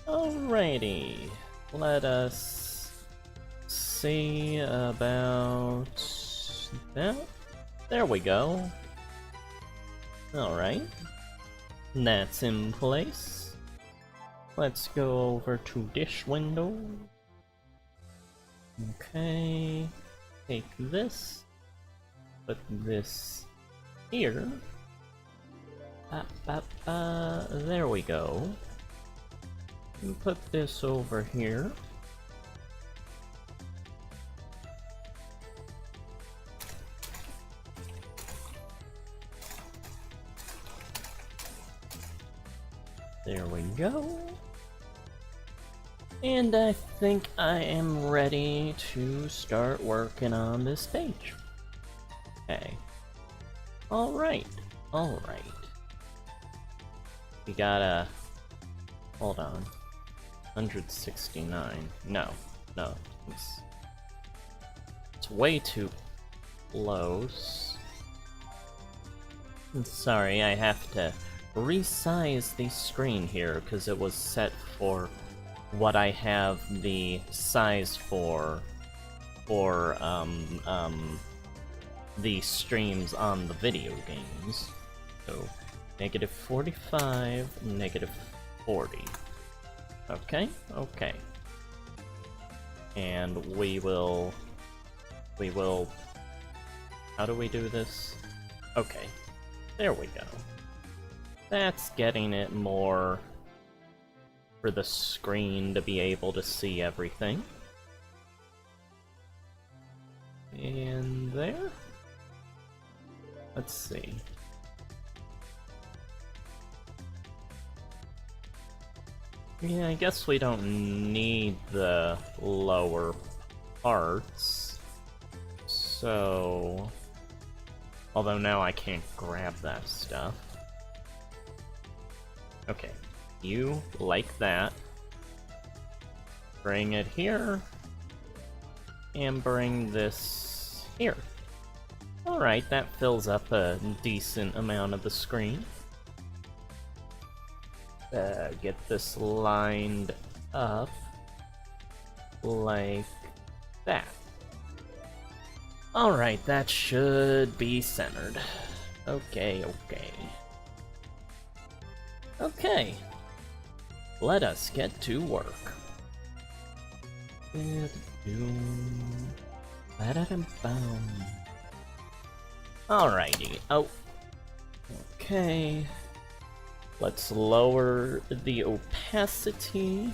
Alrighty, let us see about that. There we go. Alright, that's in place. Let's go over to dish window. Okay, take this, put this here. There we go. And put this over here. There we go. And I think I am ready to start working on this page. Okay. Alright. Alright. We gotta... Hold on. 169. No. No. It's way too close. I'm sorry, I have to resize the screen here because it was set for what I have the size for the streams on the video games. So -45, -40. Okay, okay. And we will how do we do this? Okay. There we go. That's getting it more for the screen to be able to see everything. And there? Let's see. Yeah, I guess we don't need the lower parts. So... Although now I can't grab that stuff. Okay. You like that. Bring it here. And bring this here. Alright, that fills up a decent amount of the screen. Get this lined up like that. Alright, that should be centered. Okay, okay. Okay. Let us get to work. Alrighty. Oh. Okay. Let's lower the opacity,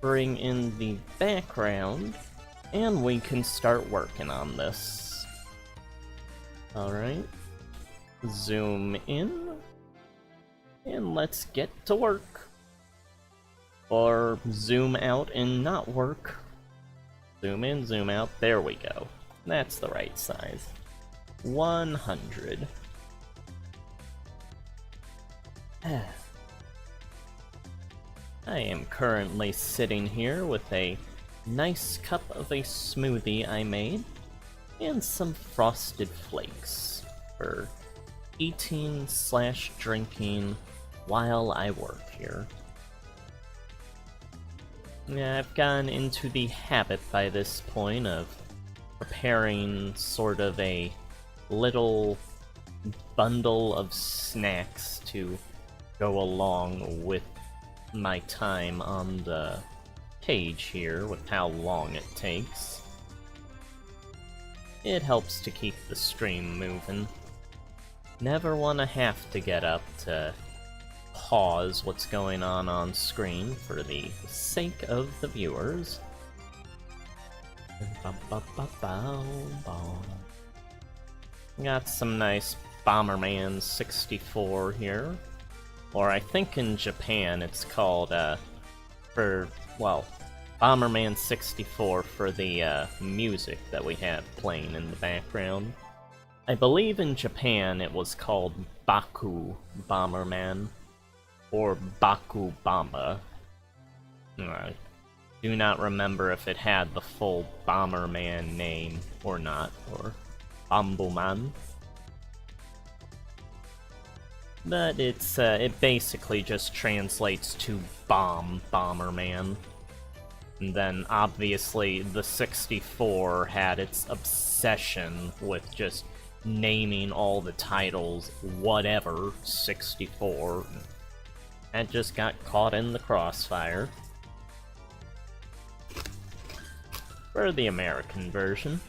bring in the background, and we can start working on this. Alright. Zoom in, and let's get to work. Or zoom out and not work. Zoom in, zoom out, there we go. That's the right size. 100. I am currently sitting here with a nice cup of a smoothie I made and some frosted flakes for eating/drinking while I work here. Yeah, I've gotten into the habit by this point of preparing sort of a little bundle of snacks to go along with my time on the page here, with how long it takes. It helps to keep the stream moving. Never want to have to get up to pause what's going on screen for the sake of the viewers. Got some nice Bomberman 64 here. Or I think in Japan it's called, Bomberman 64 for the music that we have playing in the background. I believe in Japan it was called Baku Bomberman. Or Baku Bomba. I do not remember if it had the full Bomberman name or not, or Bombuman. But it basically just translates to Bomberman. And then obviously the 64 had its obsession with just naming all the titles whatever 64. And just got caught in the crossfire. For the American version.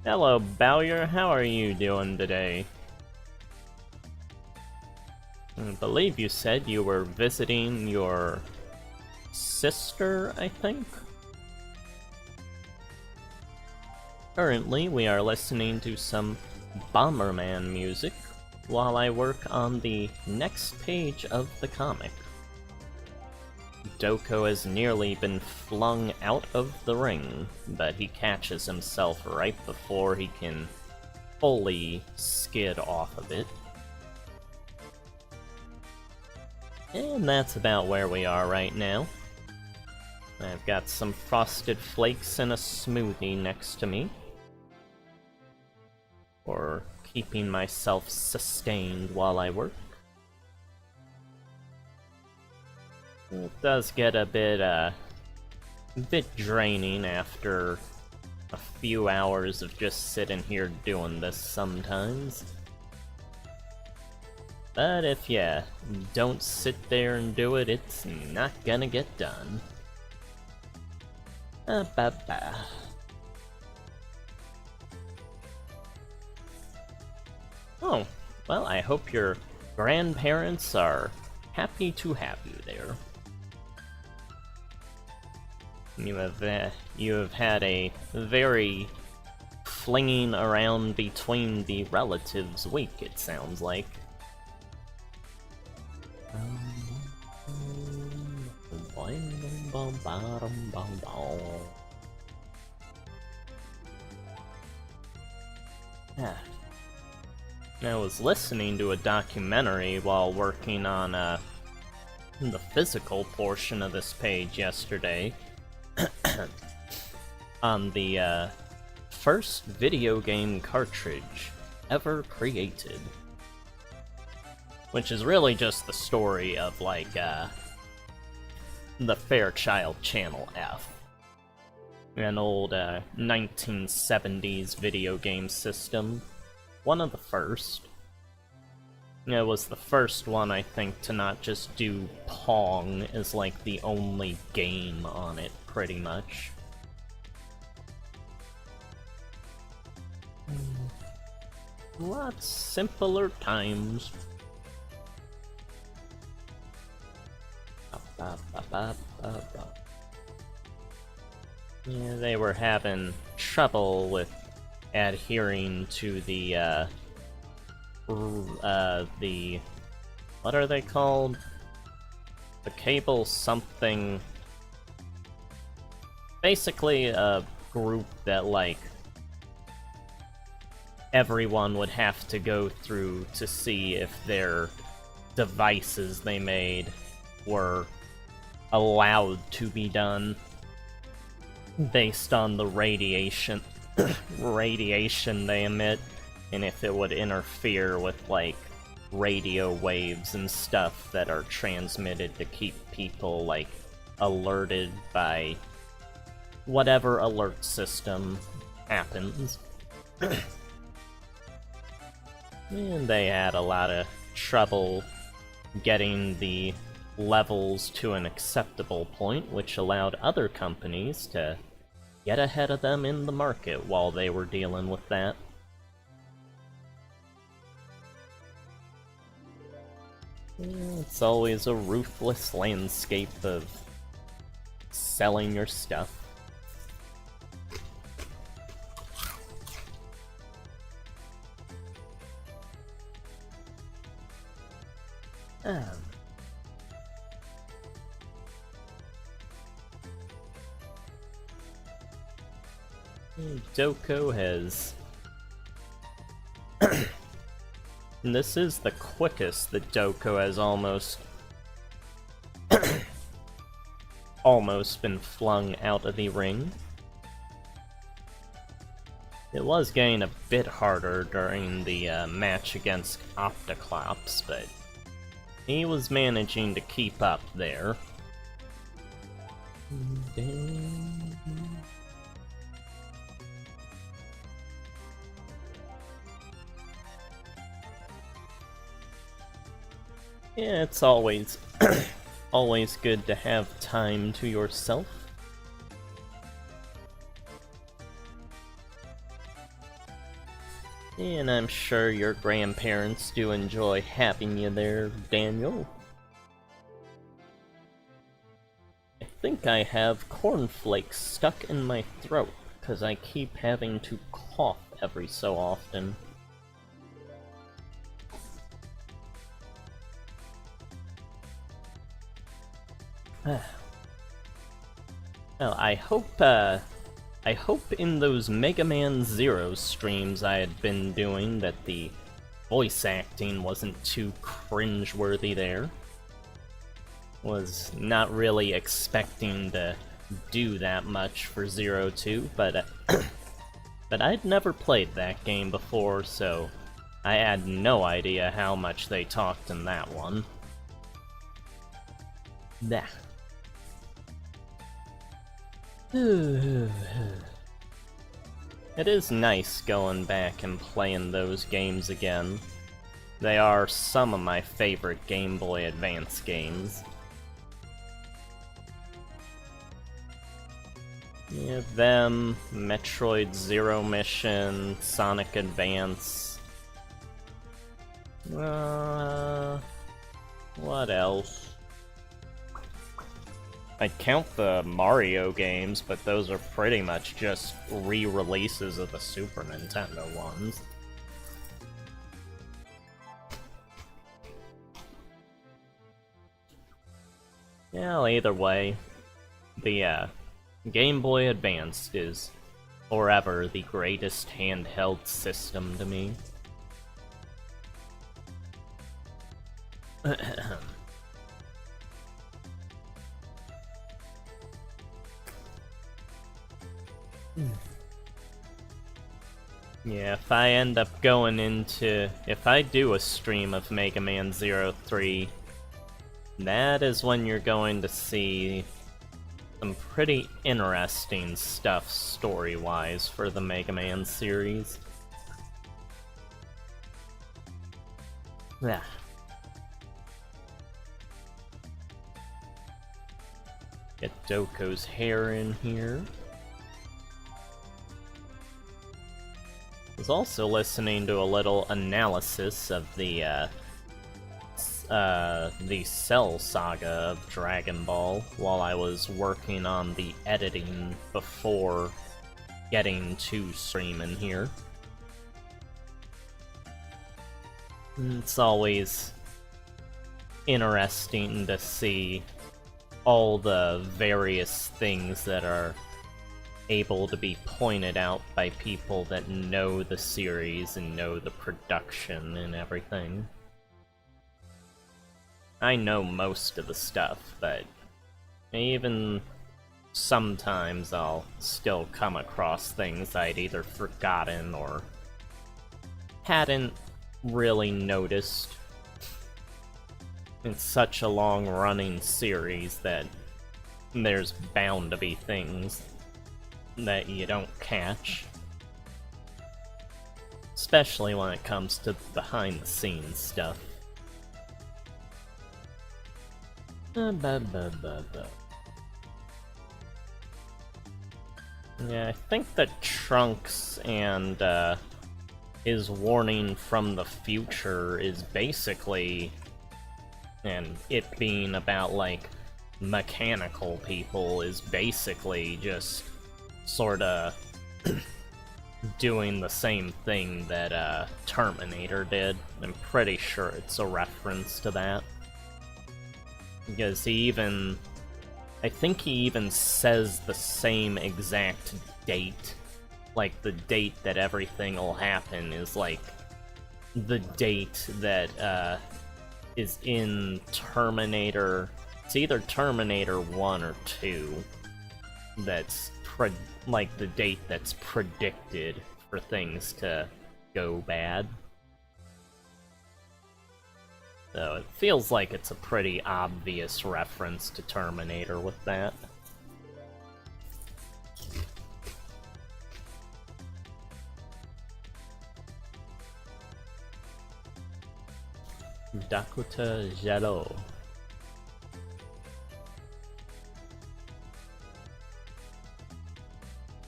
Hello, Bowyer, how are you doing today? I believe you said you were visiting your sister, I think? Currently, we are listening to some Bomberman music while I work on the next page of the comic. Doko has nearly been flung out of the ring, but he catches himself right before he can fully skid off of it. And that's about where we are right now. I've got some frosted flakes and a smoothie next to me, for keeping myself sustained while I work. It does get a bit draining after a few hours of just sitting here doing this sometimes. But if you don't sit there and do it, it's not gonna get done. Ba-ba. Oh, well, I hope your grandparents are happy to have you there. You have had a very flinging around between the relatives week, it sounds like. I was listening to a documentary while working on the physical portion of this page yesterday on the first video game cartridge ever created. Which is really just the story of, like, the Fairchild Channel F. An old 1970s video game system. One of the first. It was the first one, I think, to not just do Pong as, like, the only game on it, pretty much. Lots simpler times. Yeah, they were having trouble with adhering to the what are they called? The cable something. Basically a group that, like, everyone would have to go through to see if their devices they made were allowed to be done based on the radiation they emit, and if it would interfere with, like, radio waves and stuff that are transmitted to keep people, like, alerted by whatever alert system happens. And they had a lot of trouble getting the levels to an acceptable point, which allowed other companies to get ahead of them in the market while they were dealing with that. It's always a ruthless landscape of selling your stuff. Doko has... And this is the quickest that Doko has almost been flung out of the ring. It was getting a bit harder during the match against Opticlops, but he was managing to keep up there. Yeah, it's always always good to have time to yourself. And I'm sure your grandparents do enjoy having you there, Daniel. I think I have cornflakes stuck in my throat, because I keep having to cough every so often. Well, I hope in those Mega Man Zero streams I had been doing that the voice acting wasn't too cringe-worthy there. Was not really expecting to do that much for Zero 2, but but I'd never played that game before, so I had no idea how much they talked in that one. Nah. It is nice going back and playing those games again. They are some of my favorite Game Boy Advance games. Yeah, them, Metroid Zero Mission, Sonic Advance. What else? I'd count the Mario games, but those are pretty much just re-releases of the Super Nintendo ones. Yeah, either way, the Game Boy Advance is forever the greatest handheld system to me. Yeah, if I end up going into... if I do a stream of Mega Man 03, that is when you're going to see some pretty interesting stuff story-wise for the Mega Man series. Yeah. Get Doko's hair in here. I was also listening to a little analysis of the Cell Saga of Dragon Ball while I was working on the editing before getting to streaming here. It's always interesting to see all the various things that are able to be pointed out by people that know the series and know the production and everything. I know most of the stuff, but even sometimes I'll still come across things I'd either forgotten or hadn't really noticed. It's such a long-running series that there's bound to be things that you don't catch. Especially when it comes to behind-the-scenes stuff. Yeah, I think that Trunks and his warning from the future is basically, and it being about, like, mechanical people, is basically just sorta doing the same thing that Terminator did. I'm pretty sure it's a reference to that. Because I think he even says the same exact date. Like, the date that everything will happen is, like, the date that, is in Terminator... It's either Terminator 1 or 2 that's, like, the date that's predicted for things to go bad. So it feels like it's a pretty obvious reference to Terminator with that. Dakota Jalo.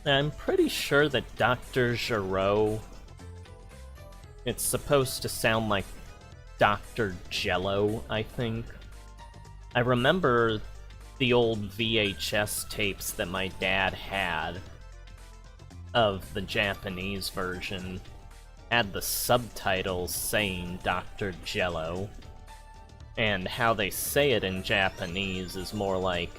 I'm pretty sure that Dr. Gero, it's supposed to sound like Dr. Jello, I think. I remember the old VHS tapes that my dad had of the Japanese version had the subtitles saying Dr. Jello, and how they say it in Japanese is more like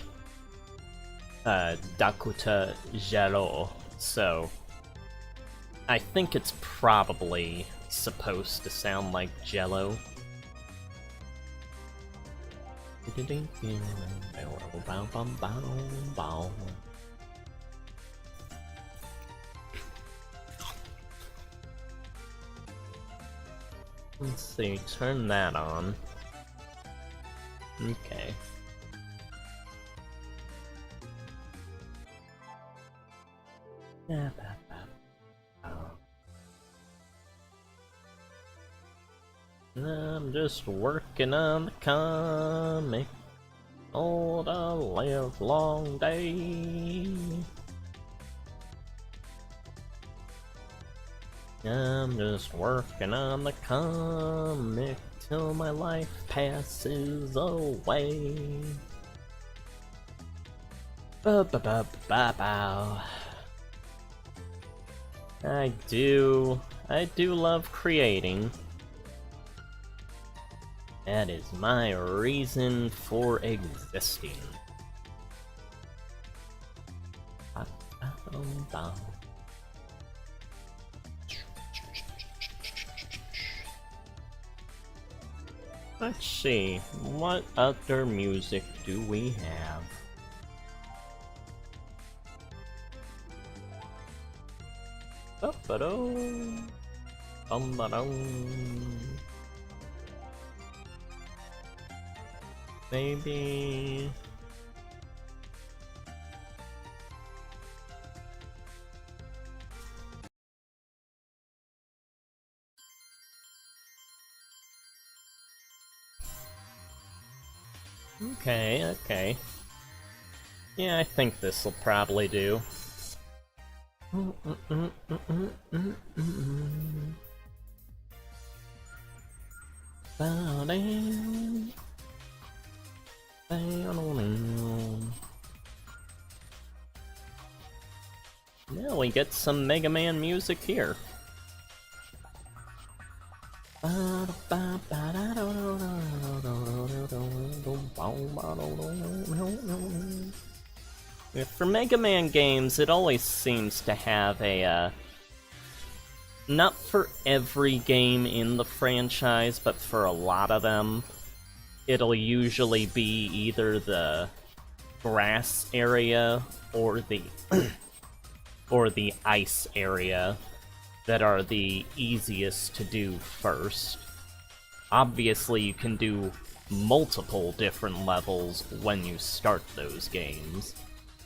Dakota Jero, so I think it's probably supposed to sound like Jello. Let's see, turn that on. Okay. I'm just working on the comic all the live long day. I'm just working on the comic till my life passes away. Ba-ba-ba-ba-bow. I do love creating. That is my reason for existing. Let's see, what other music do we have? Ba-ba-dum. Bum-ba-dum. Maybe... Okay. Yeah, I think this'll probably do. Now we get some Mega Man music here. For Mega Man games, it always seems to have a, not for every game in the franchise, but for a lot of them, it'll usually be either the grass area or the or the ice area that are the easiest to do first. Obviously, you can do multiple different levels when you start those games,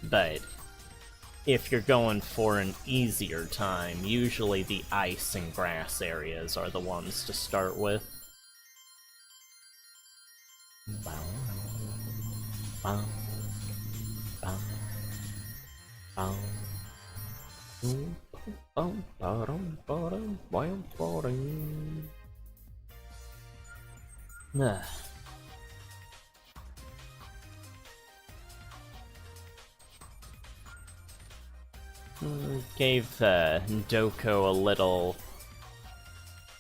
but if you're going for an easier time, usually the ice and grass areas are the ones to start with. Gave Doko a little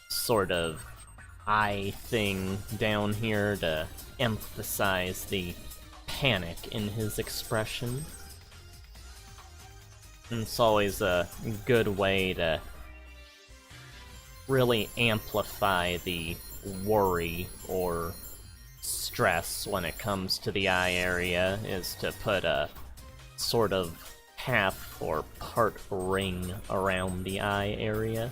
sort of eye thing down here to emphasize the panic in his expression. And it's always a good way to really amplify the worry or stress when it comes to the eye area, is to put a sort of half or part ring around the eye area.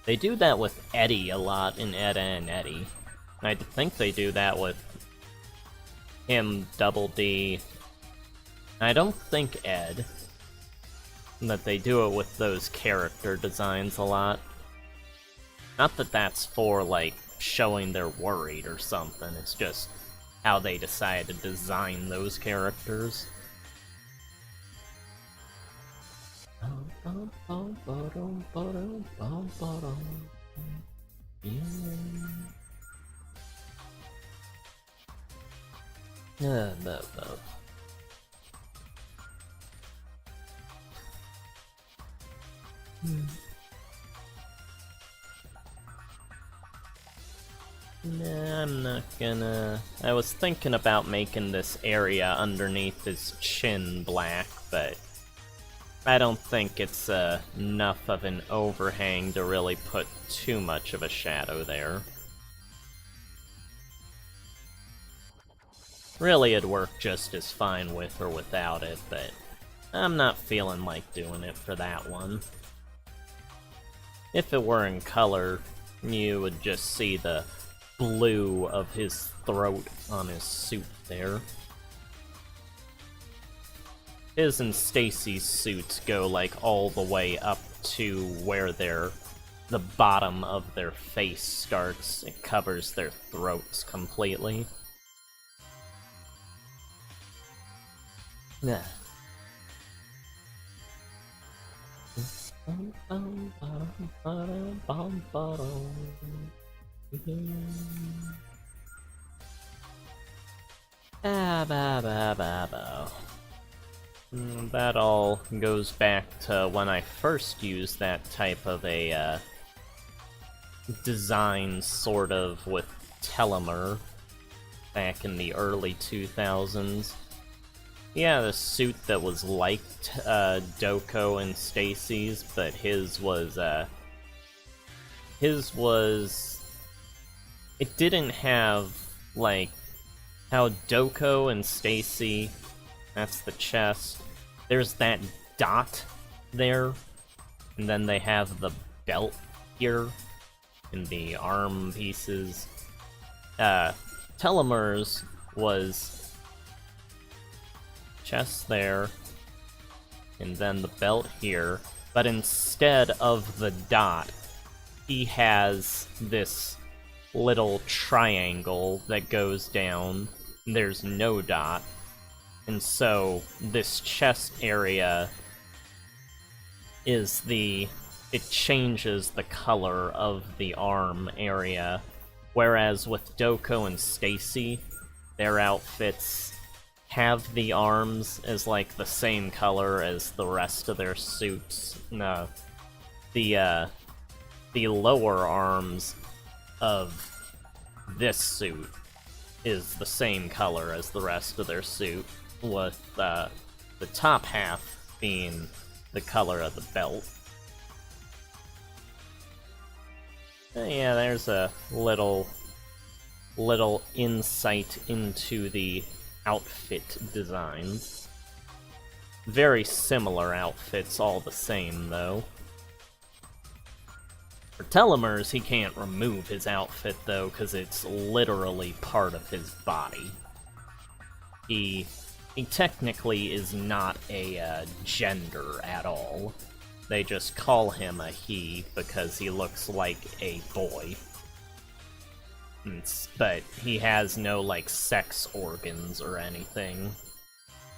They do that with Eddie a lot in Edda and Eddie. I think they do that with him, Double D. I don't think Ed. That they do it with those character designs a lot. Not that that's for, like, showing they're worried or something, it's just how they decide to design those characters. Nah, I'm not gonna... I was thinking about making this area underneath his chin black, but I don't think it's enough of an overhang to really put too much of a shadow there. Really, it'd work just as fine with or without it, but I'm not feeling like doing it for that one. If it were in color, you would just see the blue of his throat on his suit there. His and Stacy's suits go like all the way up to where the bottom of their face starts. It covers their throats completely. Yeah. That all goes back to when I first used that type of a design, sort of, with Telemer back in the early 2000s. Yeah, the suit that was like Doko and Stacy's, but his was, it didn't have, like, how Doko and Stacy, that's the chest, there's that dot there, and then they have the belt here, in the arm pieces. Telemer's was chest there, and then the belt here, but instead of the dot, he has this little triangle that goes down. There's no dot, and so this chest area is it changes the color of the arm area, whereas with Doko and Stacy, their outfits have the arms as like the same color as the rest of their suits. No, the lower arms of this suit is the same color as the rest of their suit, with the top half being the color of the belt. Yeah, there's a little insight into the outfit designs. Very similar outfits all the same, though. For Telemer's, he can't remove his outfit, though, because it's literally part of his body. He technically is not a gender at all. They just call him a he because he looks like a boy. But he has no, like, sex organs or anything.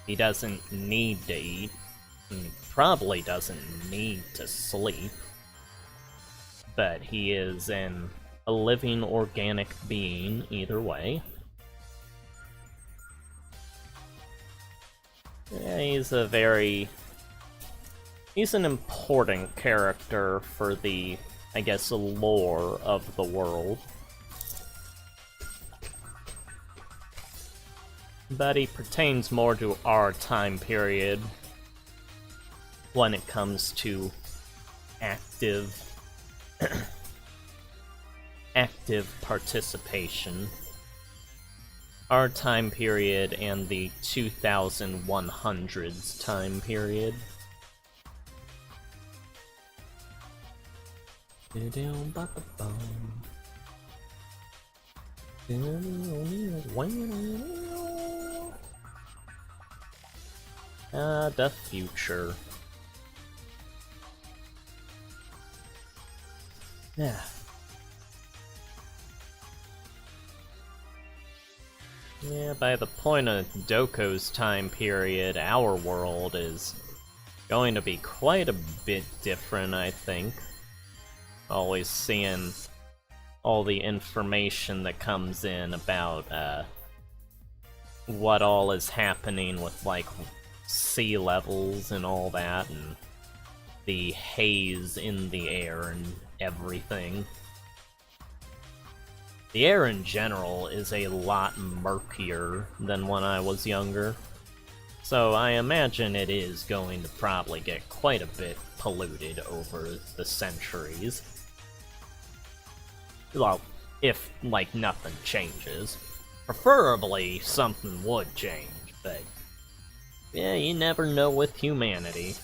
He doesn't need to eat, and probably doesn't need to sleep. But he is a living organic being either way. Yeah, he's an important character for the, I guess, lore of the world. But he pertains more to our time period when it comes to active participation. our time period and the 2100s time period. The future. Yeah. Yeah, by the point of Doko's time period, our world is going to be quite a bit different, I think. Always seeing all the information that comes in about, what all is happening with, like, sea levels and all that, and the haze in the air and everything. The air in general is a lot murkier than when I was younger, so I imagine it is going to probably get quite a bit polluted over the centuries. Well, if, like, nothing changes. Preferably, something would change, but yeah, you never know with humanity.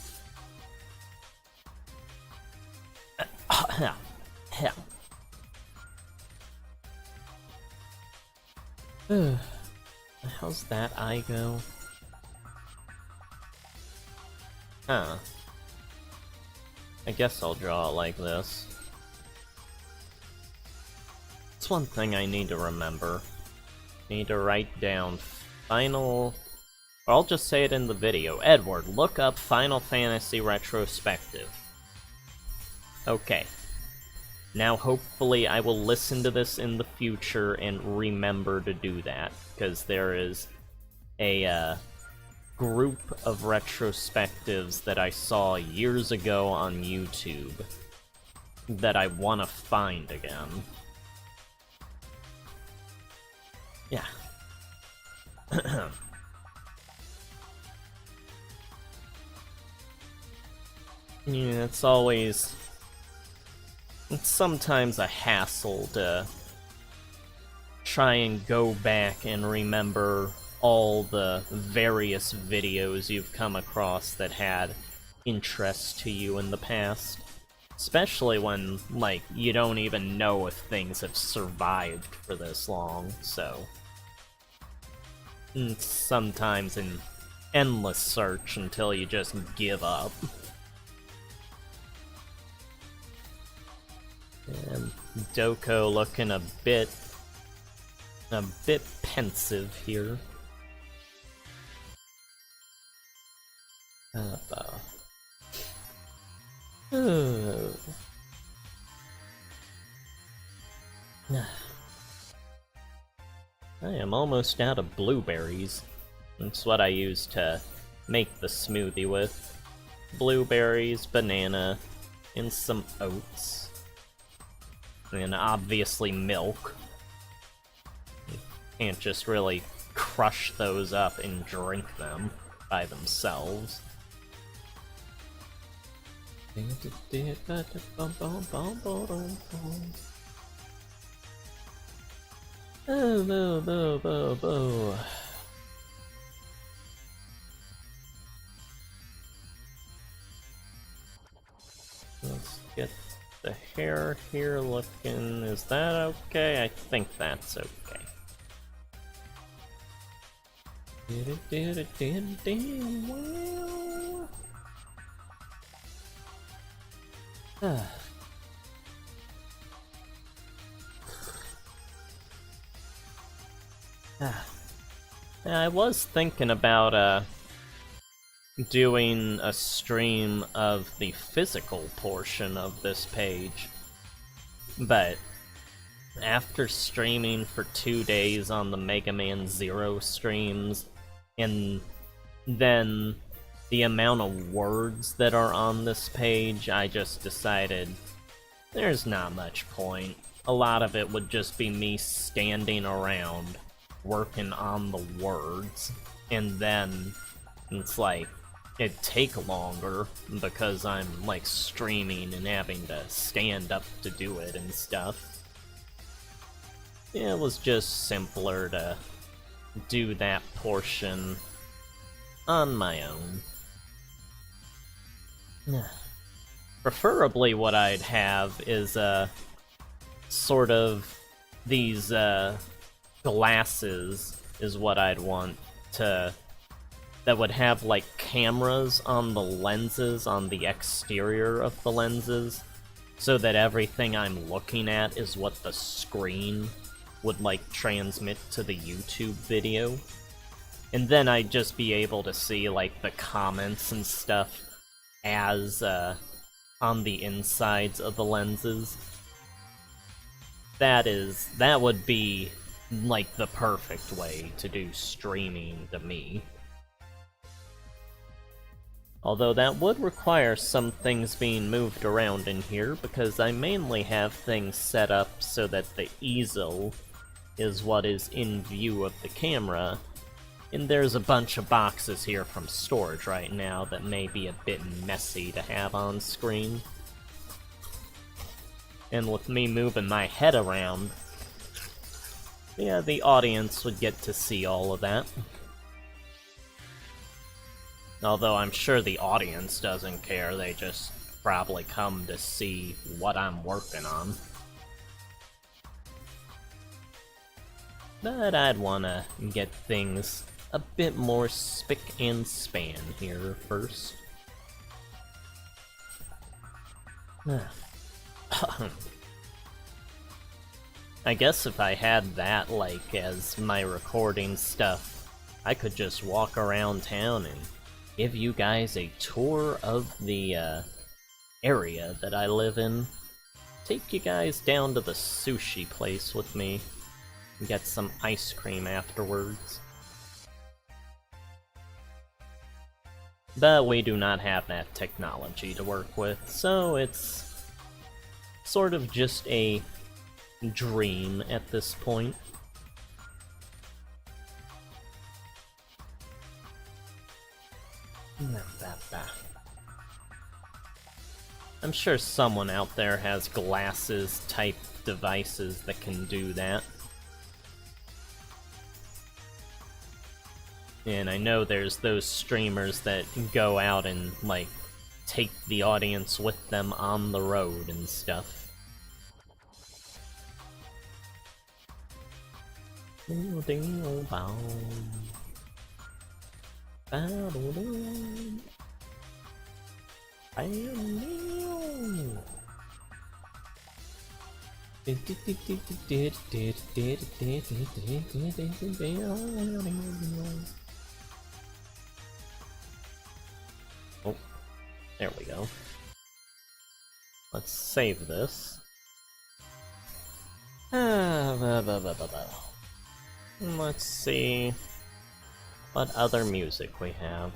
How's that eye go? Huh. I guess I'll draw it like this. It's one thing I need to remember. Need to write down Final... Or I'll just say it in the video. Edward, look up Final Fantasy Retrospective. Okay. Now hopefully I will listen to this in the future and remember to do that, because there is a group of retrospectives that I saw years ago on YouTube that I want to find again. Yeah. Yeah, it's always... It's sometimes a hassle to try and go back and remember all the various videos you've come across that had interest to you in the past. Especially when, like, you don't even know if things have survived for this long, so... It's sometimes an endless search until you just give up. And Doko looking a bit pensive here. I am almost out of blueberries. That's what I use to make the smoothie with. Blueberries, banana, and some oats. And obviously milk. You can't just really crush those up and drink them by themselves. Let's get the hair here looking... Is that okay? I think that's okay. I was thinking about doing a stream of the physical portion of this page, but after streaming for 2 days on the Mega Man Zero streams, and then the amount of words that are on this page, I just decided there's not much point. A lot of it would just be me standing around working on the words, and then it's like it'd take longer because I'm like streaming and having to stand up to do it and stuff. Yeah, it was just simpler to do that portion on my own. Preferably what I'd have is, sort of these, glasses is what I'd want to... that would have, like, cameras on the lenses, on the exterior of the lenses, so that everything I'm looking at is what the screen would, like, transmit to the YouTube video. And then I'd just be able to see, like, the comments and stuff as, on the insides of the lenses. That would be, like, the perfect way to do streaming to me. Although that would require some things being moved around in here, because I mainly have things set up so that the easel is what is in view of the camera, and there's a bunch of boxes here from storage right now that may be a bit messy to have on screen. And with me moving my head around, yeah, the audience would get to see all of that. Although I'm sure the audience doesn't care, they just probably come to see what I'm working on. But I'd wanna get things a bit more spick and span here first. I guess if I had that, like, as my recording stuff, I could just walk around town and give you guys a tour of the, area that I live in. Take you guys down to the sushi place with me, and get some ice cream afterwards. But we do not have that technology to work with, so it's sort of just a dream at this point. I'm sure someone out there has glasses type devices that can do that. And I know there's those streamers that go out and, like, take the audience with them on the road and stuff. Oh, there we go. Let's save this. Let's see what other music we have.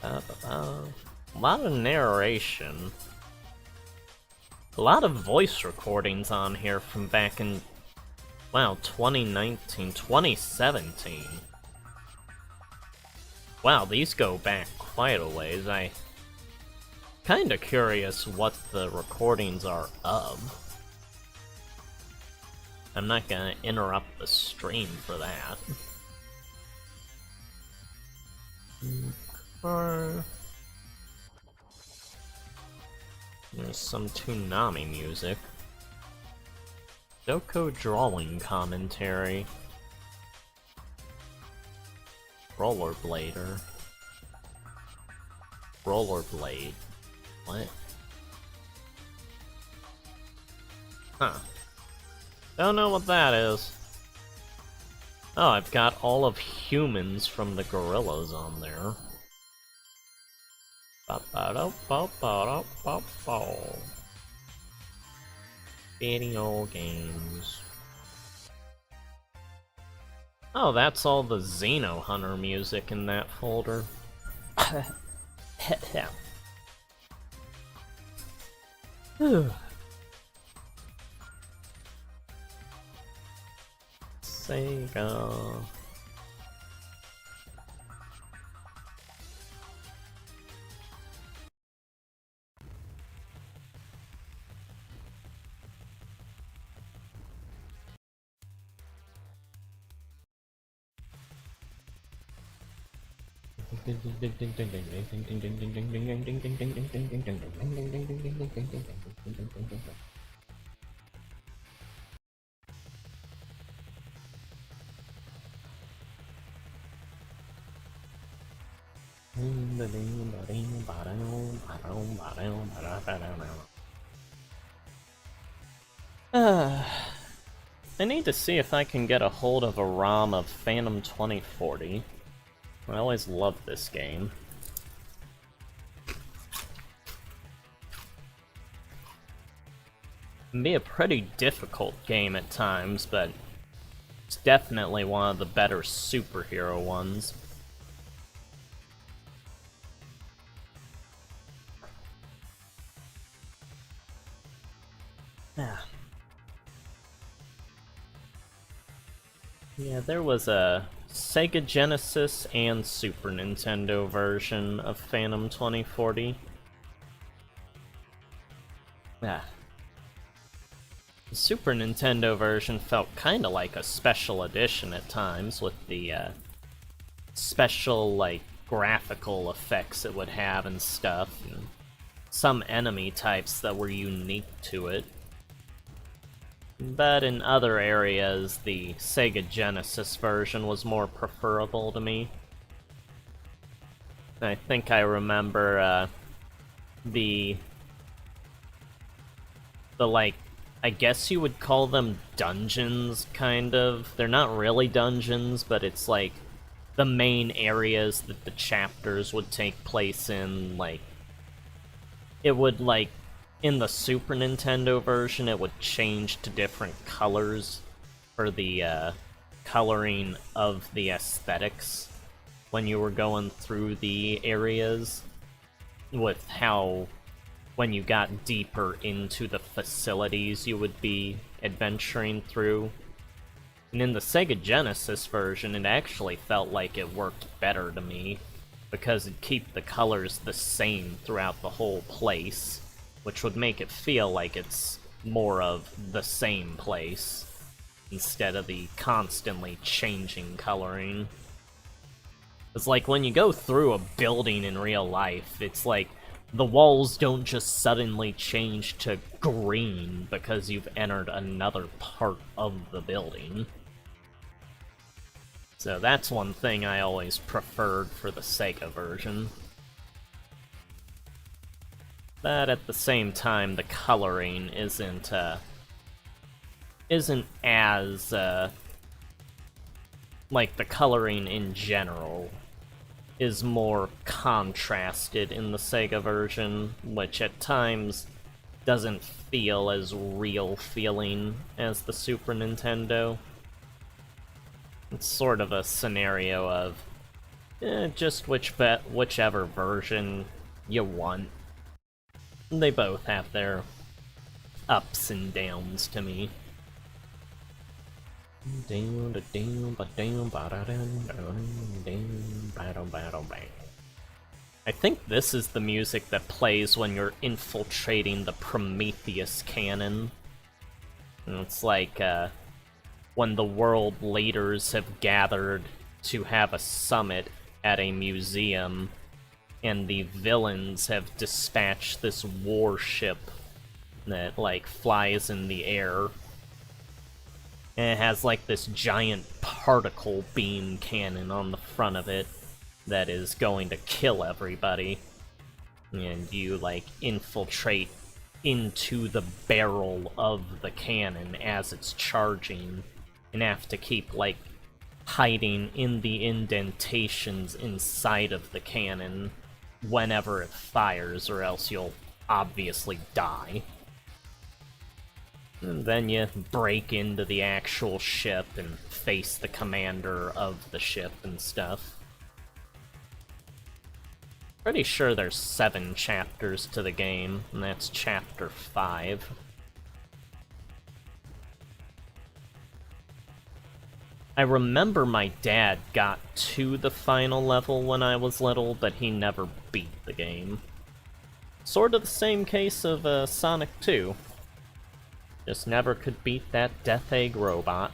A lot of narration. A lot of voice recordings on here from back in, wow, 2019, 2017. Wow, these go back quite a ways. I'm kinda curious what the recordings are of. I'm not gonna interrupt the stream for that. There's some Toonami music. Doko drawing commentary. Rollerblader. Rollerblade. What? Huh. Don't know what that is. Oh, I've got all of Humans from the Gorillas on there. Video games. Oh, that's all the Xeno Hunter music in that folder. Sega. I need to see if I can get a hold of a ROM of Phantom 2040. I always loved this game. It can be a pretty difficult game at times, but it's definitely one of the better superhero ones. Yeah, there was a Sega Genesis and Super Nintendo version of Phantom 2040. The Super Nintendo version felt kinda like a special edition at times, with the special, like, graphical effects it would have and stuff, and some enemy types that were unique to it. But in other areas, the Sega Genesis version was more preferable to me. I think I remember, the like, I guess you would call them dungeons, kind of. They're not really dungeons, but it's like the main areas that the chapters would take place in, like, it would, like, in the Super Nintendo version, it would change to different colors for the coloring of the aesthetics when you were going through the areas, with how, when you got deeper into the facilities you would be adventuring through. And in the Sega Genesis version, it actually felt like it worked better to me, because it'd keep the colors the same throughout the whole place, which would make it feel like it's more of the same place, instead of the constantly changing coloring. It's like when you go through a building in real life, it's like the walls don't just suddenly change to green because you've entered another part of the building. So that's one thing I always preferred for the Sega version. But at the same time, the coloring isn't as, like, the coloring in general is more contrasted in the Sega version, which at times doesn't feel as real feeling as the Super Nintendo. It's sort of a scenario of, just whichever version you want. They both have their ups and downs to me. I think this is the music that plays when you're infiltrating the Prometheus cannon. And it's like, when the world leaders have gathered to have a summit at a museum, and the villains have dispatched this warship that, like, flies in the air. And it has, like, this giant particle beam cannon on the front of it that is going to kill everybody. And you, like, infiltrate into the barrel of the cannon as it's charging, and have to keep, like, hiding in the indentations inside of the cannon whenever it fires, or else you'll obviously die. And then you break into the actual ship and face the commander of the ship and stuff. Pretty sure there's 7 chapters to the game, and that's chapter 5. I remember my dad got to the final level when I was little, but he never beat the game. Sort of the same case of Sonic 2. Just never could beat that Death Egg robot.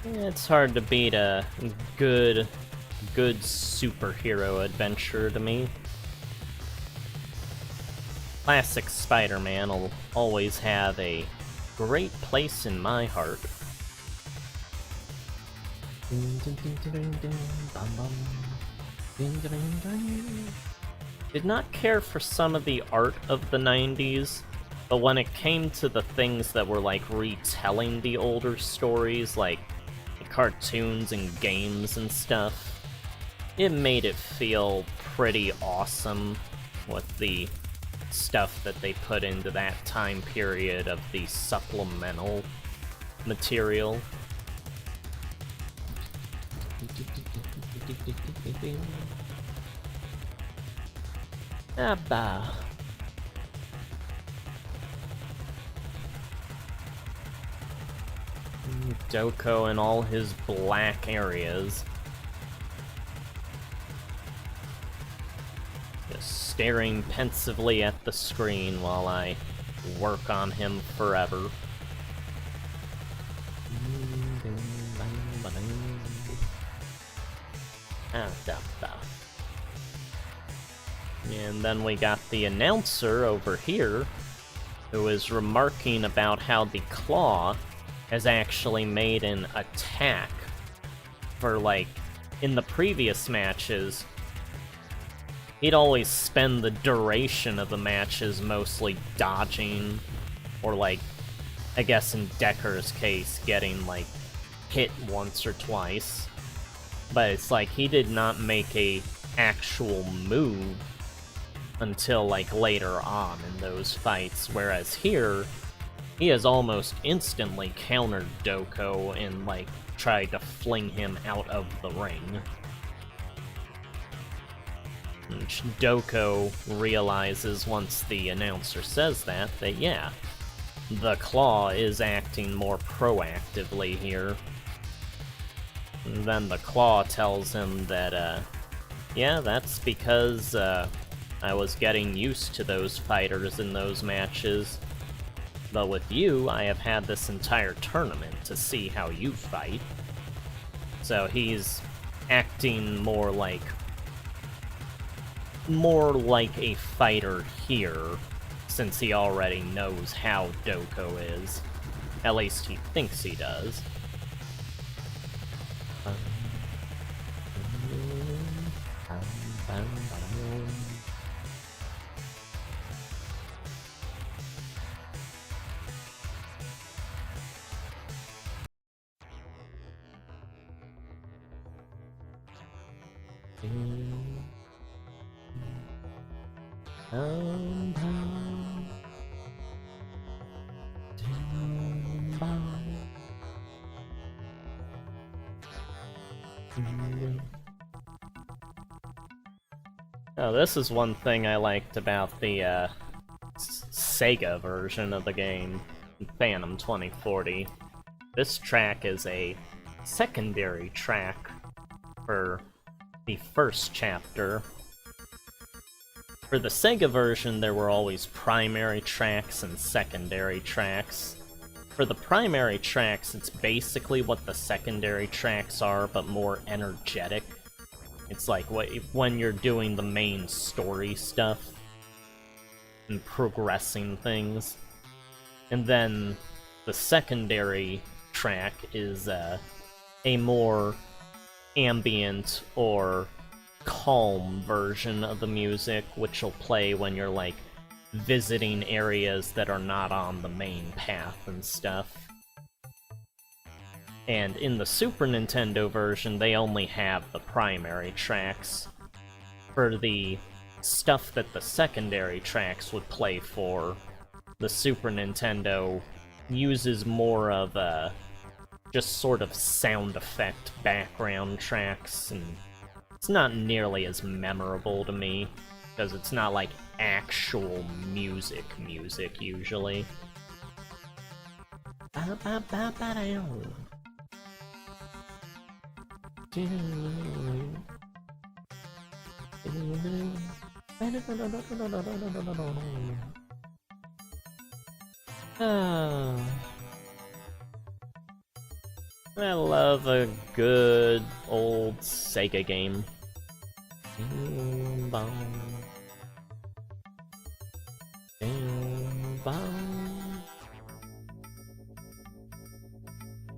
It's hard to beat a good superhero adventure to me. Classic Spider-Man will always have a great place in my heart. Did not care for some of the art of the 90s, but when it came to the things that were like retelling the older stories, like the cartoons and games and stuff, it made it feel pretty awesome with the stuff that they put into that time period of the supplemental material. Abba. Doko in all his black areas. Just staring pensively at the screen while I work on him forever. And then we got the announcer over here, who is remarking about how the claw has actually made an attack for, like, in the previous matches, he'd always spend the duration of the matches mostly dodging, or, like, I guess in Decker's case, getting, like, hit once or twice. But it's like he did not make a actual move until, like, later on in those fights, whereas here, he has almost instantly countered Doko and, like, tried to fling him out of the ring. And Doko realizes once the announcer says that, yeah, the claw is acting more proactively here. And then the claw tells him that, yeah, that's because, I was getting used to those fighters in those matches. But with you, I have had this entire tournament to see how you fight. So he's acting more like a fighter here, since he already knows how Doko is. At least he thinks he does. Oh, this is one thing I liked about the Sega version of the game, Phantom 2040. This track is a secondary track for the first chapter. For the Sega version, there were always primary tracks and secondary tracks. For the primary tracks, it's basically what the secondary tracks are, but more energetic. It's like when you're doing the main story stuff and progressing things. And then the secondary track is a more ambient or calm version of the music, which will play when you're, like, visiting areas that are not on the main path and stuff. And in the Super Nintendo version, they only have the primary tracks. For the stuff that the secondary tracks would play for, the Super Nintendo uses more of a just sort of sound effect background tracks, and it's not nearly as memorable to me, because it's not like actual music usually. I love a good old Sega game. Bing bong. Bing bong.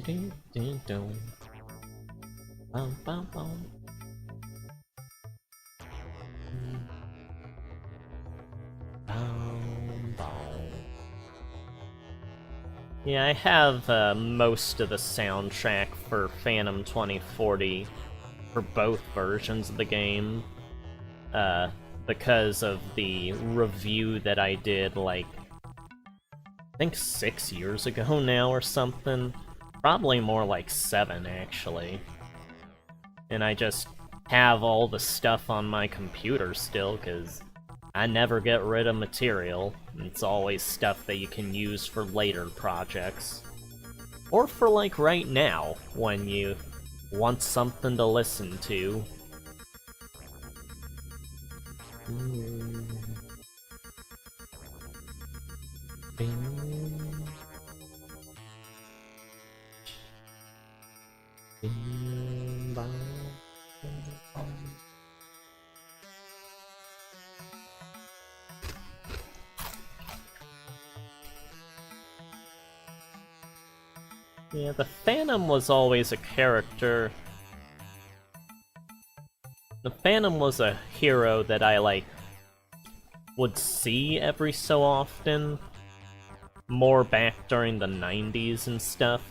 Ding ding dong. Bum bum bum. Bum bum. Yeah, I have most of the soundtrack for Phantom 2040 for both versions of the game, because of the review that I did, like, I think 6 years ago now or something. Probably more like 7, actually. And I just have all the stuff on my computer still, because I never get rid of material. It's always stuff that you can use for later projects. Or for, like, right now, when you want something to listen to. Bing. Bing, bong, bing, bong. Yeah, the Phantom was always a character. The Phantom was a hero that I, like, would see every so often. More back during the 90s and stuff.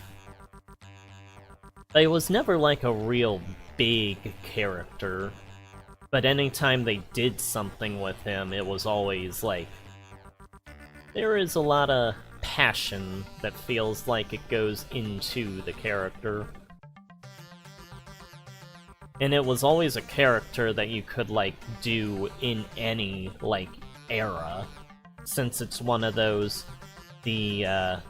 But he was never, like, a real big character. But anytime they did something with him, it was always, like... there is a lot of passion that feels like it goes into the character. And it was always a character that you could, like, do in any, like, era. Since it's one of those, the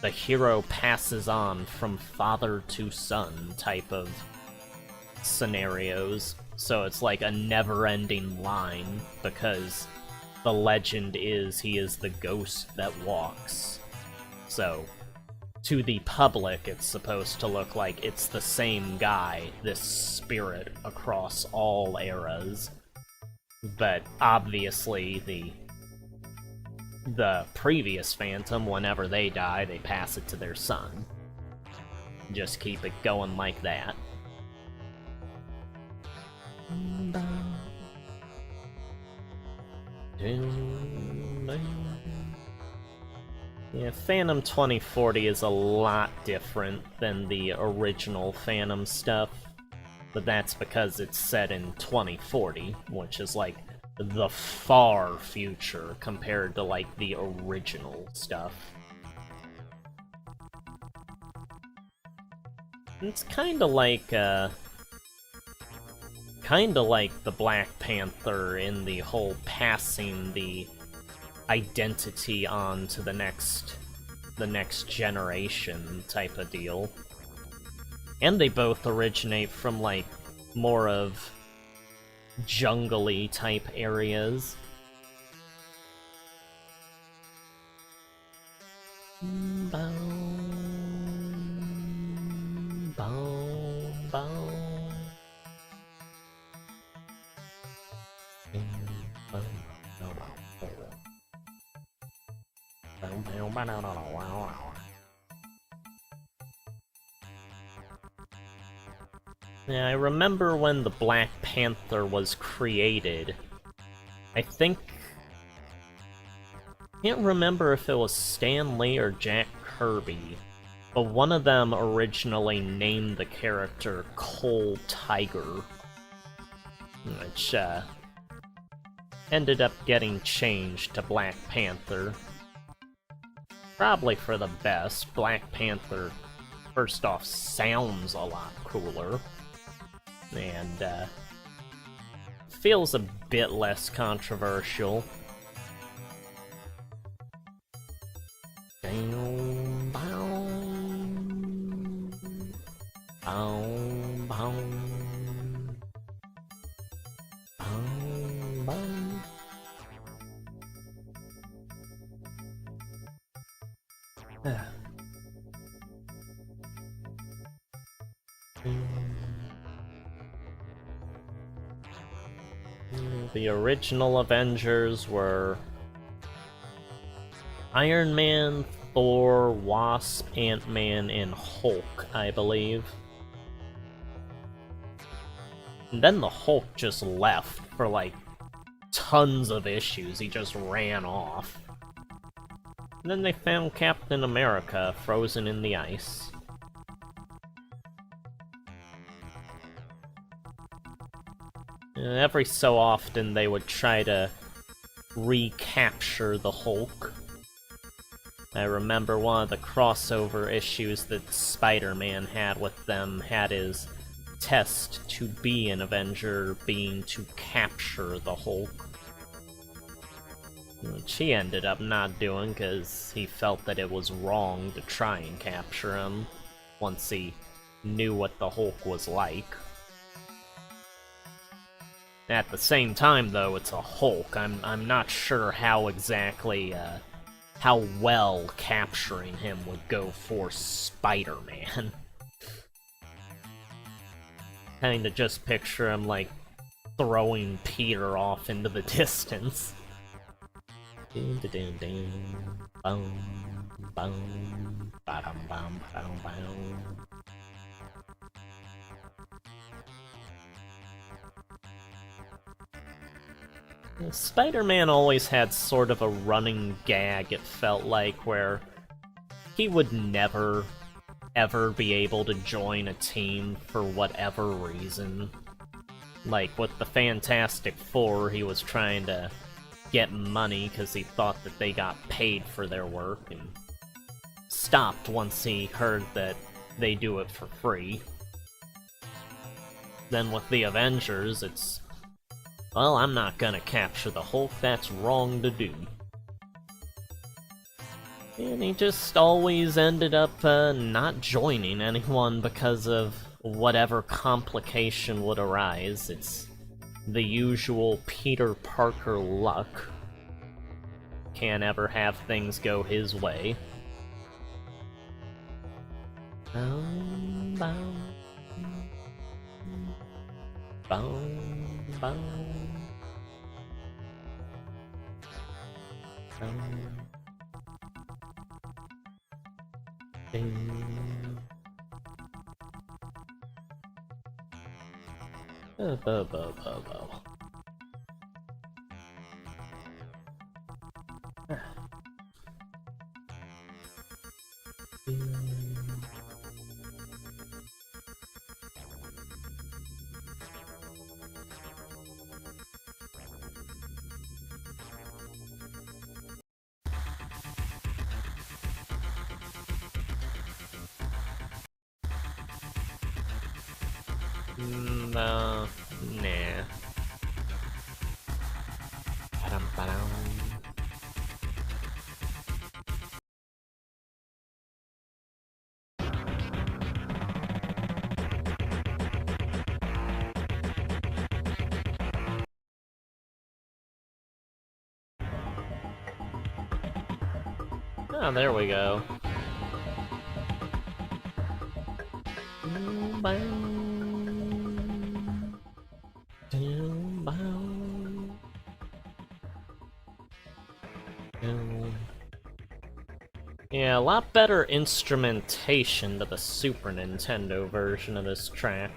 hero passes on from father to son type of scenarios. So it's like a never-ending line, because the legend is he is the ghost that walks. So, to the public, it's supposed to look like it's the same guy, this spirit across all eras. But obviously, the previous Phantom, whenever they die, they pass it to their son. Just keep it going like that. Yeah, Phantom 2040 is a lot different than the original Phantom stuff, but that's because it's set in 2040, which is like the far future compared to like the original stuff. It's kinda like the Black Panther in the whole passing the identity on to the next generation type of deal. And they both originate from, like, more of jungle-y type areas. Bow, bow, bow. Yeah, I remember when the Black Panther was created. I can't remember if it was Stan Lee or Jack Kirby, but one of them originally named the character Cole Tiger, which ended up getting changed to Black Panther. Probably for the best. Black Panther, first off, sounds a lot cooler, and feels a bit less controversial. The original Avengers were Iron Man, Thor, Wasp, Ant-Man, and Hulk, I believe. And then the Hulk just left for, like, tons of issues. He just ran off. And then they found Captain America frozen in the ice. And every so often they would try to recapture the Hulk. I remember one of the crossover issues that Spider-Man had with them had his test to be an Avenger being to capture the Hulk. Which he ended up not doing because he felt that it was wrong to try and capture him once he knew what the Hulk was like. At the same time, though, it's a Hulk. I'm not sure how exactly, how well capturing him would go for Spider-Man. Kinda just picture him, like, throwing Peter off into the distance. Spider-Man always had sort of a running gag, it felt like, where he would never, ever be able to join a team for whatever reason. Like, with the Fantastic Four, he was trying to get money because he thought that they got paid for their work, and stopped once he heard that they do it for free. Then with the Avengers, it's, well, I'm not gonna capture the Hulk, that's wrong to do. And he just always ended up not joining anyone because of whatever complication would arise. It's the usual Peter Parker luck. Can't ever have things go his way. Boom, boom, boom, boom. No, nah. Ba-dum-ba-dum. Oh, there we go. Yeah, a lot better instrumentation to the Super Nintendo version of this track.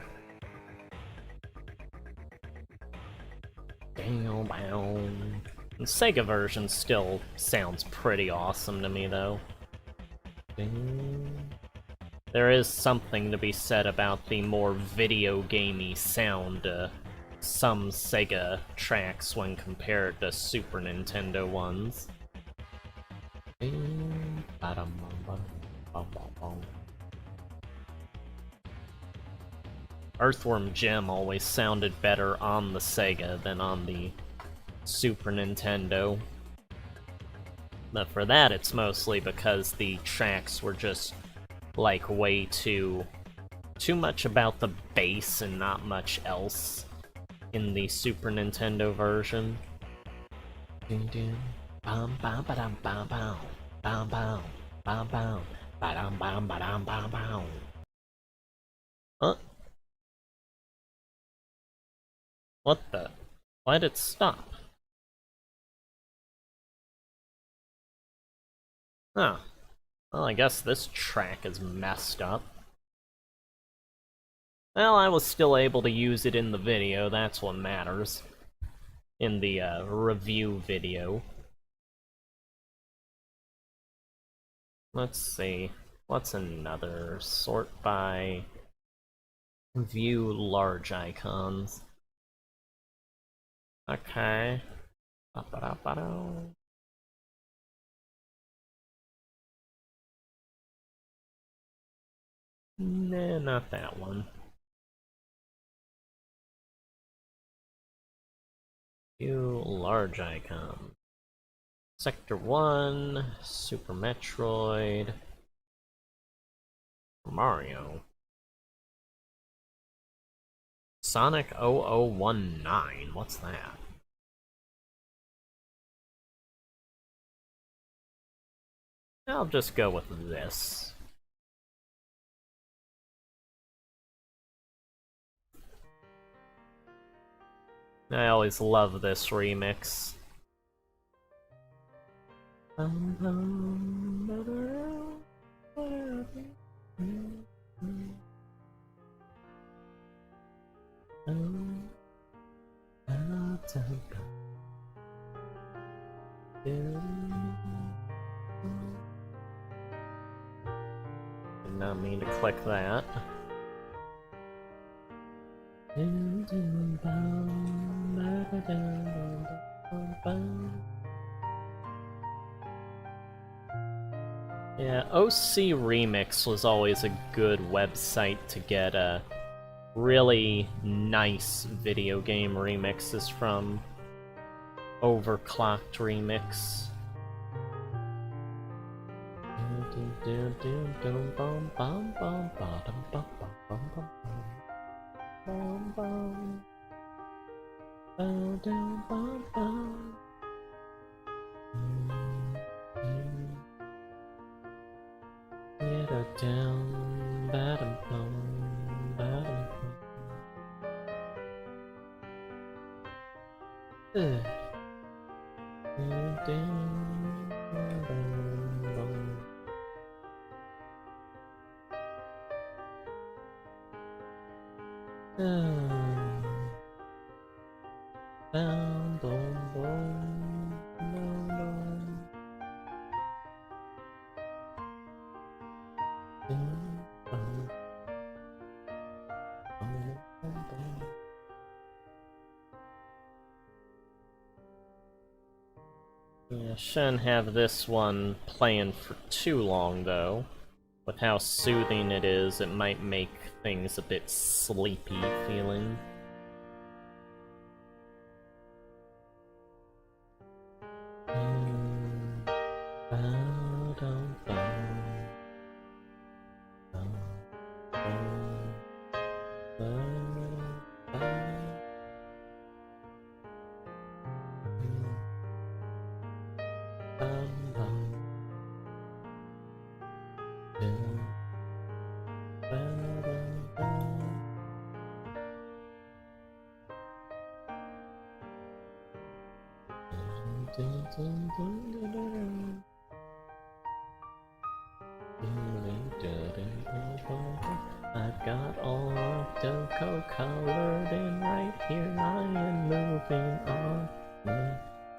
The Sega version still sounds pretty awesome to me, though. There is something to be said about the more video gamey sound to some Sega tracks when compared to Super Nintendo ones. Earthworm Jim always sounded better on the Sega than on the Super Nintendo. But for that, it's mostly because the tracks were just, like, way too much about the bass and not much else in the Super Nintendo version. Bam bam. Ba-dum bam ba-dum bam bam. Huh? What the? Why'd it stop? Huh. Well, I guess this track is messed up. Well, I was still able to use it in the video, that's what matters. In the, review video. Let's see. What's another? Sort by... View large icons. Okay. Ba-ba-da-ba-do. Nah, not that one. View large icon. Sector 1, Super Metroid, Mario. Sonic 0019, what's that? I'll just go with this. I always love this remix. Did not mean to click that. Yeah, OC Remix was always a good website to get really nice video game remixes from. Overclocked Remix. Yeah, shouldn't have this one playing for too long, though. With how soothing it is, it might make things a bit sleepy feeling. I've got all Octoco colored in right here. I am moving on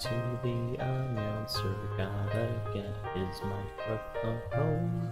to the announcer. Gotta get his microphone.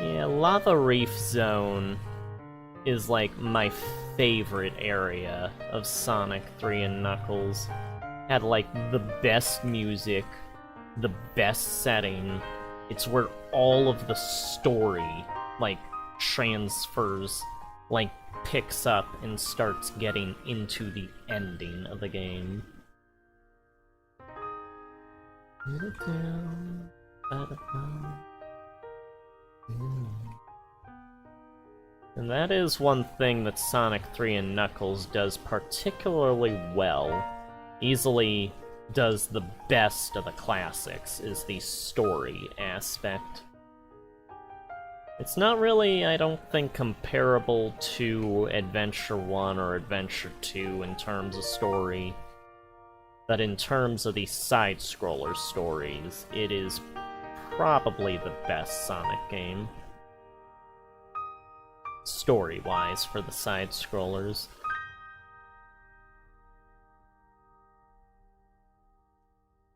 Yeah, Lava Reef Zone is like my favorite area of Sonic 3 and Knuckles. Had like the best music, the best setting. It's where all of the story like transfers like, picks up and starts getting into the ending of the game. And that is one thing that Sonic 3 and Knuckles does particularly well. Easily does the best of the classics, is the story aspect. It's not really, I don't think, comparable to Adventure 1 or Adventure 2 in terms of story, but in terms of the side-scroller stories, it is probably the best Sonic game. Story-wise, for the side-scrollers.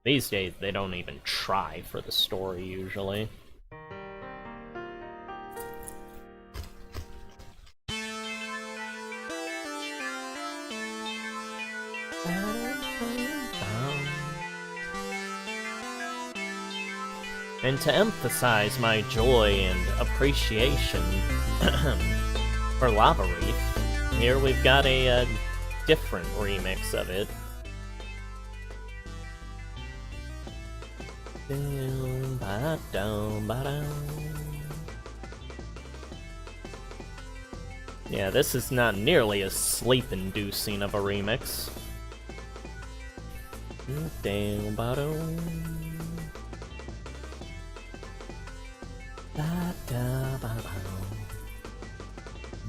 These days, they don't even try for the story, usually. And to emphasize my joy and appreciation for Lava Reef, here we've got a different remix of it. Yeah, this is not nearly as sleep-inducing of a remix.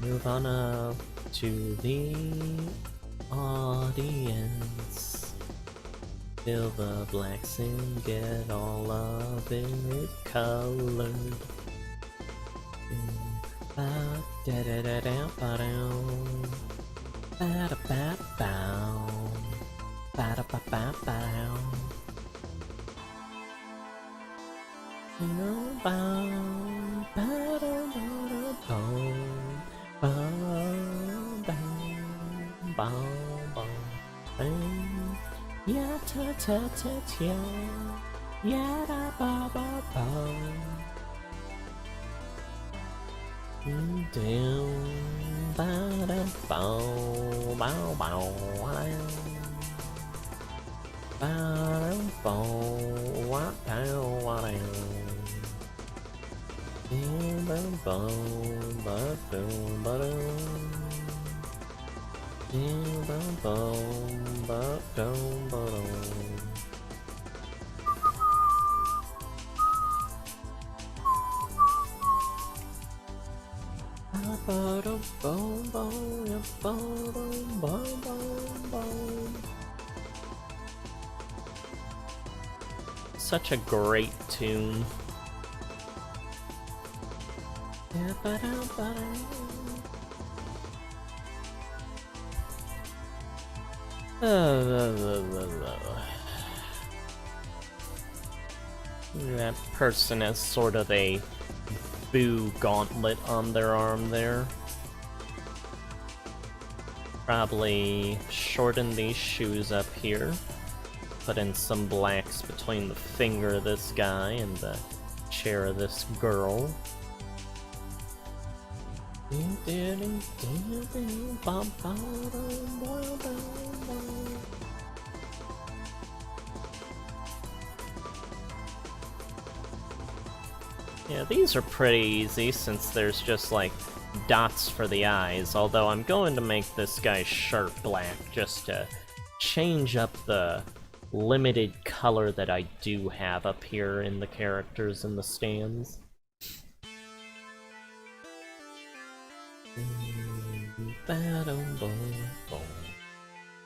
Move on up to the audience. Fill the blacks and get all of it colored. Yeah, ta ta ta ta, yeah, da ba ba ba. Down, ba da bow, bow, bow, bow, bow, what, bow, what, Such a great tune. That person has sort of a boo gauntlet on their arm there. Probably shorten these shoes up here. Put in some blacks between the finger of this guy and the chair of this girl. Yeah, these are pretty easy since there's just like dots for the eyes, although I'm going to make this guy's shirt black just to change up the limited color that I do have up here in the characters in the stands.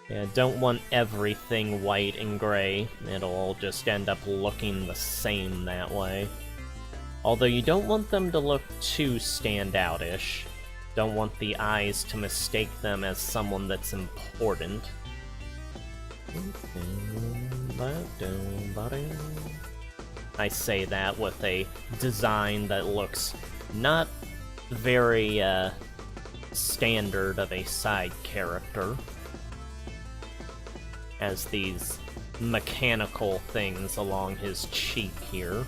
Yeah, don't want everything white and gray. It'll all just end up looking the same that way. Although you don't want them to look too standout-ish. Don't want the eyes to mistake them as someone that's important. I say that with a design that looks not very, standard of a side character. As these mechanical things along his cheek here.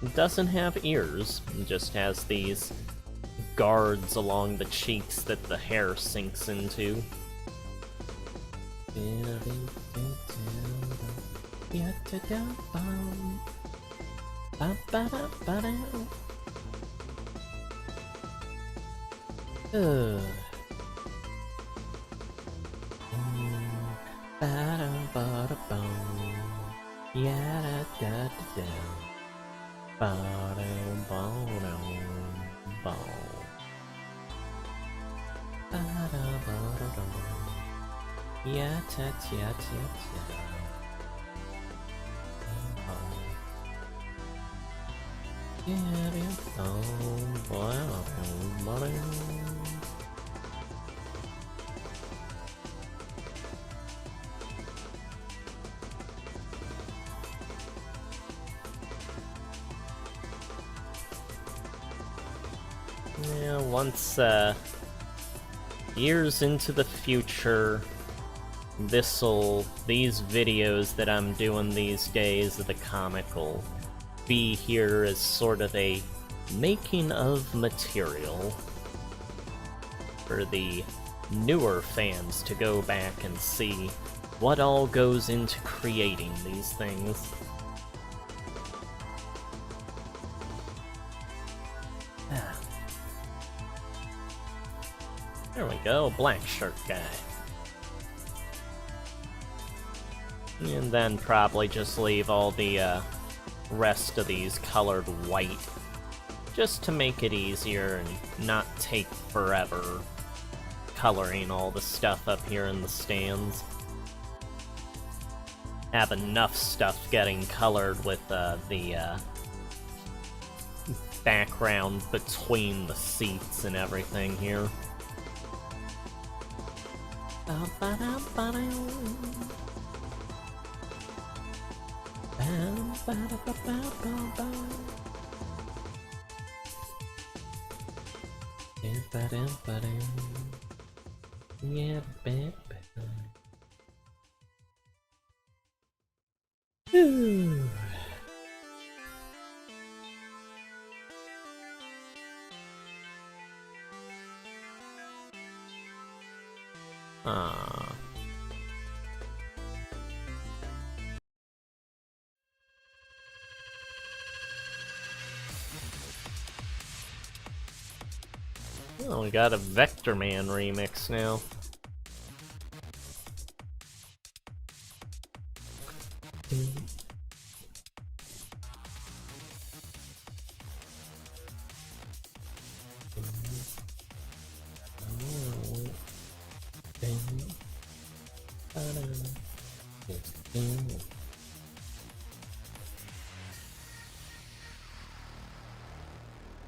It doesn't have ears, it just has these guards along the cheeks that the hair sinks into. Yeah, once, years into the future, these videos that I'm doing these days of the comic will be here as sort of a making of material for the newer fans to go back and see what all goes into creating these things. There we go, black shirt guy. And then probably just leave all the rest of these colored white, just to make it easier and not take forever coloring all the stuff up here in the stands. Have enough stuff getting colored with the background between the seats and everything here. Yeah, Oh, we got a Vector Man remix now.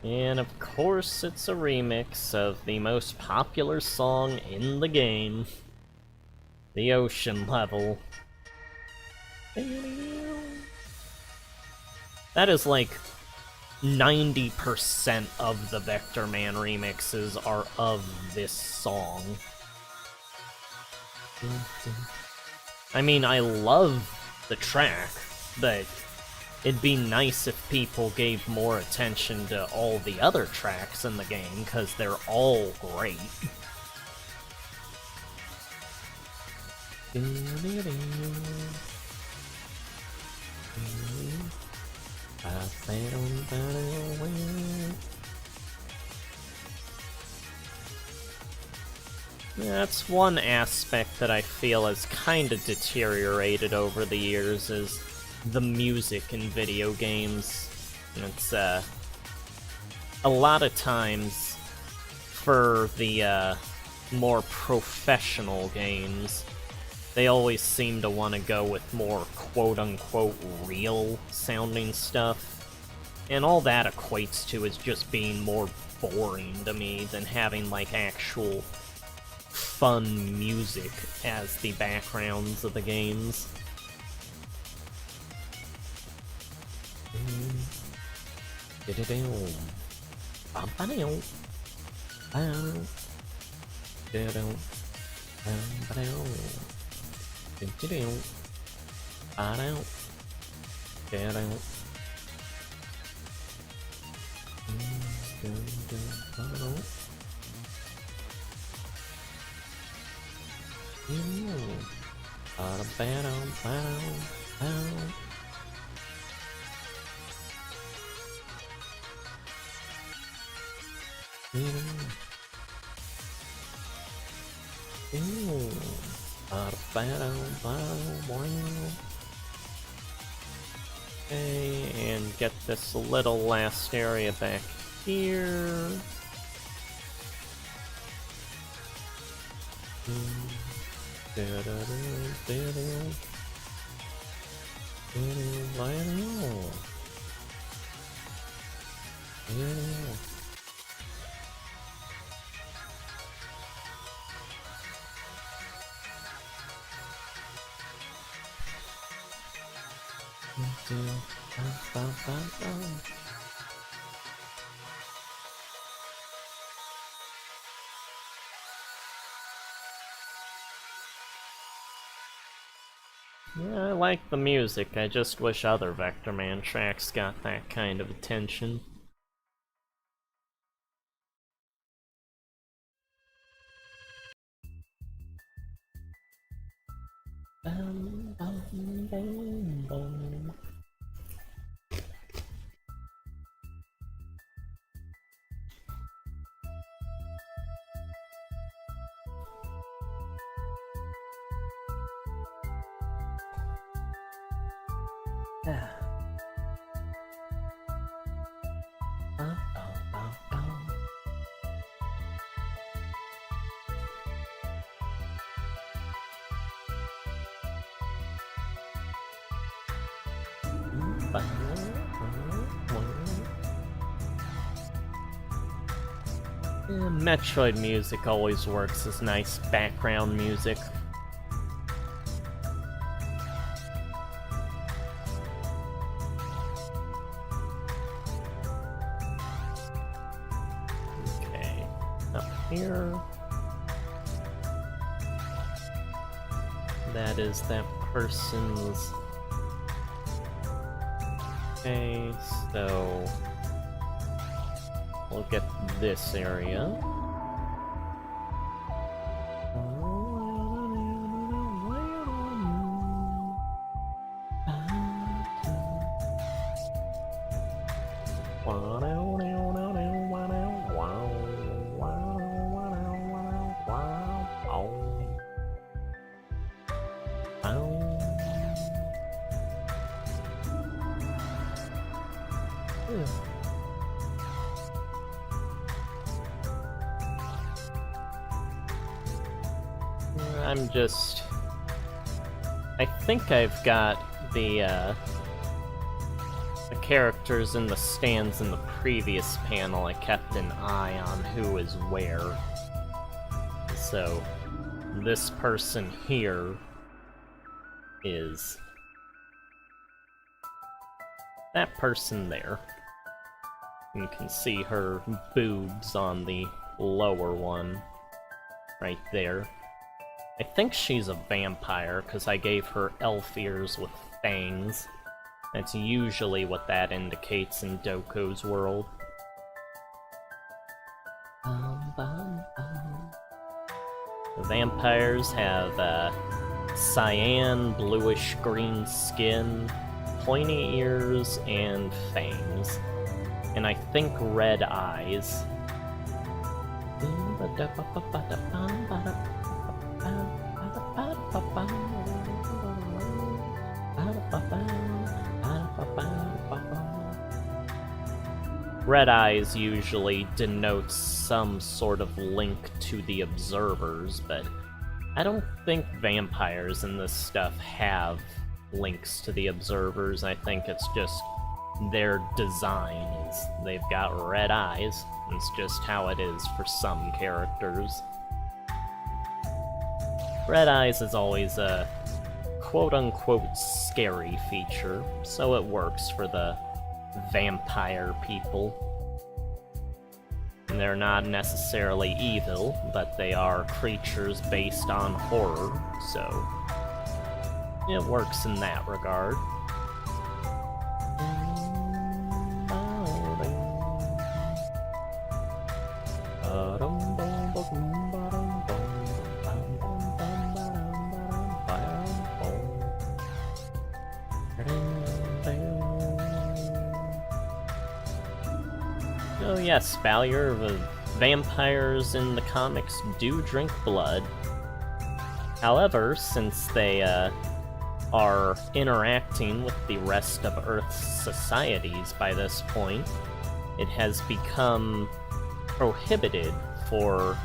And of course, it's a remix of the most popular song in the game, the Ocean level. That is like 90% of the Vector Man remixes are of this song. I mean, I love the track, but it'd be nice if people gave more attention to all the other tracks in the game, because they're all great. That's one aspect that I feel has kind of deteriorated over the years, is the music in video games. It's, a lot of times, for the, more professional games, they always seem to want to go with more quote-unquote real-sounding stuff, and all that equates to is just being more boring to me than having, like, actual fun music as the backgrounds of the games. Okay, and get this little last area back here. Yeah, I like the music, I just wish other Vector Man tracks got that kind of attention. Yeah, Metroid music always works as nice background music. Okay, up here. That is that person's... Okay, so... we'll get this area. I think I've got the characters in the stands in the previous panel. I kept an eye on who is where. So, this person here is that person there. You can see her boobs on the lower one, right there. I think she's a vampire, because I gave her elf ears with fangs. That's usually what that indicates in Doko's world. The vampires have cyan, bluish-green skin, pointy ears, and fangs. And I think red eyes. Red eyes usually denotes some sort of link to the observers, but I don't think vampires in this stuff have links to the observers. I think it's just their design is they've got red eyes. It's just how it is for some characters. Red eyes is always a quote-unquote scary feature, so it works for the vampire people. They're not necessarily evil, but they are creatures based on horror, so it works in that regard. Oh yes, Ballier, the vampires in the comics do drink blood. However, since they are interacting with the rest of Earth's societies by this point, it has become prohibited for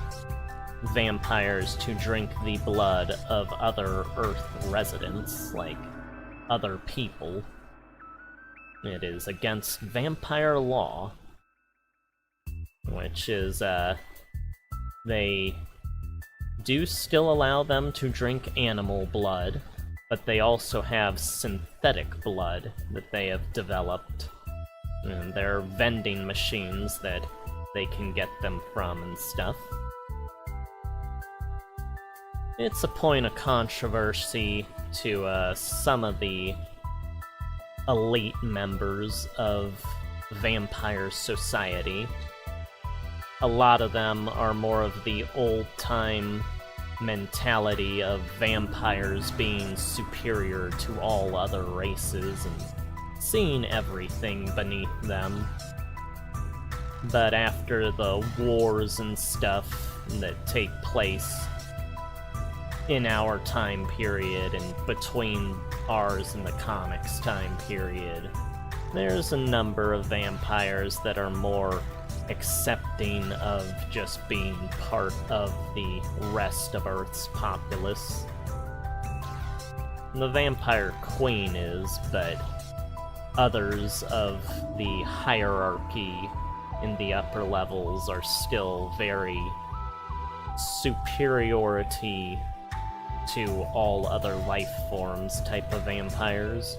vampires to drink the blood of other Earth residents, like other people. It is against vampire law, which is, they do still allow them to drink animal blood, but they also have synthetic blood that they have developed. And there are vending machines that they can get them from and stuff. It's a point of controversy to some of the elite members of Vampire Society. A lot of them are more of the old-time mentality of vampires being superior to all other races and seeing everything beneath them. But after the wars and stuff that take place in our time period and between ours and the comics time period, there's a number of vampires that are more accepting of just being part of the rest of Earth's populace. The Vampire Queen is, but others of the hierarchy in the upper levels are still very superiority to all other life forms type of vampires.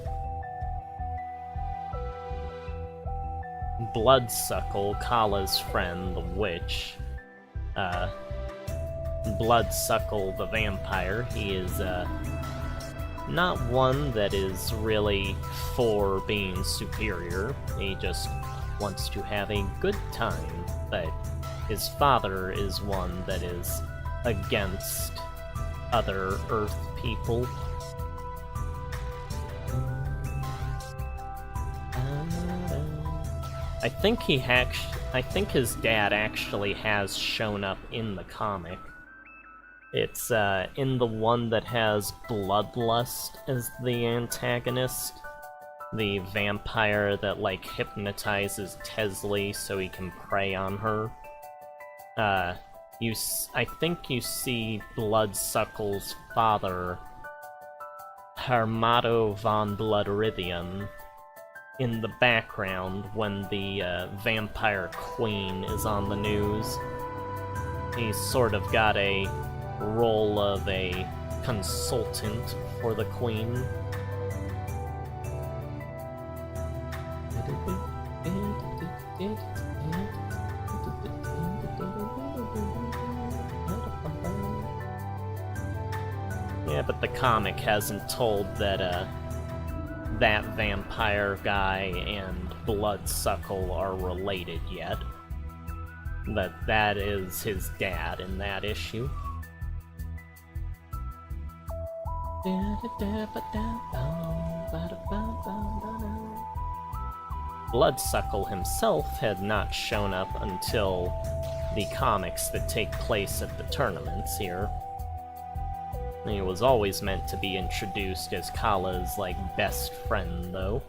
Bloodsuckle, Kala's friend, the witch, Bloodsuckle the vampire, he is not one that is really for being superior. He just wants to have a good time, but his father is one that is against other Earth people. I think his dad actually has shown up in the comic. It's in the one that has Bloodlust as the antagonist. The vampire that, like, hypnotizes Tesley so he can prey on her. I think you see Bloodsuckle's father, Hermato von Bloodrithian, in the background when the Vampire Queen is on the news. He's sort of got a role of a consultant for the Queen. Yeah, but the comic hasn't told that that vampire guy and Bloodsuckle are related yet. But that is his dad in that issue. Bloodsuckle himself had not shown up until the comics that take place at the tournaments here. He was always meant to be introduced as Kala's, like, best friend, though.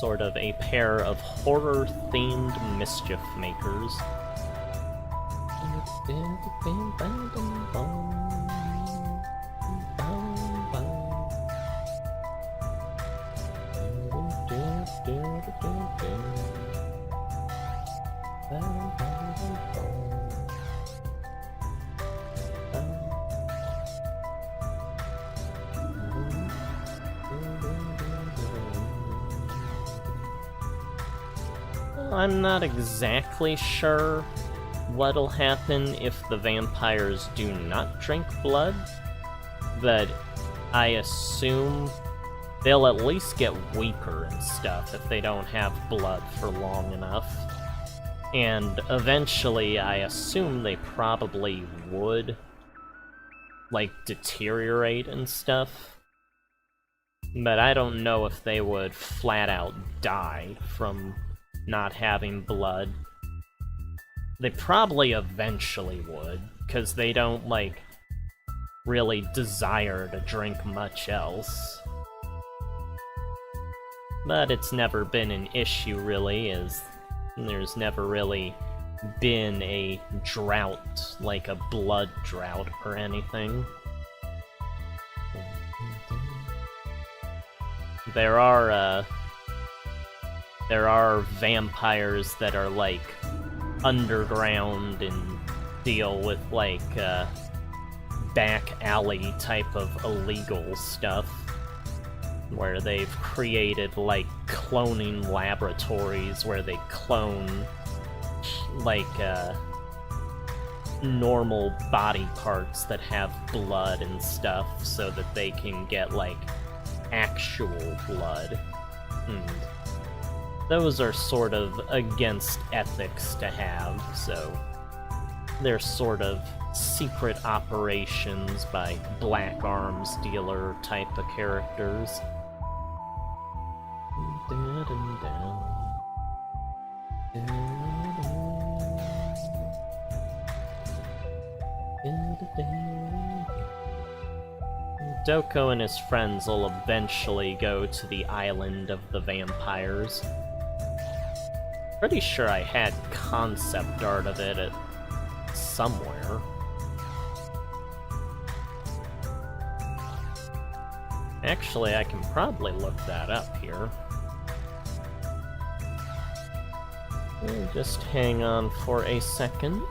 Sort of a pair of horror-themed mischief makers. I'm not exactly sure what'll happen if the vampires do not drink blood, but I assume they'll at least get weaker and stuff if they don't have blood for long enough. And eventually, I assume they probably would, like, deteriorate and stuff. But I don't know if they would flat out die from not having blood. They probably eventually would, because they don't, like, really desire to drink much else. But it's never been an issue, really, as there's never really been a drought, like a blood drought or anything. There are vampires that are, like, underground and deal with, like, back alley type of illegal stuff, where they've created, like, cloning laboratories where they clone, like, normal body parts that have blood and stuff so that they can get, like, actual blood. And those are sort of against ethics to have, so they're sort of secret operations by Black Arms dealer type of characters. Doko and his friends will eventually go to the island of the vampires. Pretty sure I had concept art of it at somewhere. Actually, I can probably look that up here. Just hang on for a second.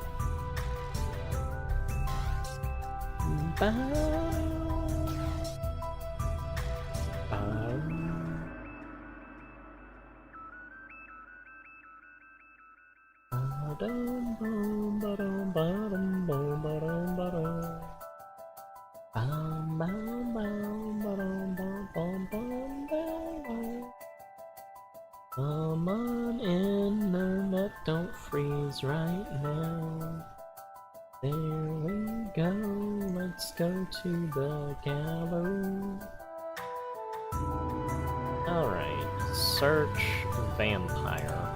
Come on in, internet, don't freeze right now. There we go, let's go to the gallery. Alright, search vampire.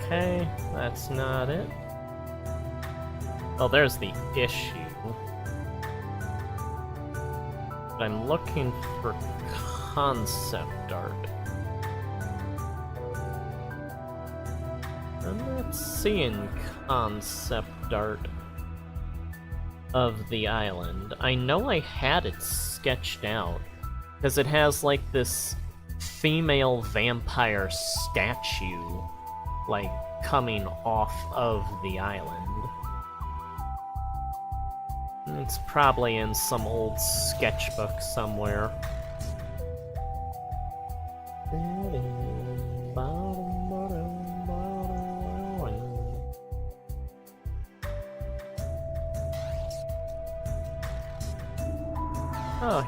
Okay, that's not it. Oh, there's the issue. But I'm looking for concept art. I'm not seeing concept art of the island. I know I had it sketched out, because it has, like, this female vampire statue, like, coming off of the island. It's probably in some old sketchbook somewhere. Oh,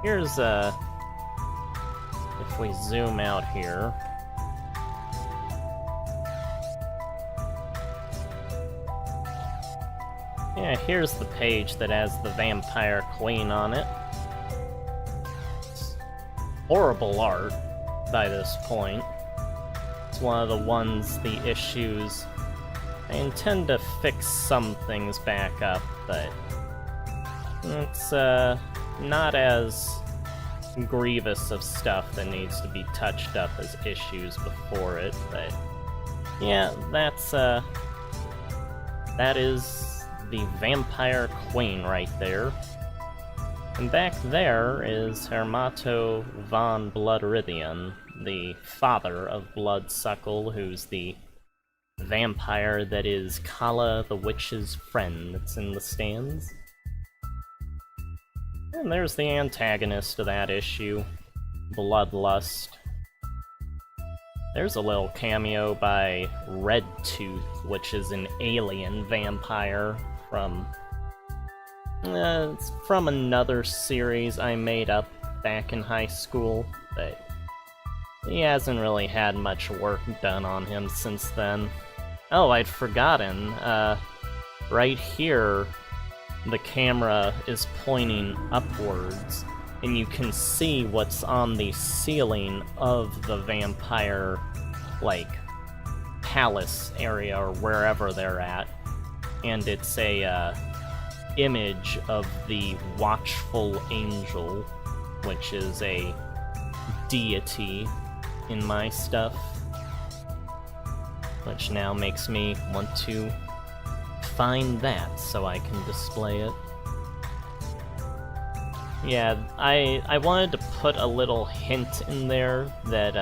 here's if we zoom out here. Yeah, here's the page that has the Vampire Queen on it. It's horrible art by this point. It's one of the issues. I intend to fix some things back up, but it's not as grievous of stuff that needs to be touched up as issues before it, but yeah, that is the Vampire Queen right there. And back there is Hermato von Bloodrithian, the father of Bloodsuckle, who's the vampire that is Kala the Witch's friend that's in the stands. And there's the antagonist of that issue, Bloodlust. There's a little cameo by Redtooth, which is an alien vampire from it's from another series I made up back in high school, but He hasn't really had much work done on him since then. Oh, I'd forgotten. Right here, the camera is pointing upwards, and you can see what's on the ceiling of the vampire, like, palace area or wherever they're at. And it's a image of the watchful angel, which is a deity in my stuff, which now makes me want to find that so I can display it. Yeah, I wanted to put a little hint in there that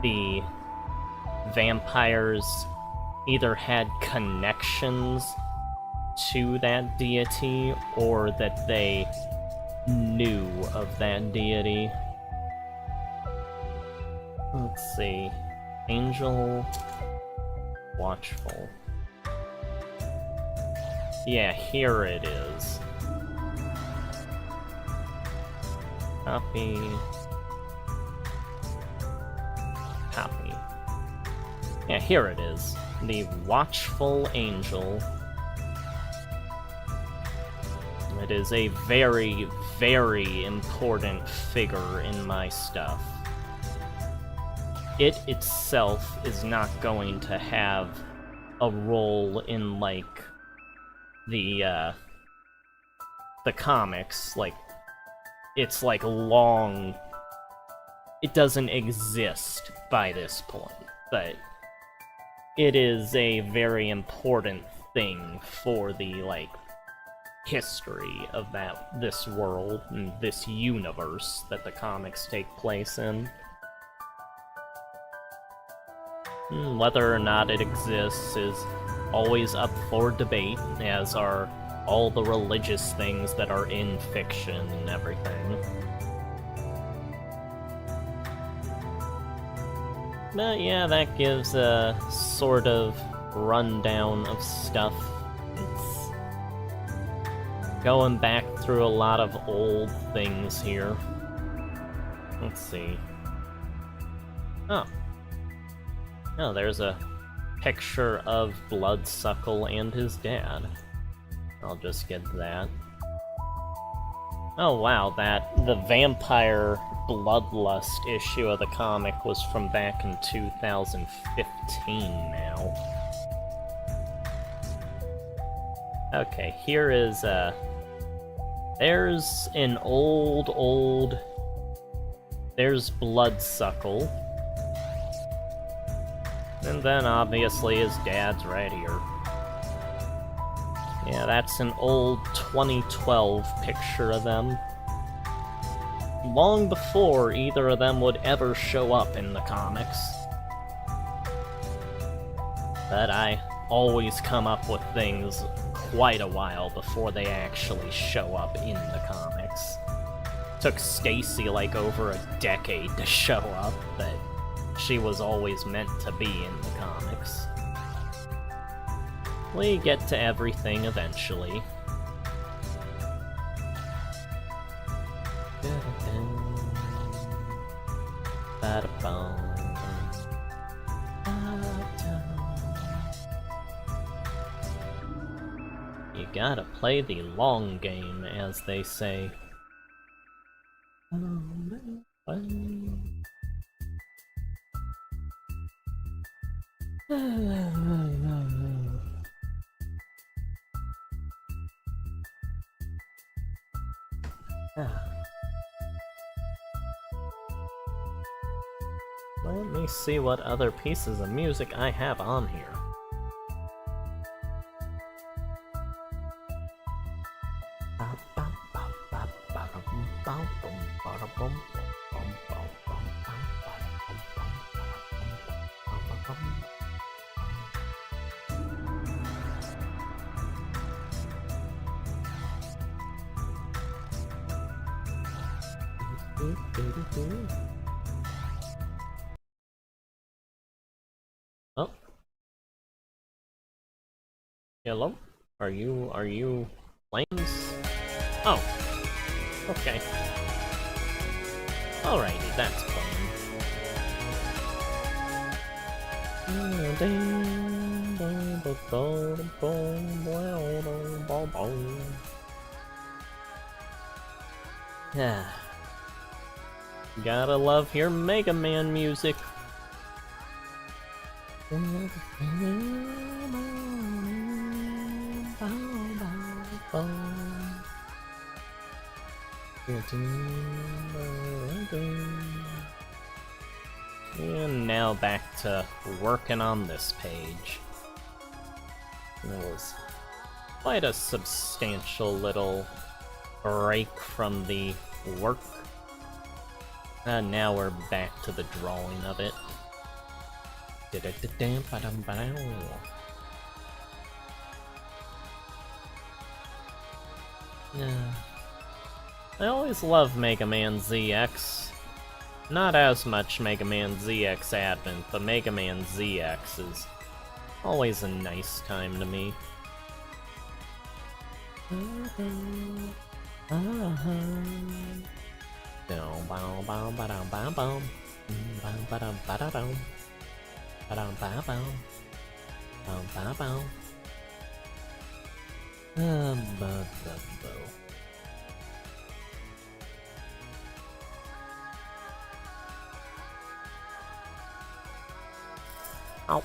the vampires either had connections to that deity or that they knew of that deity. Let's see. Angel Watchful. Yeah, here it is. Copy. Copy. Yeah, here it is. The Watchful Angel. It is a very, very important figure in my stuff. It itself is not going to have a role in, like, the comics. Like, it's, like, long... It doesn't exist by this point, but it is a very important thing for the, like, history of this world and this universe that the comics take place in. Whether or not it exists is always up for debate, as are all the religious things that are in fiction and everything. But yeah, that gives a sort of rundown of stuff. It's going back through a lot of old things here. Let's see. Oh, there's a picture of Bloodsuckle and his dad. I'll just get that. Oh wow, the Vampire Bloodlust issue of the comic was from back in 2015 now. Okay, here is, there's an old... There's Bloodsuckle. And then, obviously, his dad's right here. Yeah, that's an old 2012 picture of them. Long before either of them would ever show up in the comics. But I always come up with things quite a while before they actually show up in the comics. Took Stacy like over a decade to show up, but she was always meant to be in the comics. We get to everything eventually. You gotta play the long game, as they say. Let me see what other pieces of music I have on here. Oh. Hello? Are you playing this? Oh. Okay. Alrighty, that's playing. Yeah. Gotta love your Mega Man music. And now back to working on this page. It was quite a substantial little break from the work. And now we're back to the drawing of it. Yeah. I always love Mega Man ZX. Not as much Mega Man ZX Advent, but Mega Man ZX is always a nice time to me. Ow.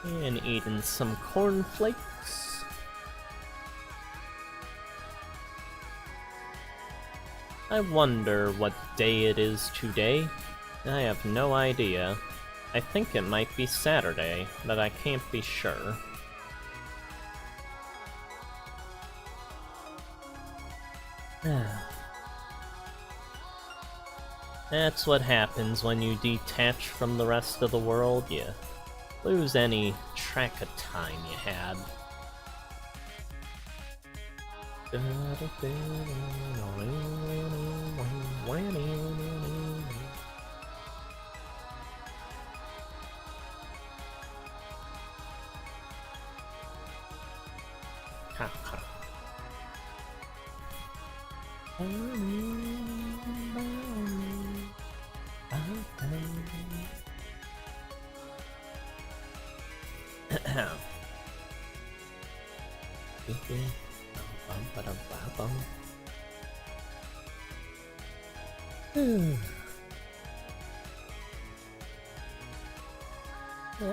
And eating some cornflakes. I wonder what day it is today. I have no idea. I think it might be Saturday, but I can't be sure. That's what happens when you detach from the rest of the world. You lose any track of time you had.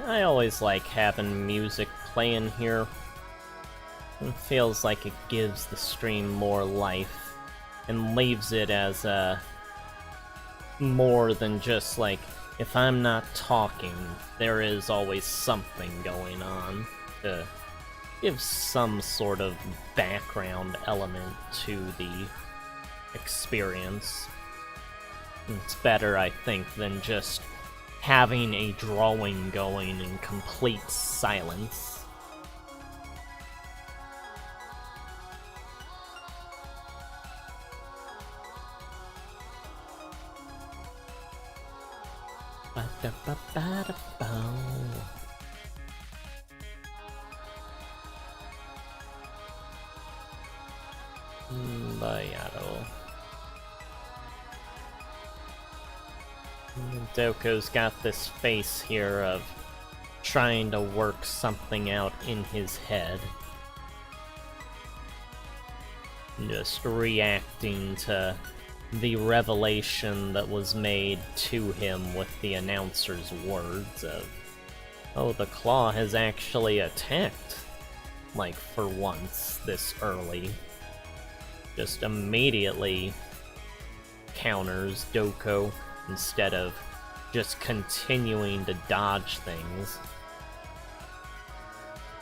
I always like having music playing here. It feels like it gives the stream more life and leaves it as more than just like, if I'm not talking, there is always something going on to give some sort of background element to the experience. It's better, I think, than just having a drawing going in complete silence. Doko's got this face here of trying to work something out in his head. Just reacting to the revelation that was made to him with the announcer's words of, oh, the claw has actually attacked, like, for once, this early. Just immediately counters Doko instead of just continuing to dodge things.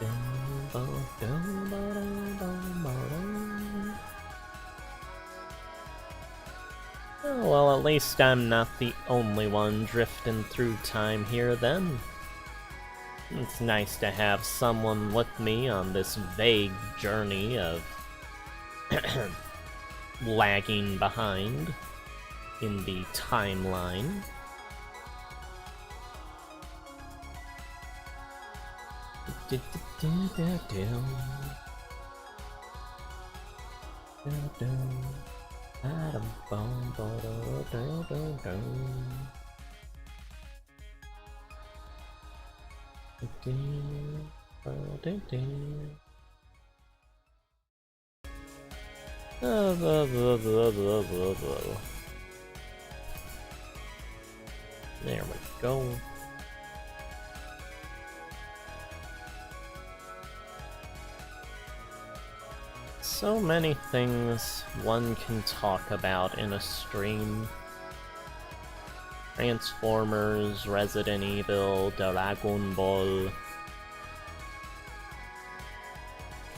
Oh, well, at least I'm not the only one drifting through time here then. It's nice to have someone with me on this vague journey of lagging behind in the timeline. There we go. So many things one can talk about in a stream. Transformers, Resident Evil, Dragon Ball.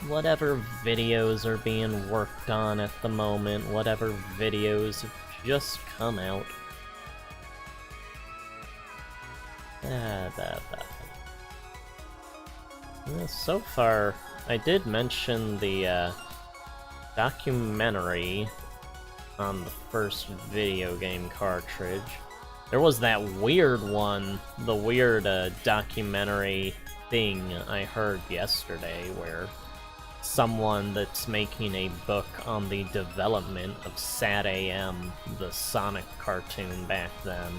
Whatever videos are being worked on at the moment, whatever videos have just come out. So far, I did mention the documentary on the first video game cartridge. There was that weird one, the weird documentary thing I heard yesterday, where someone that's making a book on the development of SatAM, the Sonic cartoon back then,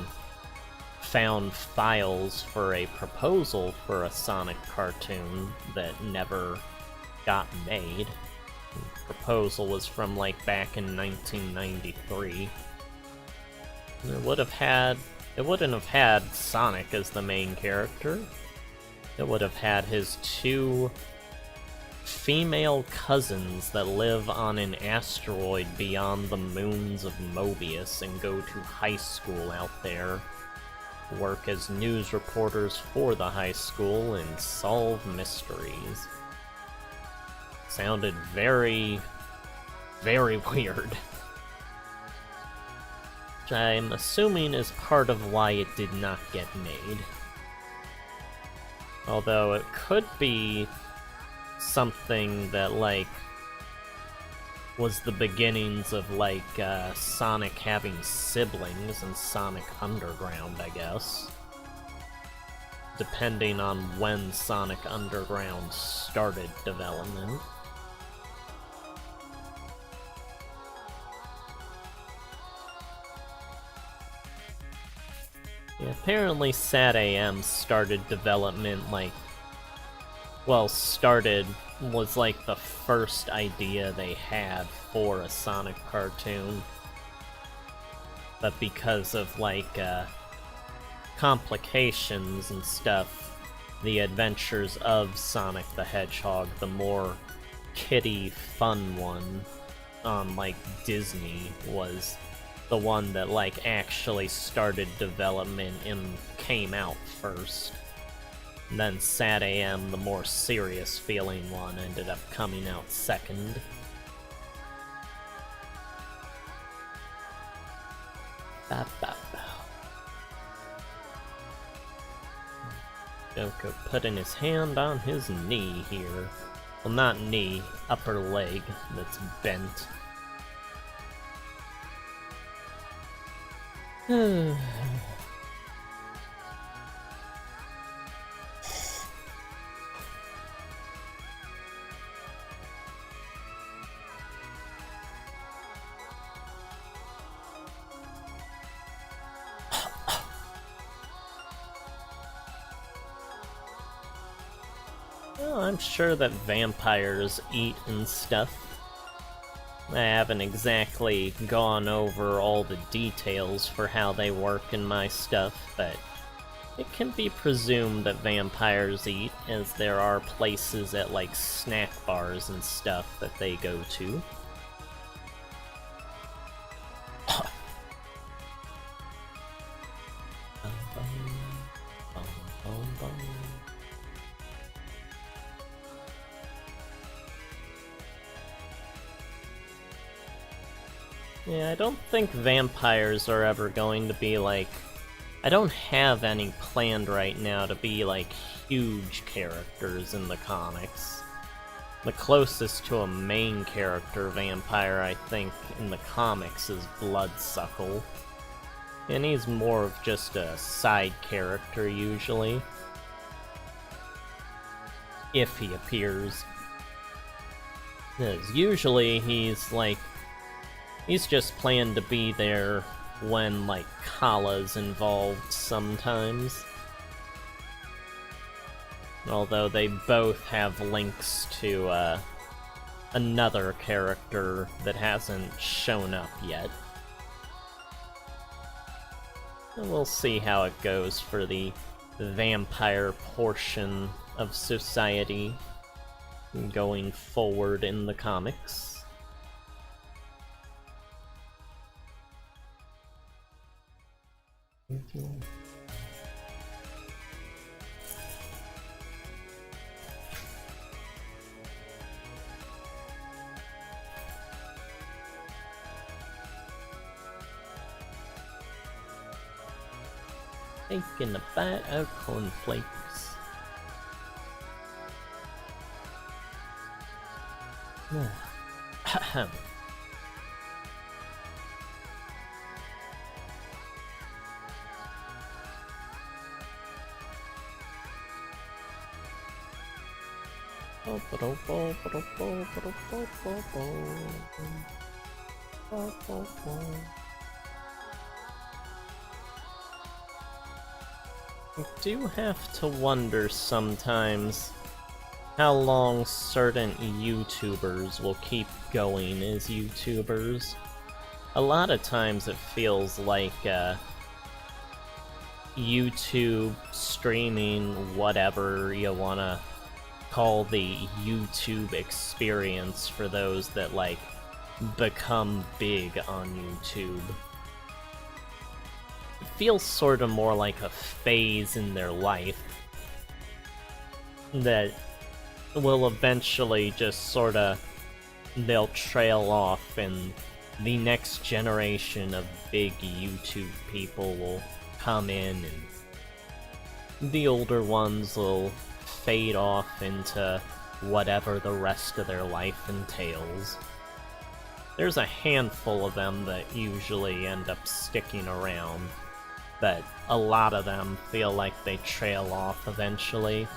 found files for a proposal for a Sonic cartoon that never got made. The proposal was from like back in 1993. It wouldn't have had Sonic as the main character. It would have had his two female cousins that live on an asteroid beyond the moons of Mobius and go to high school out there, work as news reporters for the high school, and solve mysteries. Sounded very, very weird. Which I'm assuming is part of why it did not get made. Although it could be something that, like, was the beginnings of, like, Sonic having siblings in Sonic Underground, I guess. Depending on when Sonic Underground started development. Yeah, apparently SatAM started development, like, well, was like the first idea they had for a Sonic cartoon. But because of, like, complications and stuff, the Adventures of Sonic the Hedgehog, the more kiddie fun one on, like, Disney, was the one that, like, actually started development and came out first. And then SatAM, the more serious feeling one, ended up coming out second. Joker putting his hand on his knee here. Well, not knee, upper leg that's bent. Well, I'm sure that vampires eat and stuff. I haven't exactly gone over all the details for how they work in my stuff, but it can be presumed that vampires eat, as there are places at, like, snack bars and stuff that they go to. Yeah, I don't think vampires are ever going to be, like... I don't have any planned right now to be, like, huge characters in the comics. The closest to a main character vampire, I think, in the comics is Bloodsuckle. And he's more of just a side character, usually. if he appears. Because usually he's just planned to be there when, like, Kala's involved sometimes. Although they both have links to, another character that hasn't shown up yet. And we'll see how it goes for the vampire portion of society going forward in the comics. Taking a bite of cornflakes. Ahem. I do have to wonder sometimes how long certain YouTubers will keep going as YouTubers. A lot of times it feels like YouTube streaming, whatever you wanna call the YouTube experience for those that, like, become big on YouTube. It feels sort of more like a phase in their life that will eventually just sort of, they'll trail off and the next generation of big YouTube people will come in and the older ones will fade off into whatever the rest of their life entails. There's a handful of them that usually end up sticking around, but a lot of them feel like they trail off eventually.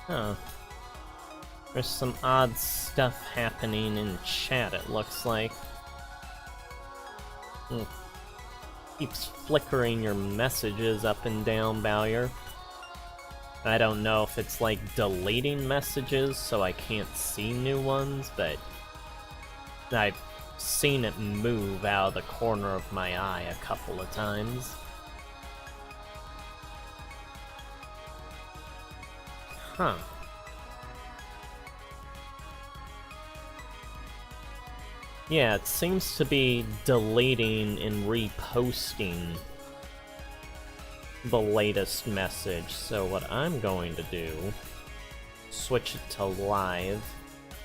Huh. There's some odd stuff happening in chat, it looks like. Keeps flickering your messages up and down, Bowyer. I don't know if it's like deleting messages so I can't see new ones, but I've seen it move out of the corner of my eye a couple of times. Huh. Yeah, it seems to be deleting and reposting the latest message, so what I'm going to do, switch it to live,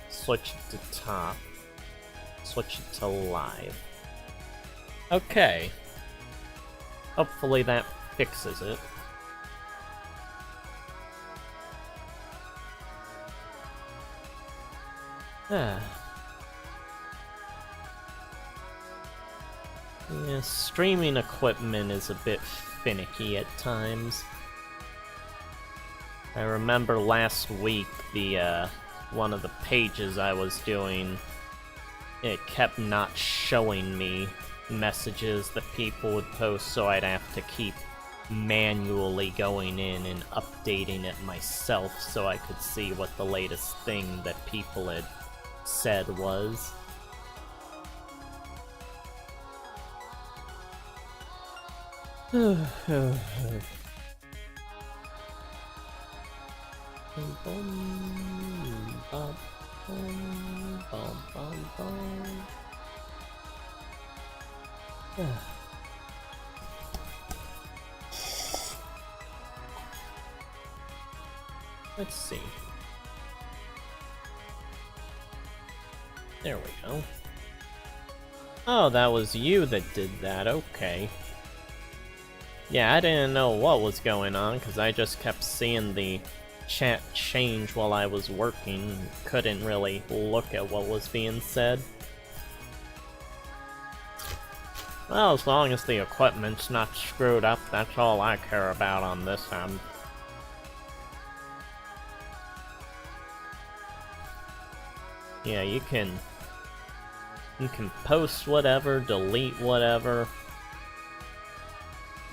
switch it to top, switch it to live. Okay. Hopefully that fixes it. Yeah, streaming equipment is a bit finicky at times. I remember last week the one of the pages I was doing, it kept not showing me messages that people would post, so I'd have to keep manually going in and updating it myself so I could see what the latest thing that people had said was. Let's see. There we go. Oh, that was you that did that, okay. Yeah, I didn't know what was going on, because I just kept seeing the chat change while I was working, couldn't really look at what was being said. Well, as long as the equipment's not screwed up, that's all I care about on this end. Yeah, you can post whatever, delete whatever.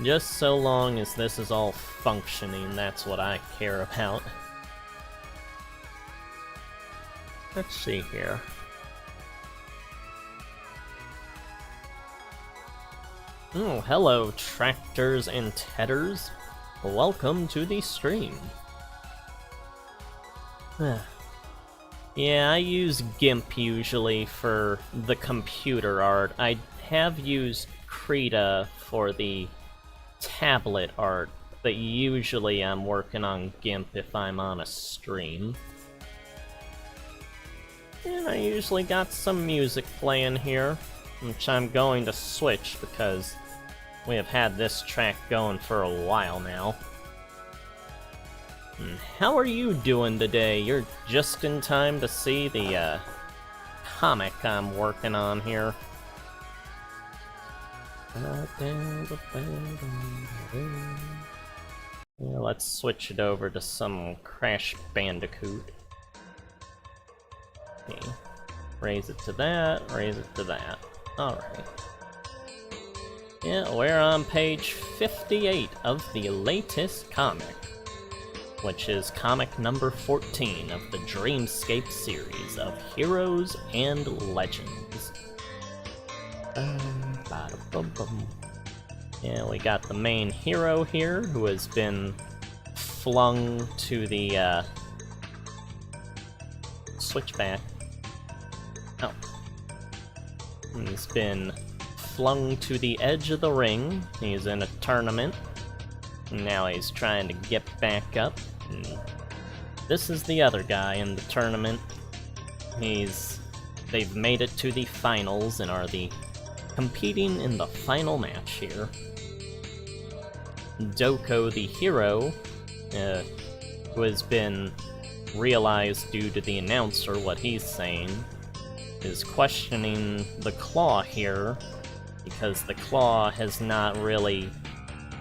Just so long as this is all functioning, that's what I care about. Let's see here. Oh, hello, tractors and tedders. Welcome to the stream. Yeah, I use GIMP usually for the computer art. I have used Krita for the tablet art, but usually I'm working on GIMP if I'm on a stream. And I usually got some music playing here, which I'm going to switch because we have had this track going for a while now. How are you doing today? You're just in time to see the comic I'm working on here. Yeah, let's switch it over to some Crash Bandicoot. Okay. Raise it to that, raise it to that. Alright. Yeah, we're on page 58 of the latest comic, which is comic number 14 of the Dreamscape series of Heroes and Legends. Yeah, we got the main hero here, who has been flung to the, switchback. Oh. He's been flung to the edge of the ring. He's in a tournament. Now he's trying to get back up. And this is the other guy in the tournament. They've made it to the finals and are competing in the final match here. Doko, the hero, who has been realized due to the announcer what he's saying, is questioning the Claw here, because the Claw has not really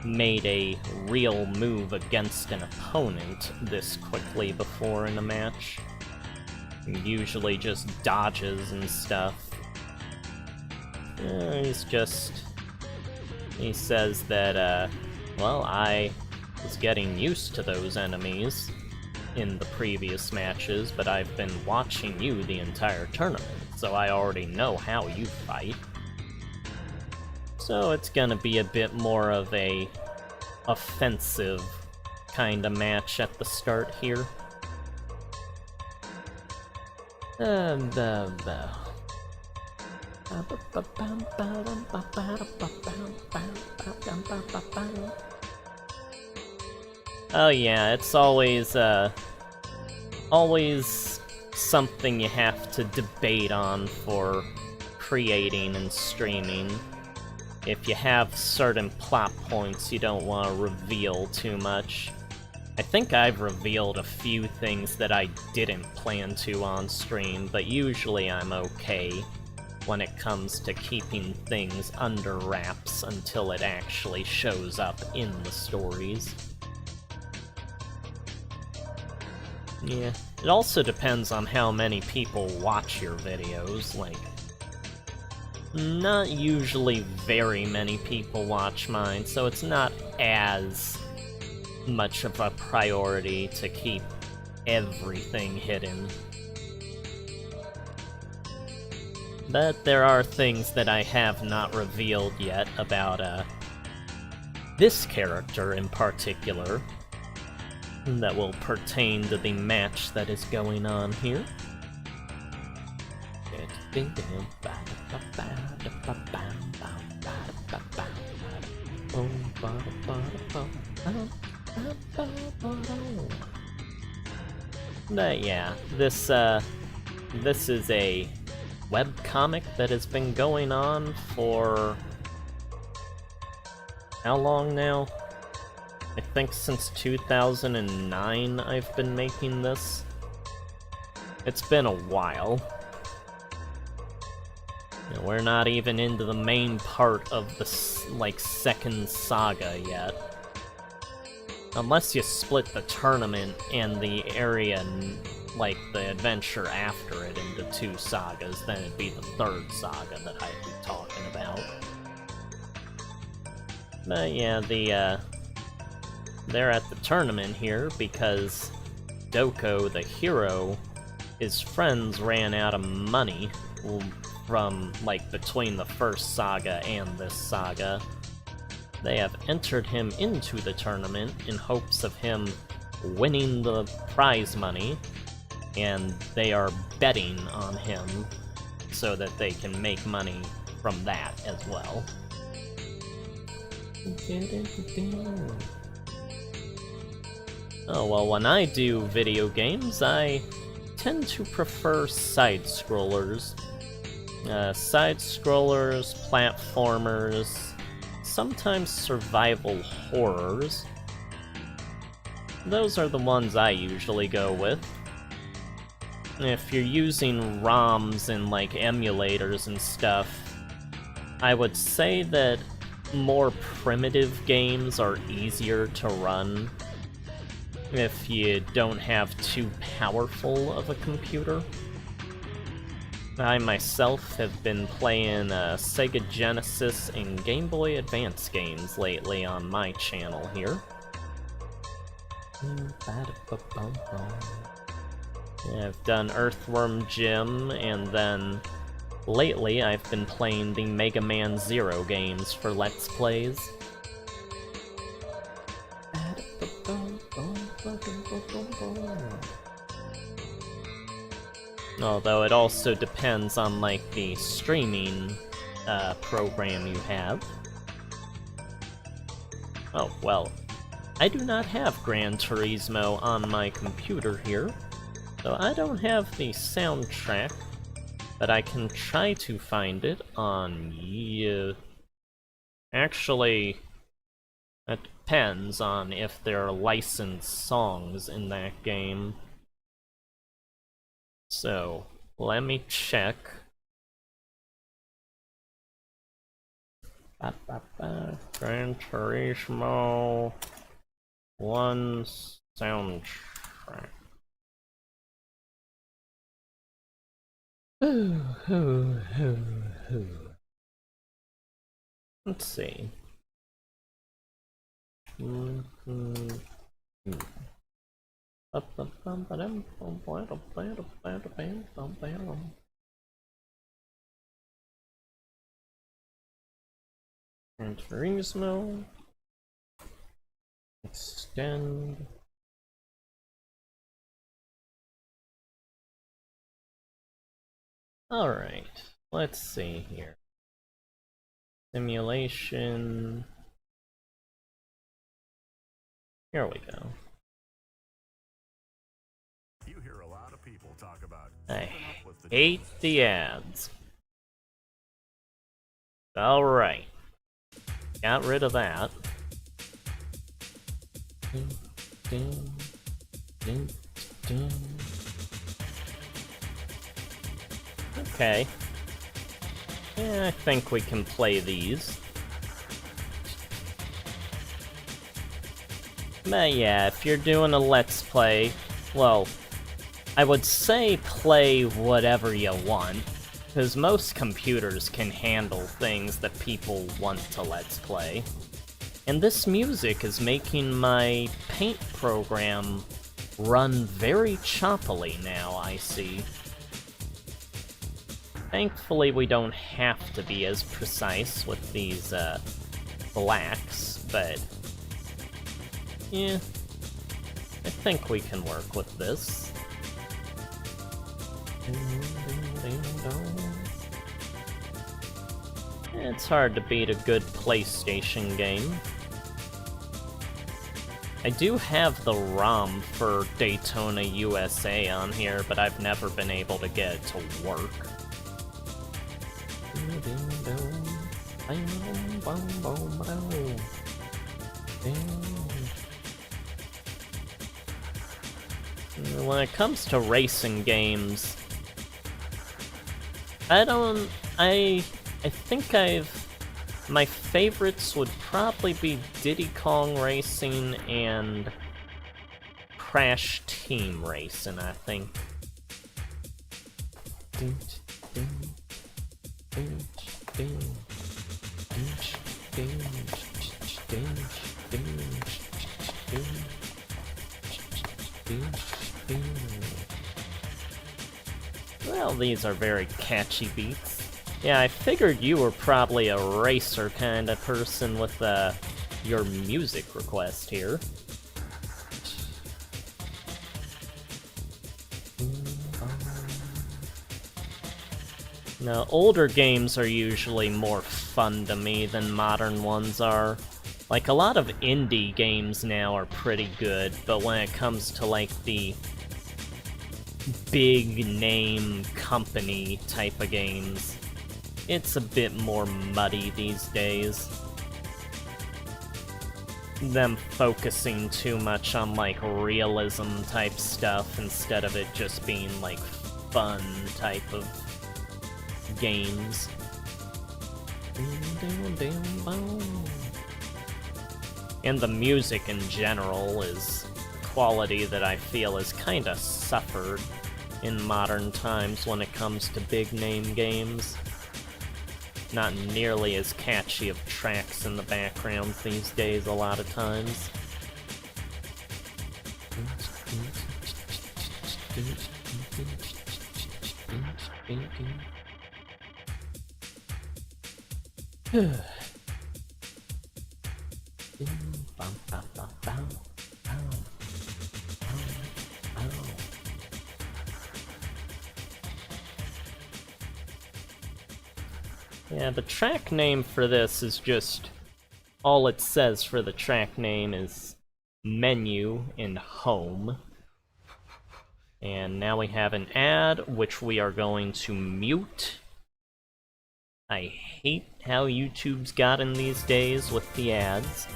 made a real move against an opponent this quickly before in a match. He usually just dodges and stuff. He says that, well, I was getting used to those enemies in the previous matches, but I've been watching you the entire tournament, so I already know how you fight. So it's gonna be a bit more of a offensive kind of match at the start here. Oh yeah, it's always something you have to debate on for creating and streaming. If you have certain plot points you don't want to reveal too much. I think I've revealed a few things that I didn't plan to on stream, but usually I'm okay when it comes to keeping things under wraps until it actually shows up in the stories. Yeah, it also depends on how many people watch your videos, like, not usually very many people watch mine, so it's not as much of a priority to keep everything hidden. But there are things that I have not revealed yet about, this character in particular, that will pertain to the match that is going on here. But yeah, this is a webcomic that has been going on for how long now? I think since 2009 I've been making this. It's been a while. And we're not even into the main part of the, like, second saga yet. Unless you split the tournament and the area, like, the adventure after it into 2 sagas, then it'd be the 3rd saga that I'd be talking about. But yeah, they're at the tournament here because Doko, the hero, his friends ran out of money from, like, between the 1st saga and this saga. They have entered him into the tournament in hopes of him winning the prize money, and they are betting on him so that they can make money from that as well. Oh, well, when I do video games, I tend to prefer side-scrollers. Side-scrollers, platformers, sometimes survival horrors. Those are the ones I usually go with. If you're using ROMs and, like, emulators and stuff, I would say that more primitive games are easier to run if you don't have too powerful of a computer. I myself have been playing Sega Genesis and Game Boy Advance games lately on my channel here. I've done Earthworm Jim, and then lately I've been playing the Mega Man Zero games for Let's Plays. Although it also depends on, like, the streaming program you have. Oh, well, I do not have Gran Turismo on my computer here, so I don't have the soundtrack, but I can try to find it on Actually, it depends on if there are licensed songs in that game. So, let me check. Gran Turismo 1 soundtrack. Let's see. Gran Turismo. Extend. Alright, let's see here. Simulation. Here we go. You hear a lot of people talk about I hate the ads. Alright. Got rid of that. Okay. Yeah, I think we can play these. But yeah, if you're doing a Let's Play, well, I would say play whatever you want, because most computers can handle things that people want to Let's Play. And this music is making my Paint program run very choppily now, I see. Thankfully, we don't have to be as precise with these blacks, but yeah, I think we can work with this. It's hard to beat a good PlayStation game. I do have the ROM for Daytona USA on here, but I've never been able to get it to work. When it comes to racing games, I think my favorites would probably be Diddy Kong Racing and Crash Team Racing, I think. Well, these are very catchy beats. Yeah, I figured you were probably a racer kind of person with your music request here. Now, older games are usually more fun to me than modern ones are. Like, a lot of indie games now are pretty good, but when it comes to, like, the big name company type of games, it's a bit more muddy these days. Them focusing too much on, like, realism type stuff instead of it just being, like, fun type of games. And the music in general is quality that I feel has kinda suffered in modern times when it comes to big name games. Not nearly as catchy of tracks in the background these days a lot of times. Yeah, the track name for this is just... all it says for the track name is menu and home. And now we have an ad, which we are going to mute. I hate how YouTube's gotten these days with the ads.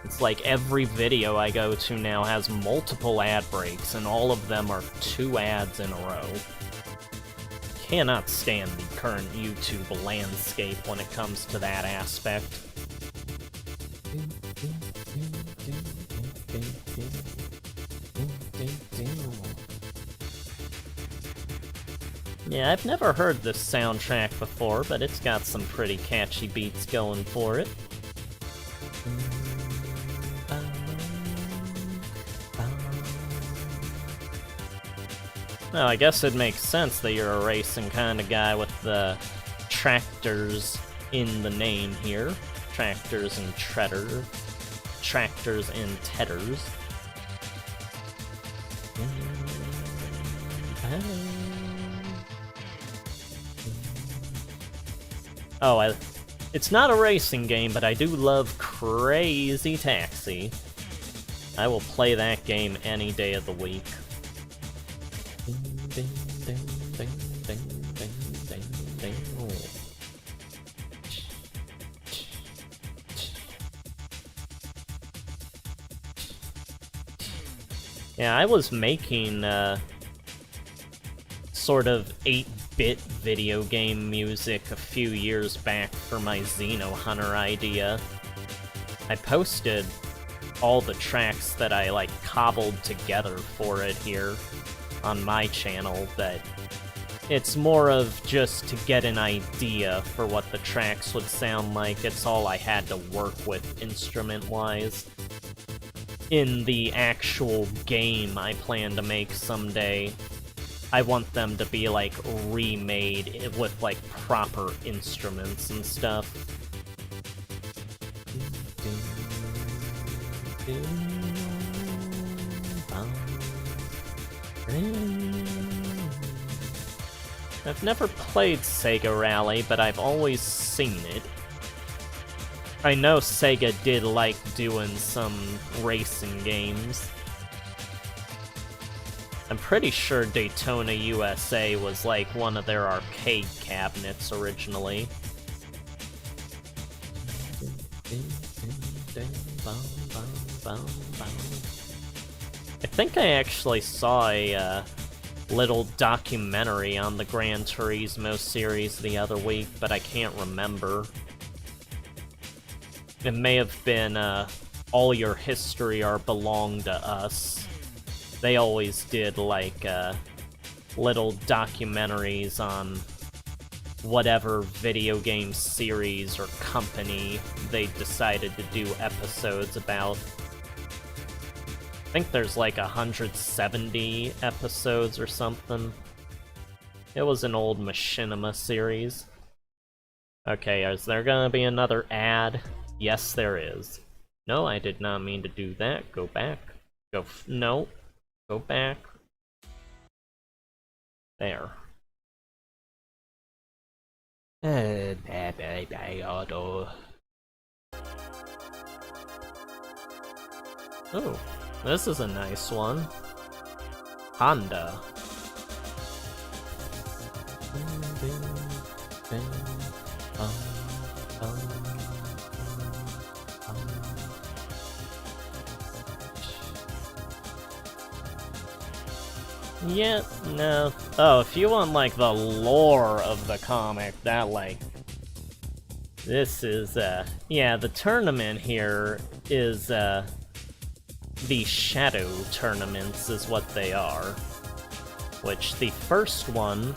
It's like every video I go to now has multiple ad breaks, and all of them are 2 ads in a row. Cannot stand the current YouTube landscape when it comes to that aspect. Yeah, I've never heard this soundtrack before, but it's got some pretty catchy beats going for it. Well, I guess it makes sense that you're a racing kind of guy with the tractors in the name here. Tractors and treaders. Tractors and tedders. Oh, it's not a racing game, but I do love Crazy Taxi. I will play that game any day of the week. Yeah, I was making sort of 8-bit video game music a few years back for my Xeno Hunter idea. I posted all the tracks that I like cobbled together for it here on my channel, but it's more of just to get an idea for what the tracks would sound like. It's all I had to work with instrument-wise. In the actual game I plan to make someday, I want them to be, like, remade with, like, proper instruments and stuff. I've never played Sega Rally, but I've always seen it. I know Sega did like doing some racing games. I'm pretty sure Daytona USA was like one of their arcade cabinets originally. I think I actually saw a little documentary on the Gran Turismo series the other week, but I can't remember. It may have been All Your History or Belong to Us. They always did like little documentaries on whatever video game series or company they decided to do episodes about. I think there's like 170 episodes or something. It was an old Machinima series. Okay, is there gonna be another ad? Yes, there is. No, I did not mean to do that. Go back. No. Go back. There. Oh, this is a nice one. Honda. Yeah, no. Oh, if you want, like, the lore of the comic, that, like... This is, yeah, the tournament here is, the Shadow Tournaments is what they are. Which, the first one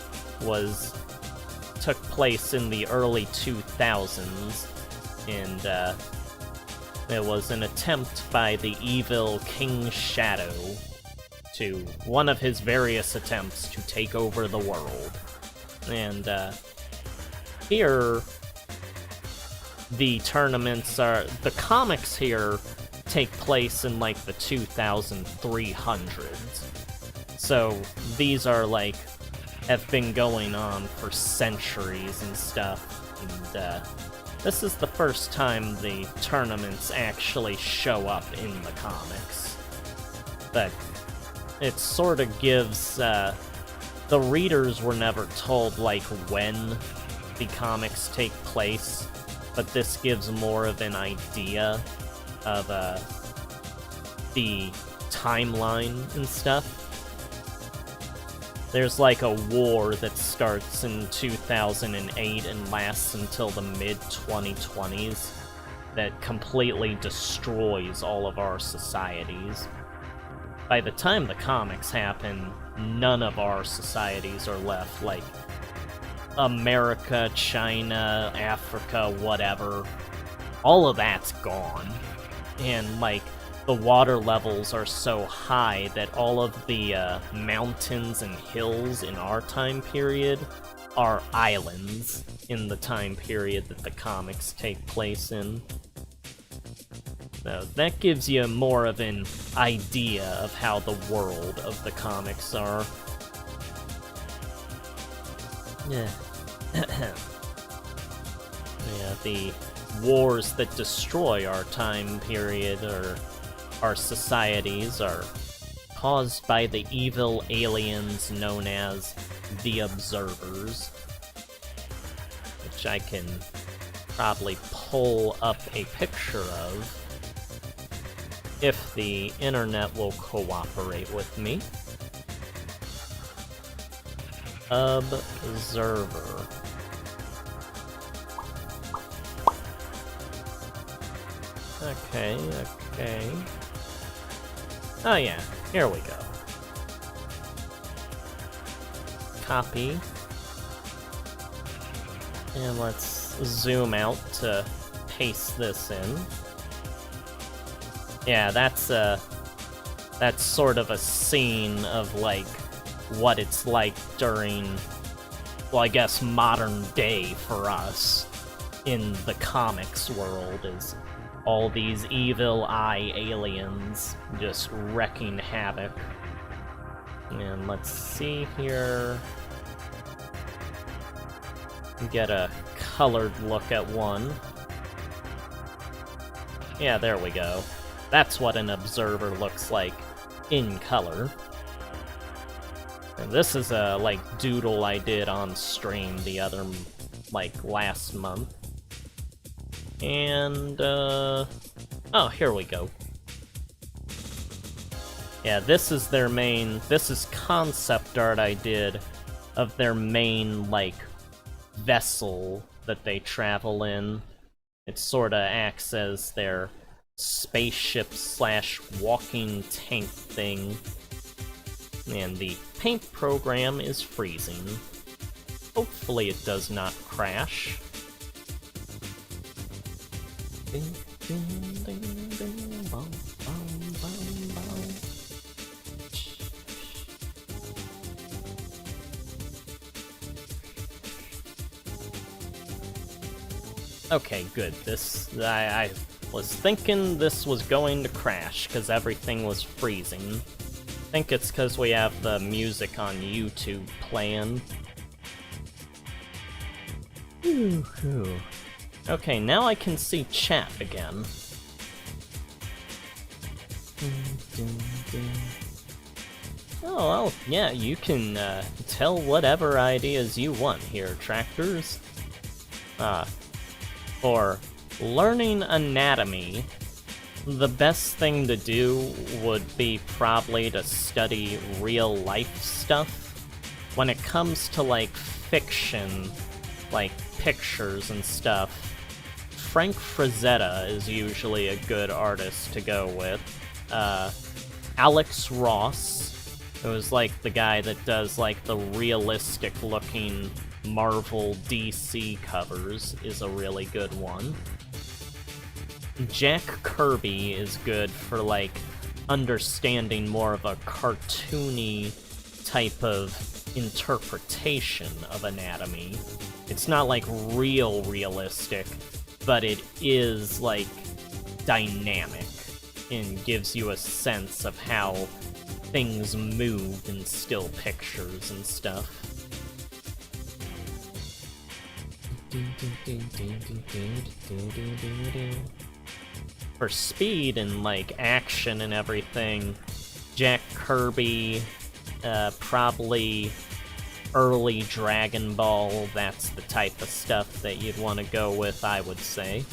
took place in the early 2000s, and, it was an attempt by the evil King Shadow to one of his various attempts to take over the world. And here, the tournaments are... The comics here take place in, like, the 2300s. So, these are, like, have been going on for centuries and stuff. And this is the first time the tournaments actually show up in the comics. But it sort of gives, the readers were never told, like, when the comics take place, but this gives more of an idea of, the timeline and stuff. There's, like, a war that starts in 2008 and lasts until the mid-2020s that completely destroys all of our societies. By the time the comics happen, none of our societies are left, like America, China, Africa, whatever. All of that's gone. And, like, the water levels are so high that all of the mountains and hills in our time period are islands in the time period that the comics take place in. So that gives you more of an idea of how the world of the comics are. Yeah. Yeah, the wars that destroy our time period or our societies are caused by the evil aliens known as the Observers, which I can probably pull up a picture of if the internet will cooperate with me. Observer. Okay. Oh yeah, here we go. Copy. And let's zoom out to paste this in. Yeah, that's sort of a scene of, like, what it's like during, well, I guess modern day for us in the comics world, is all these evil eye aliens just wrecking havoc. And let's see here. Get a colored look at one. Yeah, there we go. That's what an observer looks like in color. And this is a, like, doodle I did on stream the other, like, last month. And, oh, here we go. Yeah, this is their main... This is concept art I did of their main, like, vessel that they travel in. It sorta acts as their spaceship slash walking tank thing. And the paint program is freezing. Hopefully it does not crash. Ding, ding, ding, ding, bum, bum, bum, bum. Okay, good. I was thinking this was going to crash, because everything was freezing. I think it's because we have the music on YouTube playing. Whew. Okay, now I can see chat again. Oh, well, yeah, you can tell whatever ideas you want here, Tractors. For learning anatomy, the best thing to do would be probably to study real-life stuff. When it comes to, like, fiction, like pictures and stuff, Frank Frazetta is usually a good artist to go with. Alex Ross, who's like the guy that does like the realistic-looking Marvel DC covers, is a really good one. Jack Kirby is good for, like, understanding more of a cartoony type of interpretation of anatomy. It's not, like, realistic, but it is, like, dynamic and gives you a sense of how things move in still pictures and stuff. For speed and, like, action and everything, Jack Kirby, probably early Dragon Ball, that's the type of stuff that you'd want to go with, I would say.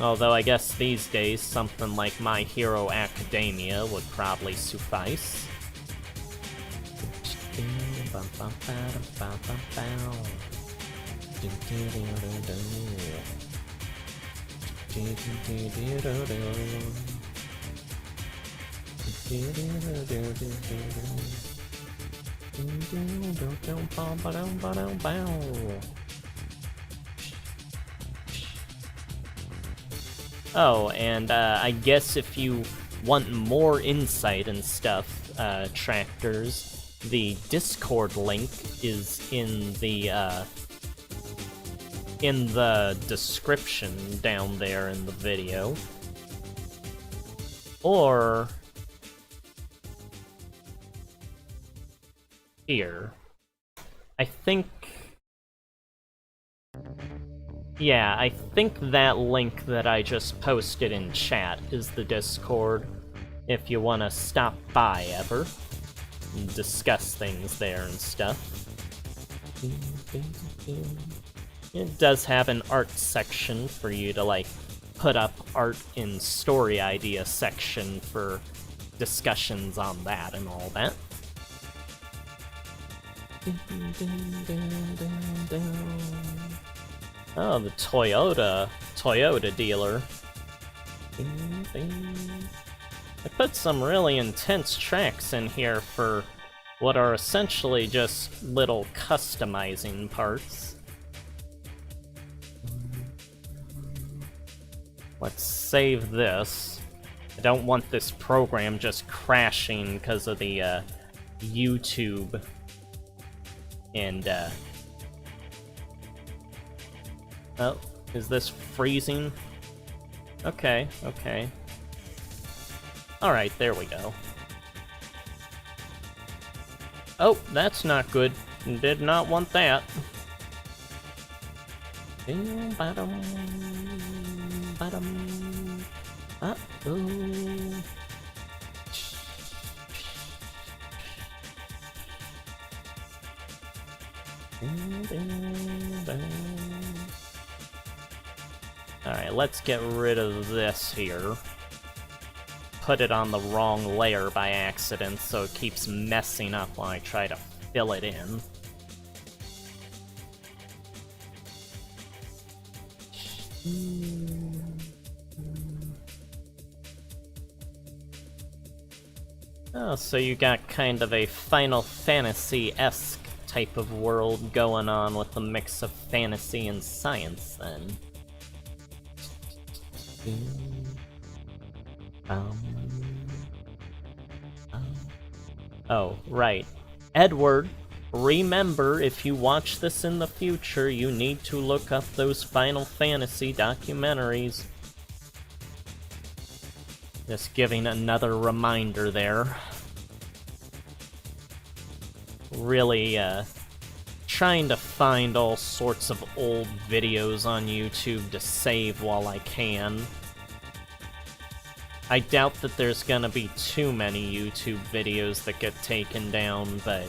Although I guess these days, something like My Hero Academia would probably suffice. Oh, and I guess if you want more insight and stuff, Tractors, the Discord link is in the description down there in the video. Or here. I think... Yeah, I think that link that I just posted in chat is the Discord, if you want to stop by ever and discuss things there and stuff. It does have an art section for you to, like, put up art in story idea section for discussions on that and all that. Oh, the Toyota dealer. I put some really intense tracks in here for what are essentially just little customizing parts. Let's save this. I don't want this program just crashing because of the YouTube and oh, is this freezing? Okay, okay. Alright, there we go. Oh, that's not good. Did not want that. Alright, let's get rid of this here. put it on the wrong layer by accident, so it keeps messing up when I try to fill it in. Oh, so you got kind of a Final Fantasy-esque type of world going on with a mix of fantasy and science, then. Oh, right. Edward, remember, if you watch this in the future, you need to look up those Final Fantasy documentaries. Just giving another reminder there. Really, trying to find all sorts of old videos on YouTube to save while I can. I doubt that there's gonna be too many YouTube videos that get taken down, but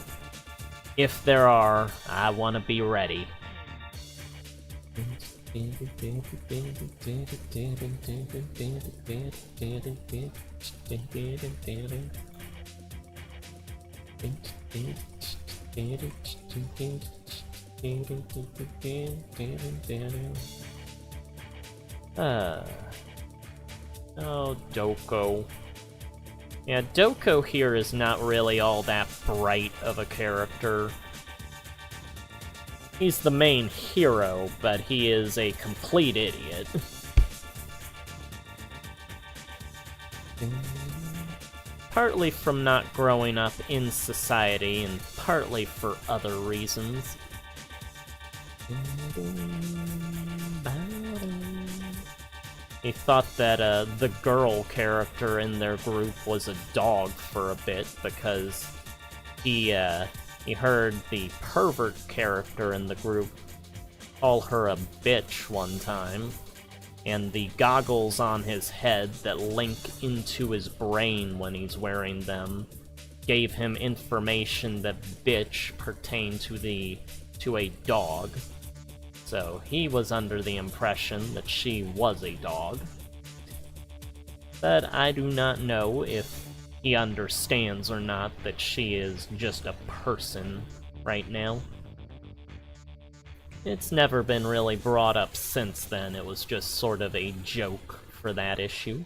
if there are, I wanna be ready. Oh, Doko. Yeah, Doko here is not really all that bright of a character. He's the main hero, but he is a complete idiot. Partly from not growing up in society, and partly for other reasons. He thought that the girl character in their group was a dog for a bit because he heard the pervert character in the group call her a bitch one time, and the goggles on his head that link into his brain when he's wearing them gave him information that bitch pertained to a dog. So he was under the impression that she was a dog. But I do not know if he understands or not that she is just a person right now. It's never been really brought up since then, it was just sort of a joke for that issue.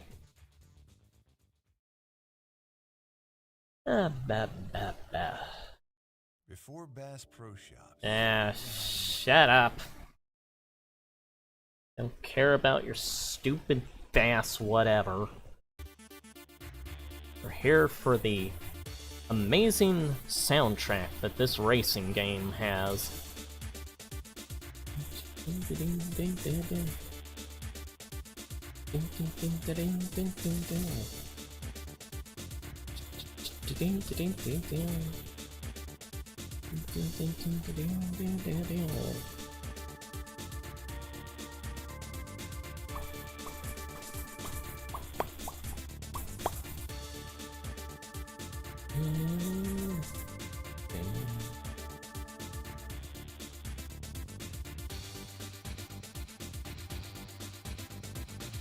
Before Bass Pro Shops. Shut up. Don't care about your stupid bass whatever. We're here for the amazing soundtrack that this racing game has.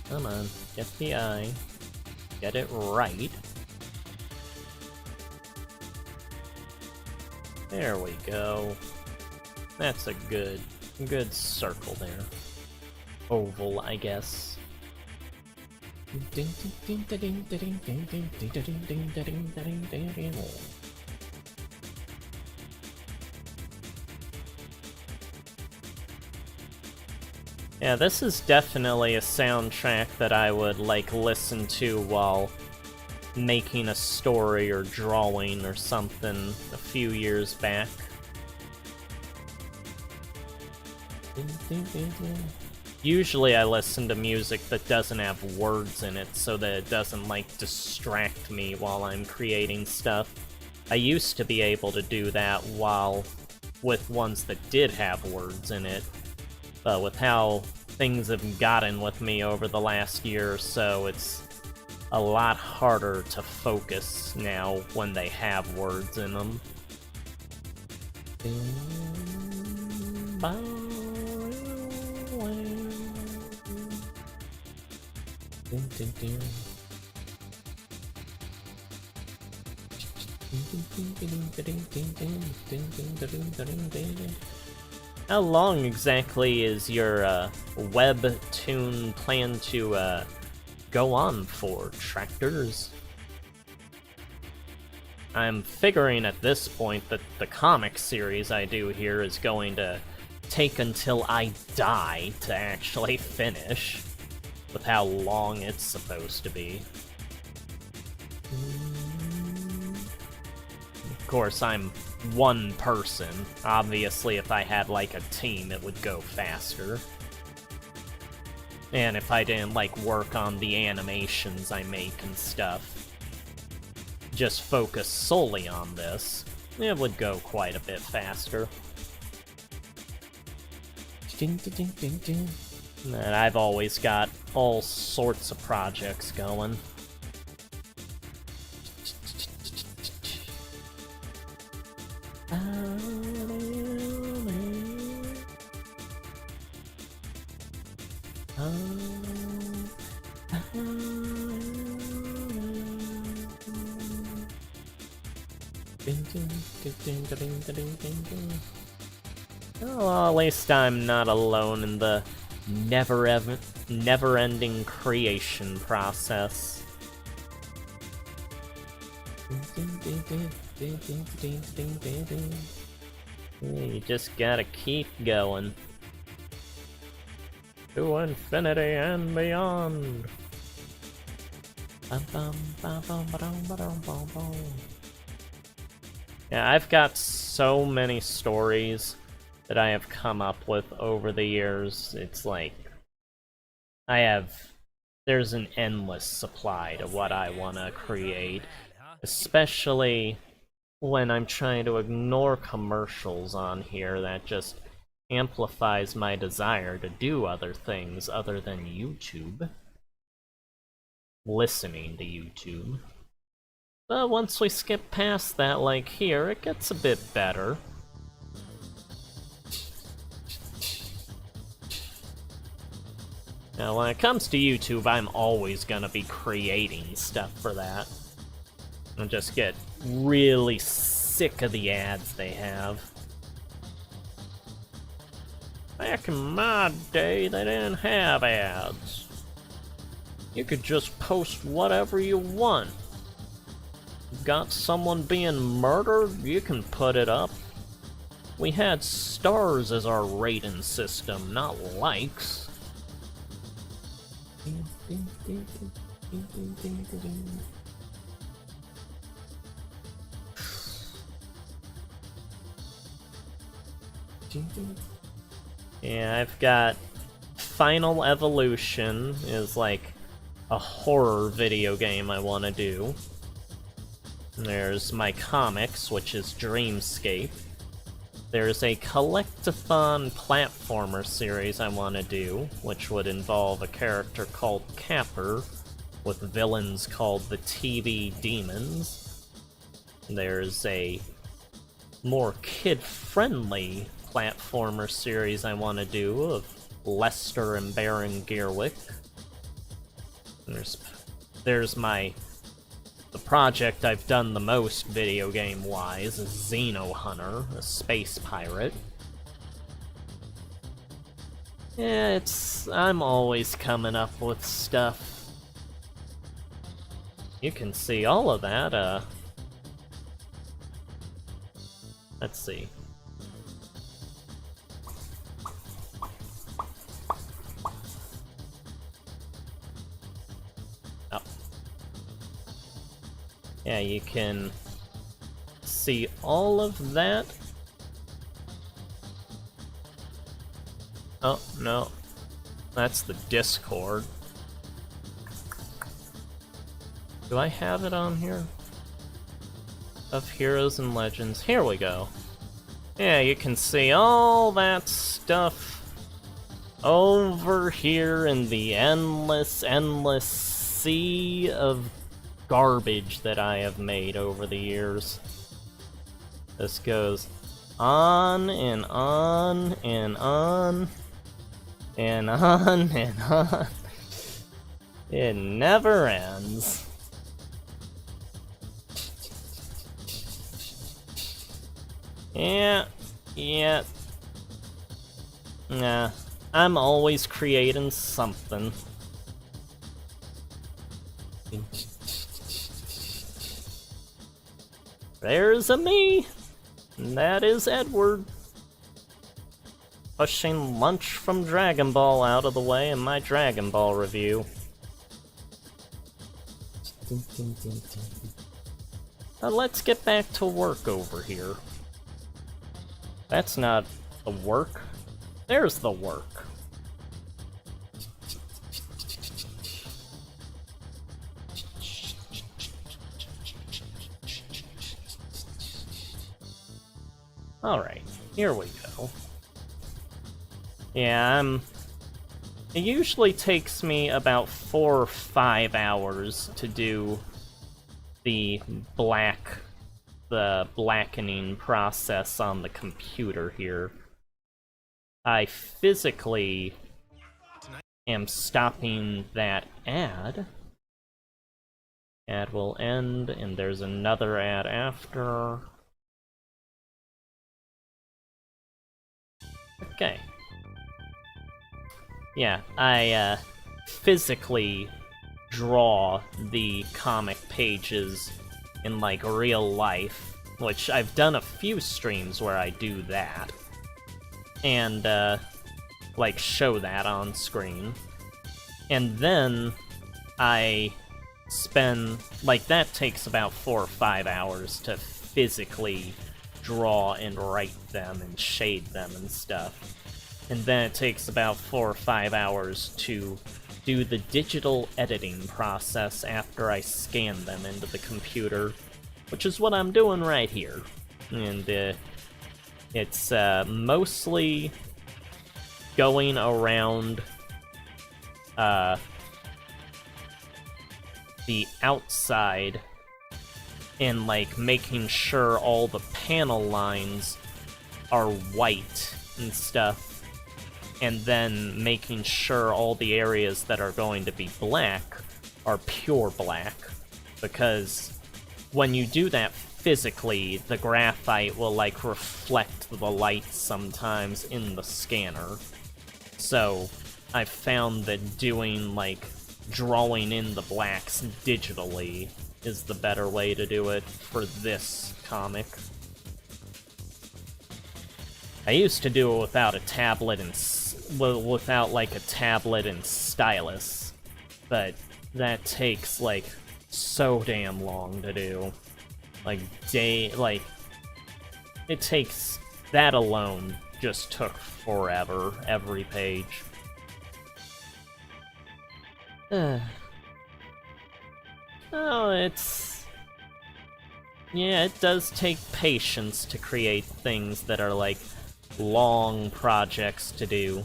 Come on, get the eye. Get it right. There we go. That's a good circle there. Oval, I guess. Yeah, this is definitely a soundtrack that I would, like, listen to while making a story or drawing or something a few years back. Usually I listen to music that doesn't have words in it so that it doesn't, like, distract me while I'm creating stuff. I used to be able to do that with ones that did have words in it. But with how things have gotten with me over the last year or so, it's a lot harder to focus now when they have words in them. How long exactly is your webtoon plan to go on for, Tractors? I'm figuring at this point that the comic series I do here is going to take until I die to actually finish, with how long it's supposed to be. Of course, I'm one person. Obviously, if I had, like, a team, it would go faster. And if I didn't, like, work on the animations I make and stuff, just focus solely on this, it would go quite a bit faster. And I've always got all sorts of projects going. Well, at least I'm not alone in the never-ending creation process. You just gotta keep going. To infinity and beyond. Yeah, I've got so many stories that I have come up with over the years. It's like, there's an endless supply to what I want to create, especially when I'm trying to ignore commercials on here. That just amplifies my desire to do other things other than YouTube. Listening to YouTube. But once we skip past that, like here, it gets a bit better. Now, when it comes to YouTube, I'm always gonna be creating stuff for that. I just get really sick of the ads they have. Back in my day, they didn't have ads. You could just post whatever you want. Got someone being murdered? You can put it up. We had stars as our rating system, not likes. Yeah, I've got Final Evolution is like a horror video game I want to do. There's my comics, which is Dreamscape. There's a collectathon platformer series I want to do, which would involve a character called Capper, with villains called the TV Demons. There's a more kid-friendly platformer series I want to do of Lester and Baron Gearwick. And there's the project I've done the most video game-wise is Xeno Hunter, a space pirate. Yeah, I'm always coming up with stuff. You can see all of that, let's see. Oh. Yeah, you can see all of that. Oh, no. That's the Discord. Do I have it on here? Of Heroes and Legends. Here we go. Yeah, you can see all that stuff over here in the endless sea of garbage that I have made over the years. This goes on and on and on and on and on. It never ends. Yeah, yeah. Nah, I'm always creating something. There's a me! And that is Edward. Pushing lunch from Dragon Ball out of the way in my Dragon Ball review. Now let's get back to work over here. That's not the work. There's the work. Alright, here we go. Yeah, it usually takes me about 4 or 5 hours to do the blackening process on the computer here. I physically am stopping that ad. Ad will end, and there's another ad after. Okay. Yeah, I physically draw the comic pages in like real life, which I've done a few streams where I do that, and like show that on screen, and then I spend, like, that takes about 4 or 5 hours to physically draw and write them and shade them and stuff. And then it takes about 4 or 5 hours to do the digital editing process after I scan them into the computer, which is what I'm doing right here. And it's mostly going around the outside and like making sure all the panel lines are white and stuff, and then making sure all the areas that are going to be black are pure black, because when you do that physically, the graphite will like reflect the light sometimes in the scanner. So I've found that doing like drawing in the blacks digitally is the better way to do it for this comic. I used to do it without a tablet and without like a tablet and stylus, but that takes like so damn long to do. Like it takes, that alone just took forever every page. Oh, yeah, it does take patience to create things that are like long projects to do,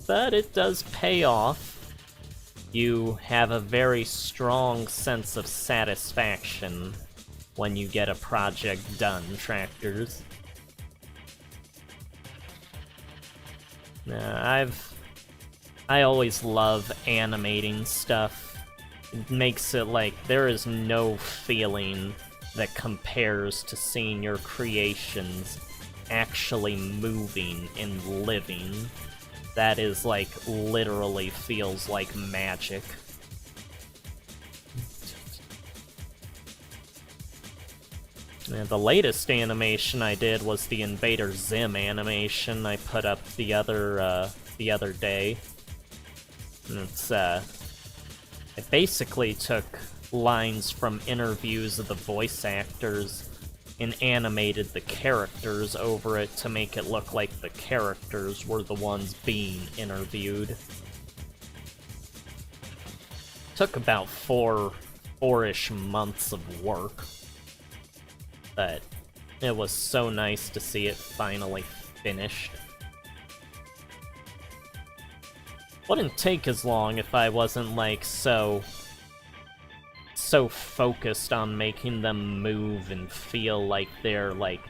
but it does pay off. You have a very strong sense of satisfaction when you get a project done, Tractors. I always love animating stuff. It makes it like there is no feeling that compares to seeing your creations actually moving and living. That is like literally feels like magic. And the latest animation I did was the Invader Zim animation I put up the other day. And it basically took lines from interviews of the voice actors and animated the characters over it to make it look like the characters were the ones being interviewed. Took about four-ish months of work, but it was so nice to see it finally finished. Wouldn't take as long if I wasn't like so focused on making them move and feel like they're like,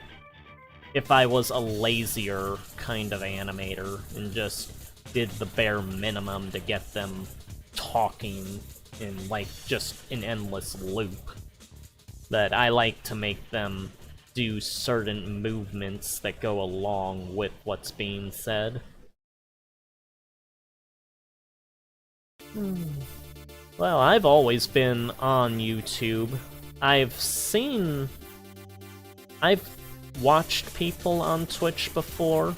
if I was a lazier kind of animator and just did the bare minimum to get them talking in like just an endless loop. But I like to make them do certain movements that go along with what's being said. Well, I've always been on YouTube. I've watched people on Twitch before.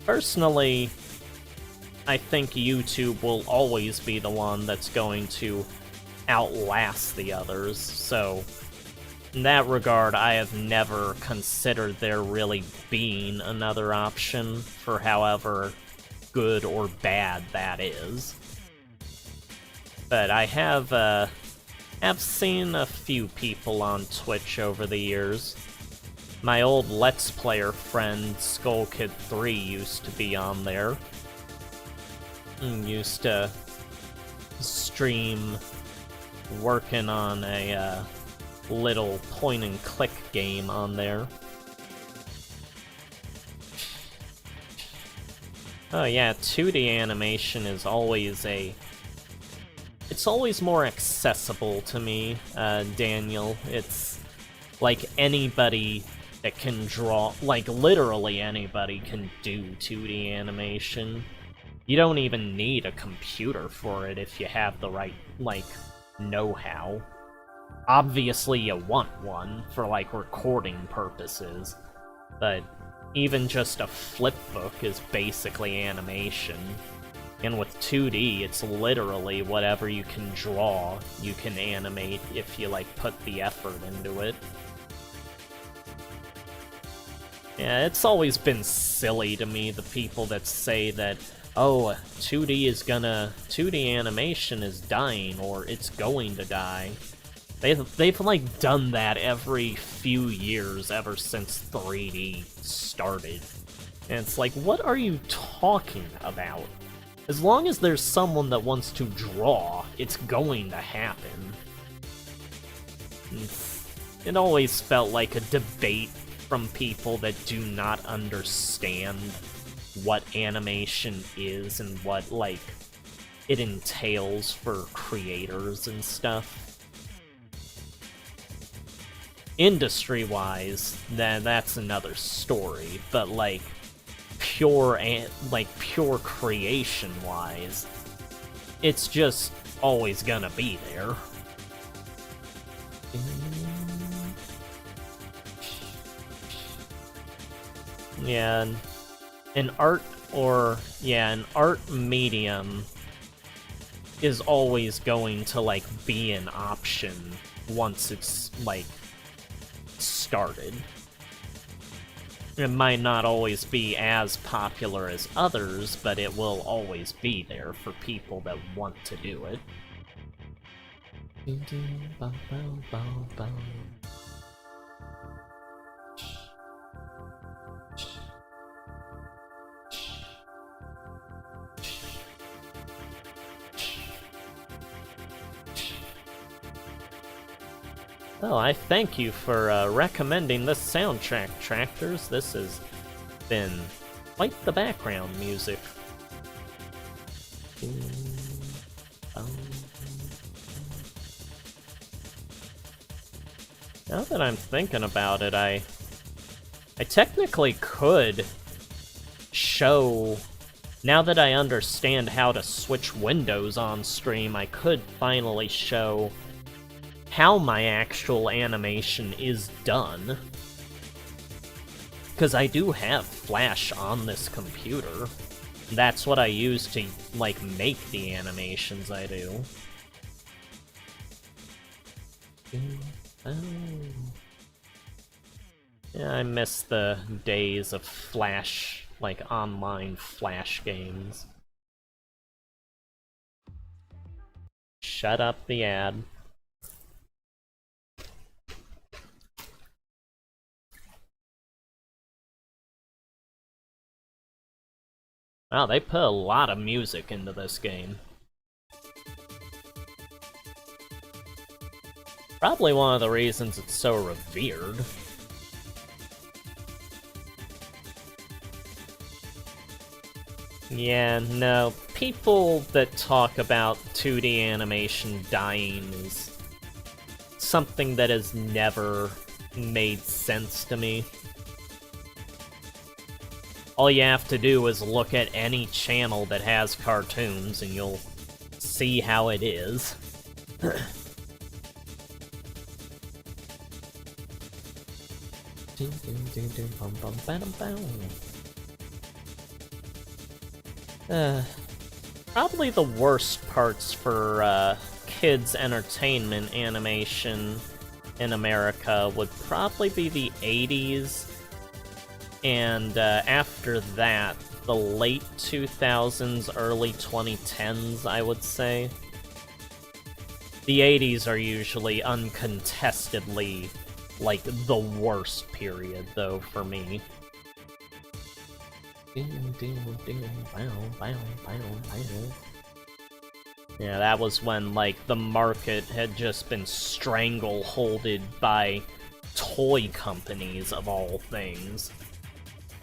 Personally, I think YouTube will always be the one that's going to outlast the others, so in that regard, I have never considered there really being another option for however good or bad that is. But I have seen a few people on Twitch over the years. My old Let's Player friend, SkullKid3, used to be on there. And used to stream working on a little point-and-click game on there. Oh yeah, 2D animation is always it's always more accessible to me, Daniel. It's like anybody that can draw, like literally anybody can do 2D animation. You don't even need a computer for it if you have the right, like, know-how. Obviously you want one for, like, recording purposes, but even just a flipbook is basically animation. And with 2D, it's literally whatever you can draw, you can animate if you, like, put the effort into it. Yeah, it's always been silly to me, the people that say that, oh, 2D animation is dying, or it's going to die. They've like done that every few years ever since 3D started. And it's like, what are you talking about? As long as there's someone that wants to draw, it's going to happen. It always felt like a debate from people that do not understand what animation is and what, like, it entails for creators and stuff. Industry-wise, that's another story, but, like, pure creation-wise, it's just always gonna be there. Yeah, an art medium is always going to, like, be an option once it's, like, started. It might not always be as popular as others, but it will always be there for people that want to do it. Well, I thank you for recommending this soundtrack, Tractors. This has been quite the background music. Now that I'm thinking about it, I technically could show... Now that I understand how to switch windows on stream, I could finally show how my actual animation is done. Because I do have Flash on this computer. That's what I use to, like, make the animations I do. Yeah, I miss the days of Flash, like, online Flash games. Shut up the ad. Wow, they put a lot of music into this game. Probably one of the reasons it's so revered. Yeah, no, people that talk about 2D animation dying is something that has never made sense to me. All you have to do is look at any channel that has cartoons and you'll see how it is. Probably the worst parts for kids' entertainment animation in America would probably be the 80s, and after that, the late 2000s, early 2010s, I would say. The 80s are usually uncontestedly, like, the worst period, though, for me. Yeah, that was when, like, the market had just been strangleholded by toy companies, of all things.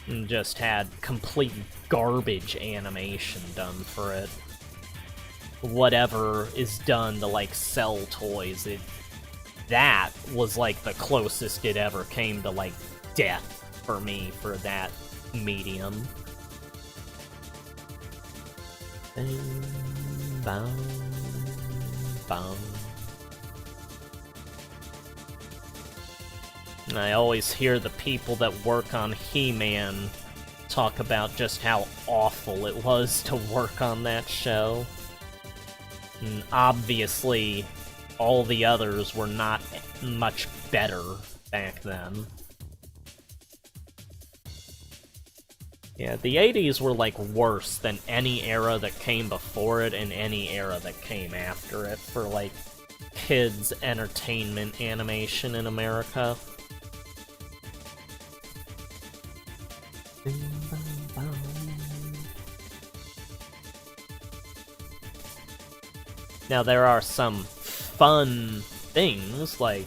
And just had complete garbage animation done for it. Whatever is done to, like, sell toys, that was, like, the closest it ever came to, like, death for me for that medium. I always hear the people that work on He-Man talk about just how awful it was to work on that show. And obviously, all the others were not much better back then. Yeah, the 80s were, like, worse than any era that came before it and any era that came after it for, like, kids' entertainment animation in America. Now, there are some fun things, like,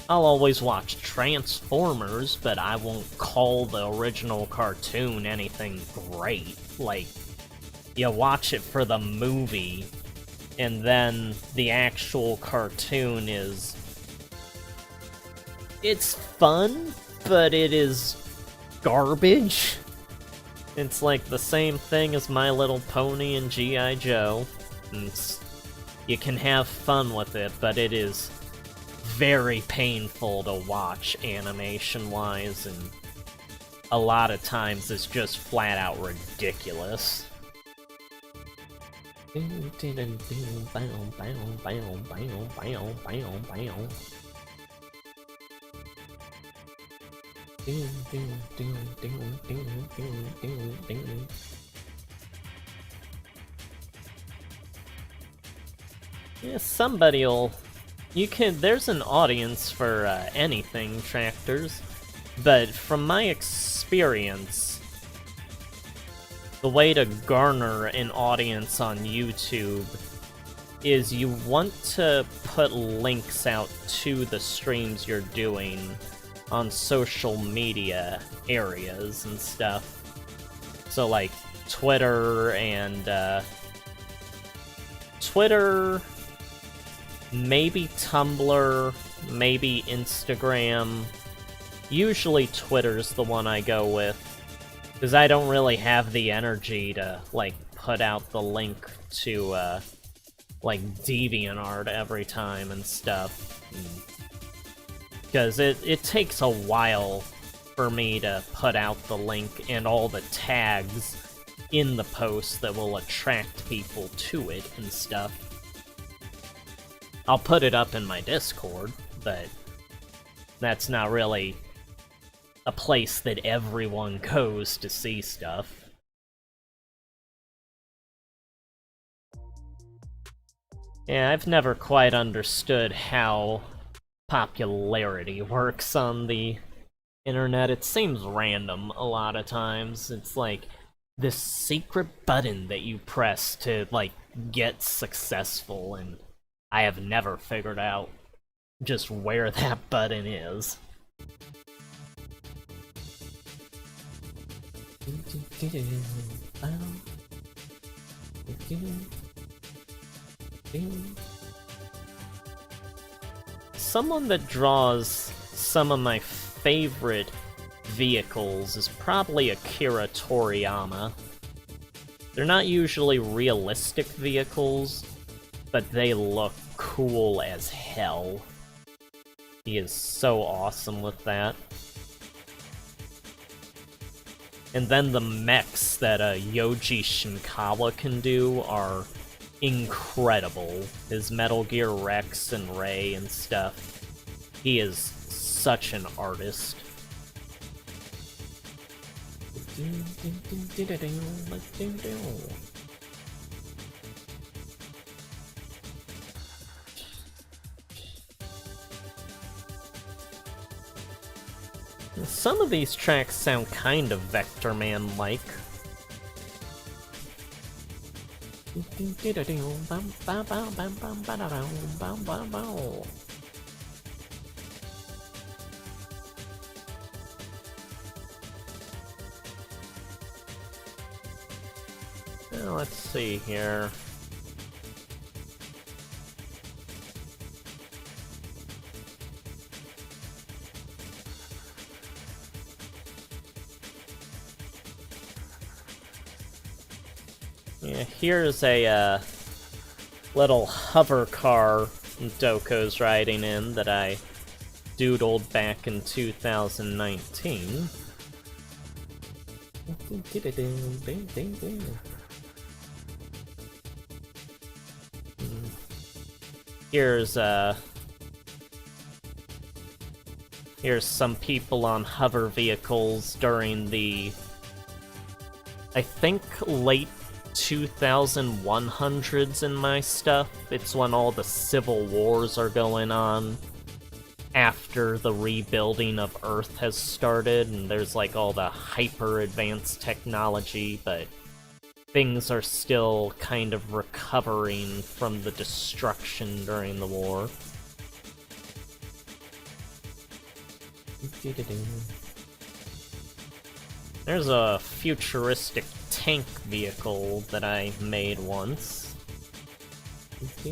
I'll always watch Transformers, but I won't call the original cartoon anything great. Like, you watch it for the movie, and then the actual cartoon is... it's fun, but it is garbage. It's like the same thing as My Little Pony and G.I. Joe. You can have fun with it, but it is very painful to watch animation-wise, and a lot of times it's just flat-out ridiculous. Yeah, somebody'll... there's an audience for anything, Tractors, but from my experience, the way to garner an audience on YouTube is you want to put links out to the streams you're doing on social media areas and stuff. So, like, Twitter and, Twitter... maybe Tumblr, maybe Instagram. Usually Twitter's the one I go with, because I don't really have the energy to, like, put out the link to, like, DeviantArt every time and stuff. Because it takes a while for me to put out the link and all the tags in the post that will attract people to it and stuff. I'll put it up in my Discord, but that's not really a place that everyone goes to see stuff. Yeah, I've never quite understood how popularity works on the internet. It seems random a lot of times. It's like this secret button that you press to, like, get successful, and I have never figured out just where that button is. Someone that draws some of my favorite vehicles is probably Akira Toriyama. They're not usually realistic vehicles, but they look cool as hell. He is so awesome with that. And then the mechs that Yoji Shinkawa can do are incredible. His Metal Gear Rex and Ray and stuff. He is such an artist. Some of these tracks sound kind of Vector Man-like. Let's see here. Yeah, here's a little hover car Doko's riding in that I doodled back in 2019. Here's some people on hover vehicles during the, I think, late 2100s in my stuff. It's when all the civil wars are going on after the rebuilding of Earth has started, and there's like all the hyper advanced technology, but things are still kind of recovering from the destruction during the war. There's a futuristic tank vehicle that I made once. Let's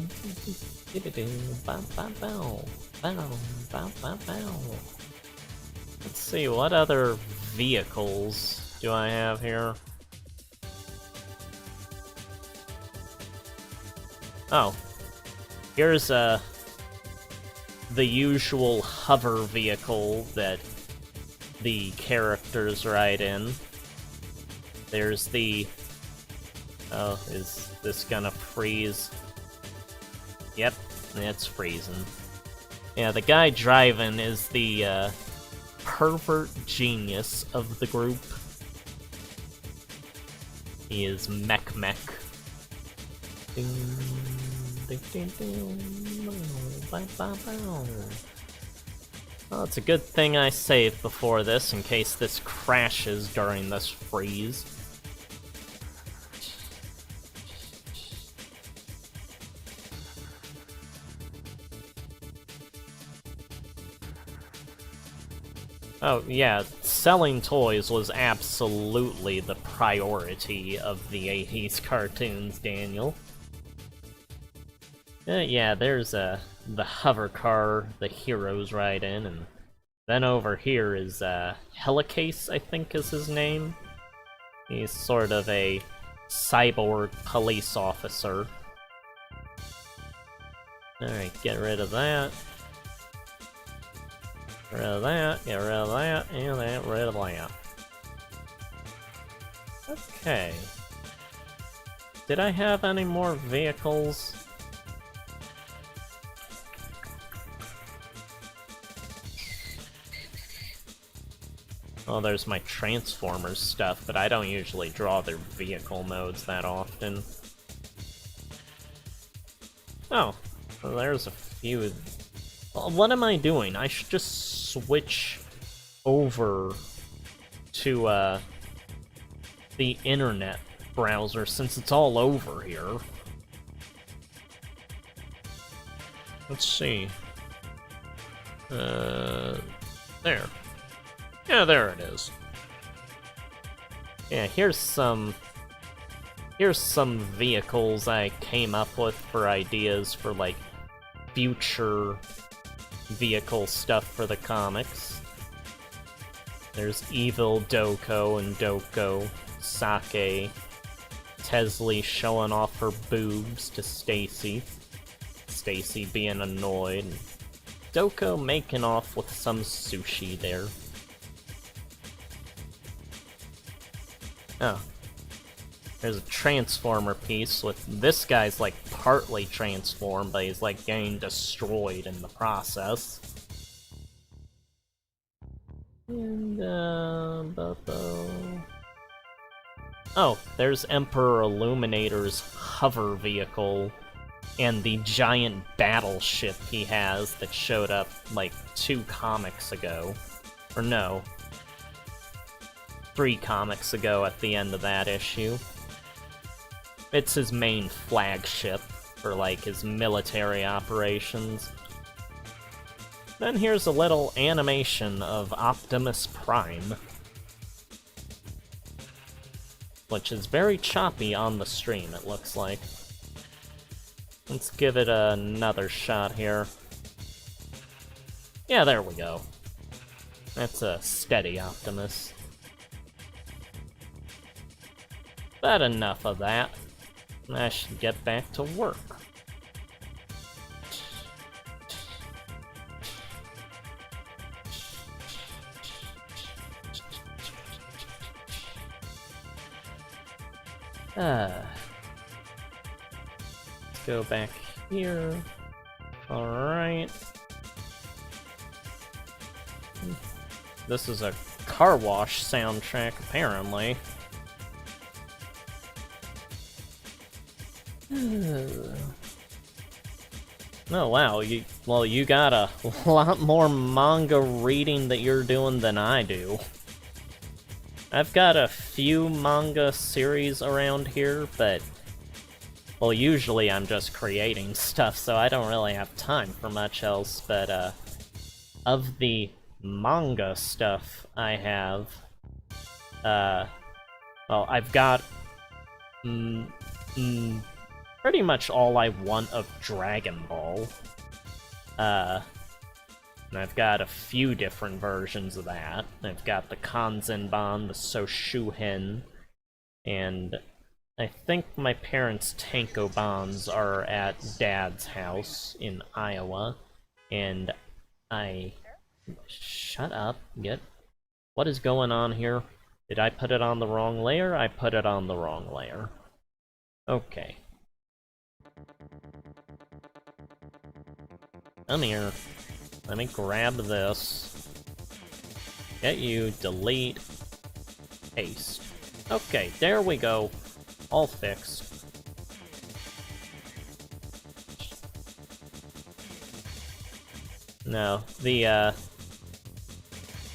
see, what other vehicles do I have here? Oh, here's the usual hover vehicle that the characters ride in. There's the... Oh, is this gonna freeze? Yep, it's freezing. Yeah, the guy driving is the pervert genius of the group. He is Mech. Well, it's a good thing I saved before this, in case this crashes during this freeze. Oh, yeah, selling toys was absolutely the priority of the 80s cartoons, Daniel. Yeah, there's the hover car the heroes ride in, and then over here is Helicase, I think is his name. He's sort of a cyborg police officer. Alright, get rid of that. Get rid of that, get rid of that, and get rid of that. Okay. Did I have any more vehicles? Well, there's my Transformers stuff, but I don't usually draw their vehicle modes that often. Oh, well, there's a few. Well, what am I doing? I should just switch over to the internet browser since it's all over here. Let's see. There. Yeah, there it is. Yeah, here's some vehicles I came up with for ideas for, like, future vehicle stuff for the comics. There's Evil Doko and Doko, Sake, Tesley showing off her boobs to Stacy, Stacy being annoyed, and Doko making off with some sushi there. Oh. There's a Transformer piece with this guy's like partly transformed, but he's like getting destroyed in the process. And, oh, there's Emperor Illuminator's hover vehicle and the giant battleship he has that showed up like 2 comics ago. Or no, 3 comics ago at the end of that issue. It's his main flagship for, like, his military operations. Then here's a little animation of Optimus Prime, which is very choppy on the stream, it looks like. Let's give it another shot here. Yeah, there we go. That's a steady Optimus. But enough of that. I should get back to work. Let's go back here. Alright. This is a car wash soundtrack, apparently. Oh wow, you got a lot more manga reading that you're doing than I do. I've got a few manga series around here, but well, usually I'm just creating stuff, so I don't really have time for much else, but of the manga stuff I have, well, I've got pretty much all I want of Dragon Ball. And I've got a few different versions of that. I've got the Kanzenban, the Soshuhen, and I think my parents' Tankobans are at Dad's house in Iowa, and Shut up, What is going on here? Did I put it on the wrong layer? I put it on the wrong layer. Okay. Come here. Let me grab this. Get you, delete, paste. Okay, there we go. All fixed. No, the,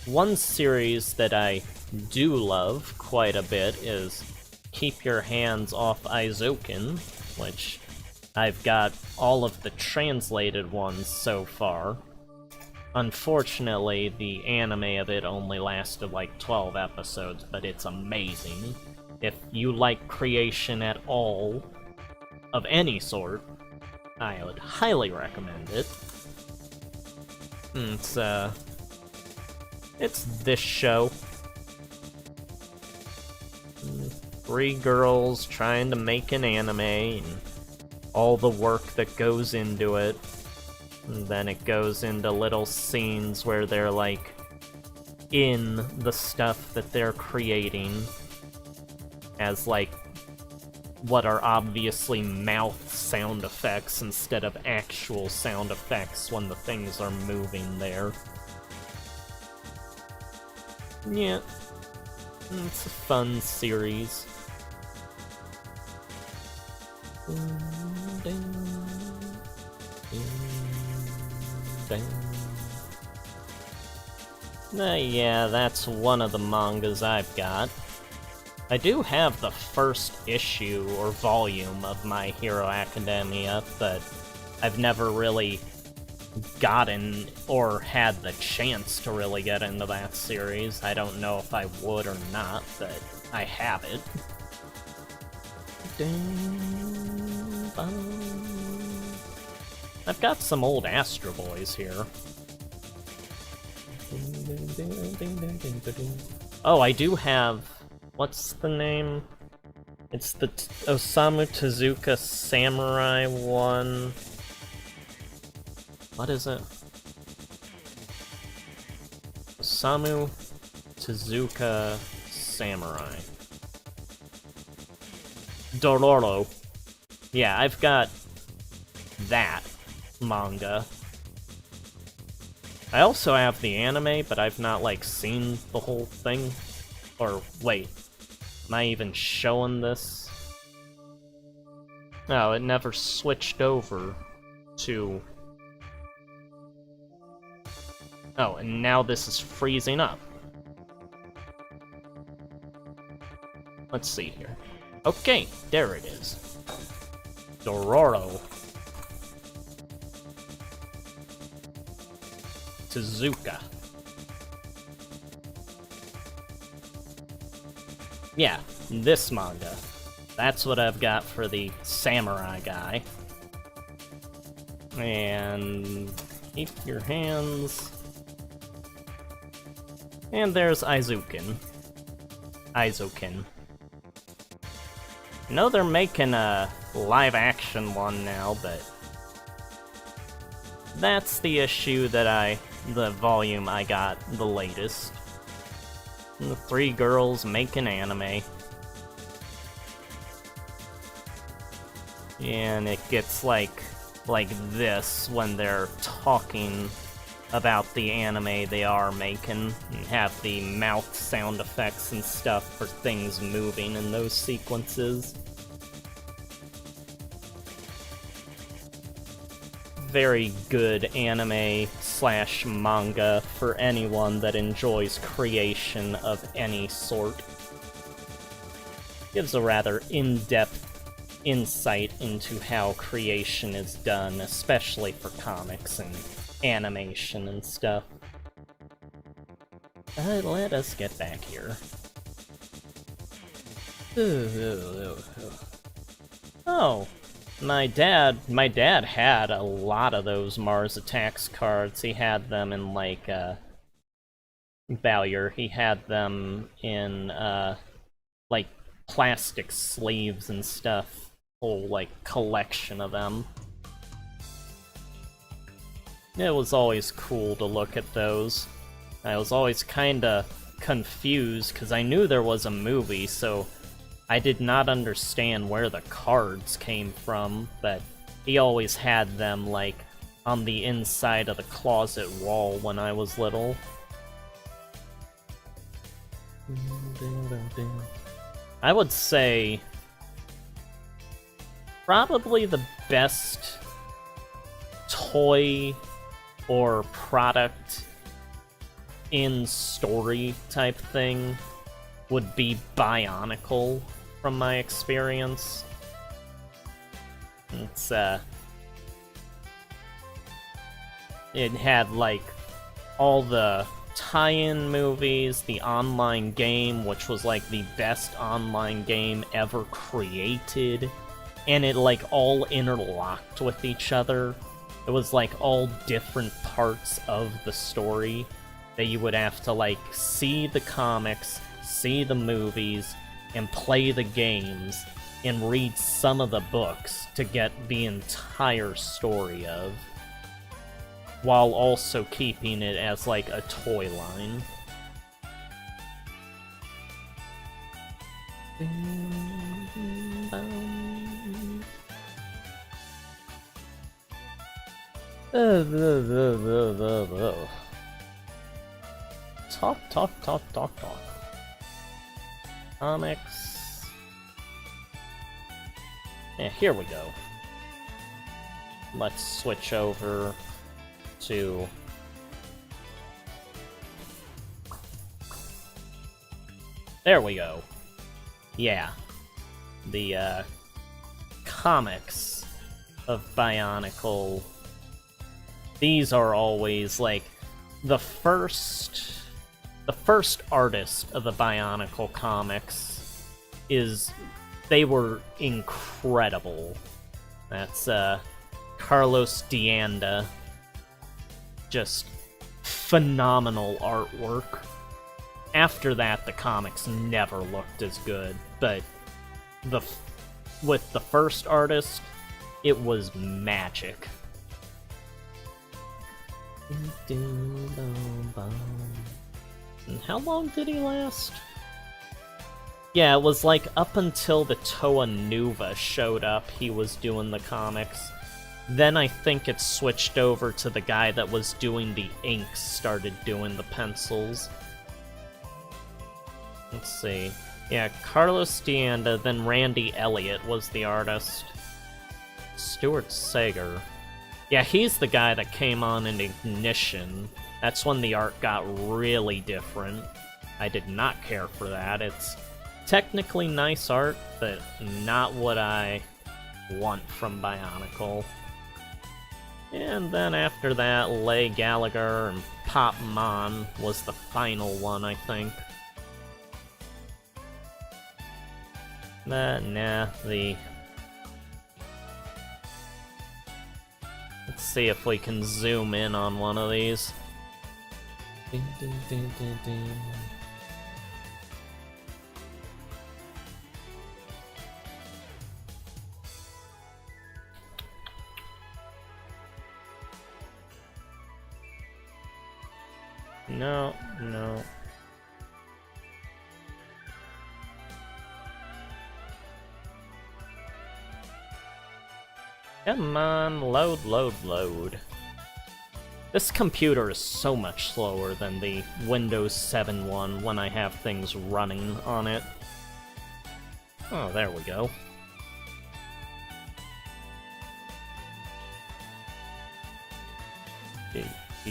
one series that I do love quite a bit is Keep Your Hands Off Aizoken, which I've got all of the translated ones so far. Unfortunately, the anime of it only lasted like 12 episodes, but it's amazing. If you like creation at all, of any sort, I would highly recommend it. It's this show. 3 girls trying to make an anime, and all the work that goes into it. And then it goes into little scenes where they're, like, in the stuff that they're creating as, like, what are obviously mouth sound effects instead of actual sound effects when the things are moving there. Yeah, it's a fun series. Yeah, that's one of the mangas I've got. I do have the first issue or volume of My Hero Academia, but I've never really gotten or had the chance to really get into that series. I don't know if I would or not, but I have it. I've got some old Astro Boys here. Oh, I do have... What's the name? It's the Osamu Tezuka Samurai one. What is it? Osamu Tezuka Samurai. Dororo. Yeah, I've got that manga. I also have the anime, but I've not, like, seen the whole thing. Or, wait. Am I even showing this? No, it never switched over to... Oh, and now this is freezing up. Let's see here. Okay, there it is. Dororo. Tezuka. Yeah, this manga. That's what I've got for the samurai guy. And keep your hands. And there's Aizukin. I know they're making a live-action one now, but that's the issue that the volume I got the latest. The 3 girls making anime. And it gets like this when they're talking about the anime they are making, and have the mouth sound effects and stuff for things moving in those sequences. Very good anime / manga for anyone that enjoys creation of any sort. Gives a rather in-depth insight into how creation is done, especially for comics and animation and stuff. Let us get back here. Oh, my dad had a lot of those Mars Attacks cards. He had them in, like, Bowyer. He had them in, like, plastic sleeves and stuff. Whole, like, collection of them. It was always cool to look at those. I was always kinda confused, because I knew there was a movie, so I did not understand where the cards came from, but he always had them, like, on the inside of the closet wall when I was little. I would say probably the best toy or product in story type thing would be Bionicle, from my experience. It's, it had, like, all the tie-in movies, the online game, which was, like, the best online game ever created, and it, like, all interlocked with each other. It was, like, all different parts of the story that you would have to, like, see the comics, see the movies, and play the games, and read some of the books to get the entire story of, while also keeping it as, like, a toy line. Talk. Comics. Yeah, here we go. Let's switch over to... There we go. Yeah. The, comics of Bionicle. These are always, like, the first artist of the Bionicle comics they were incredible. That's, Carlos D'Anda. Just phenomenal artwork. After that, the comics never looked as good, but with the first artist, it was magic. And how long did he last? Yeah, it was like up until the Toa Nuva showed up, he was doing the comics. Then I think it switched over to the guy that was doing the inks, started doing the pencils. Let's see. Yeah, Carlos D'Anda, then Randy Elliott was the artist. Stuart Sager. Yeah, he's the guy that came on in Ignition. That's when the art got really different. I did not care for that. It's technically nice art, but not what I want from Bionicle. And then after that, Leigh Gallagher and Pop Mon was the final one, I think. Let's see if we can zoom in on one of these. Ding, ding, ding, ding, ding. No. Come on, load. This computer is so much slower than the Windows 7 one when I have things running on it. Oh, there we go.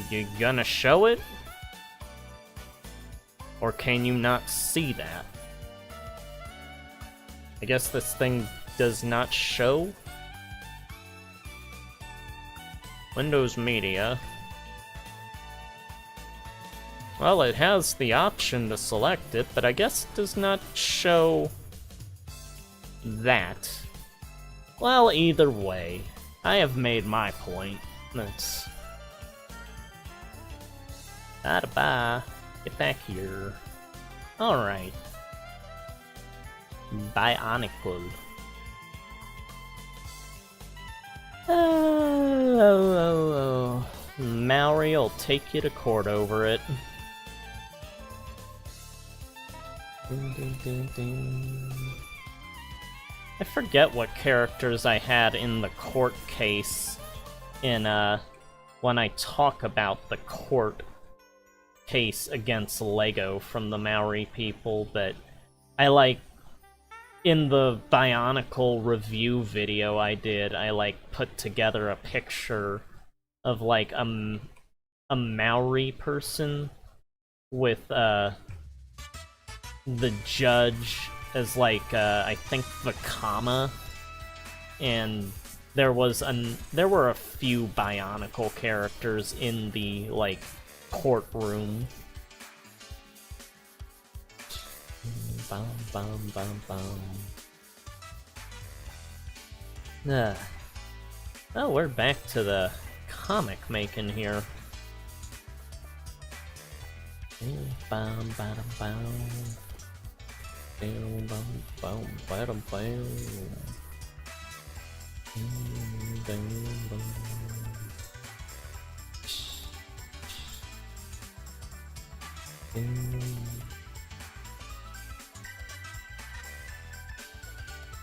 You gonna show it? Or can you not see that? I guess this thing does not show? Windows Media. Well, it has the option to select it, but I guess it does not show that. Well, either way, I have made my point. That's... Bye. Get back here. Alright. Bionicle. Oh. Maori will take you to court over it. I forget what characters I had in the court case in, when I talk about the court case against Lego from the Maori people, but I in the Bionicle review video I did, I put together a picture of a Maori person with the judge as I think Vakama, and there were a few Bionicle characters in the courtroom. Oh, we're back to the comic making here.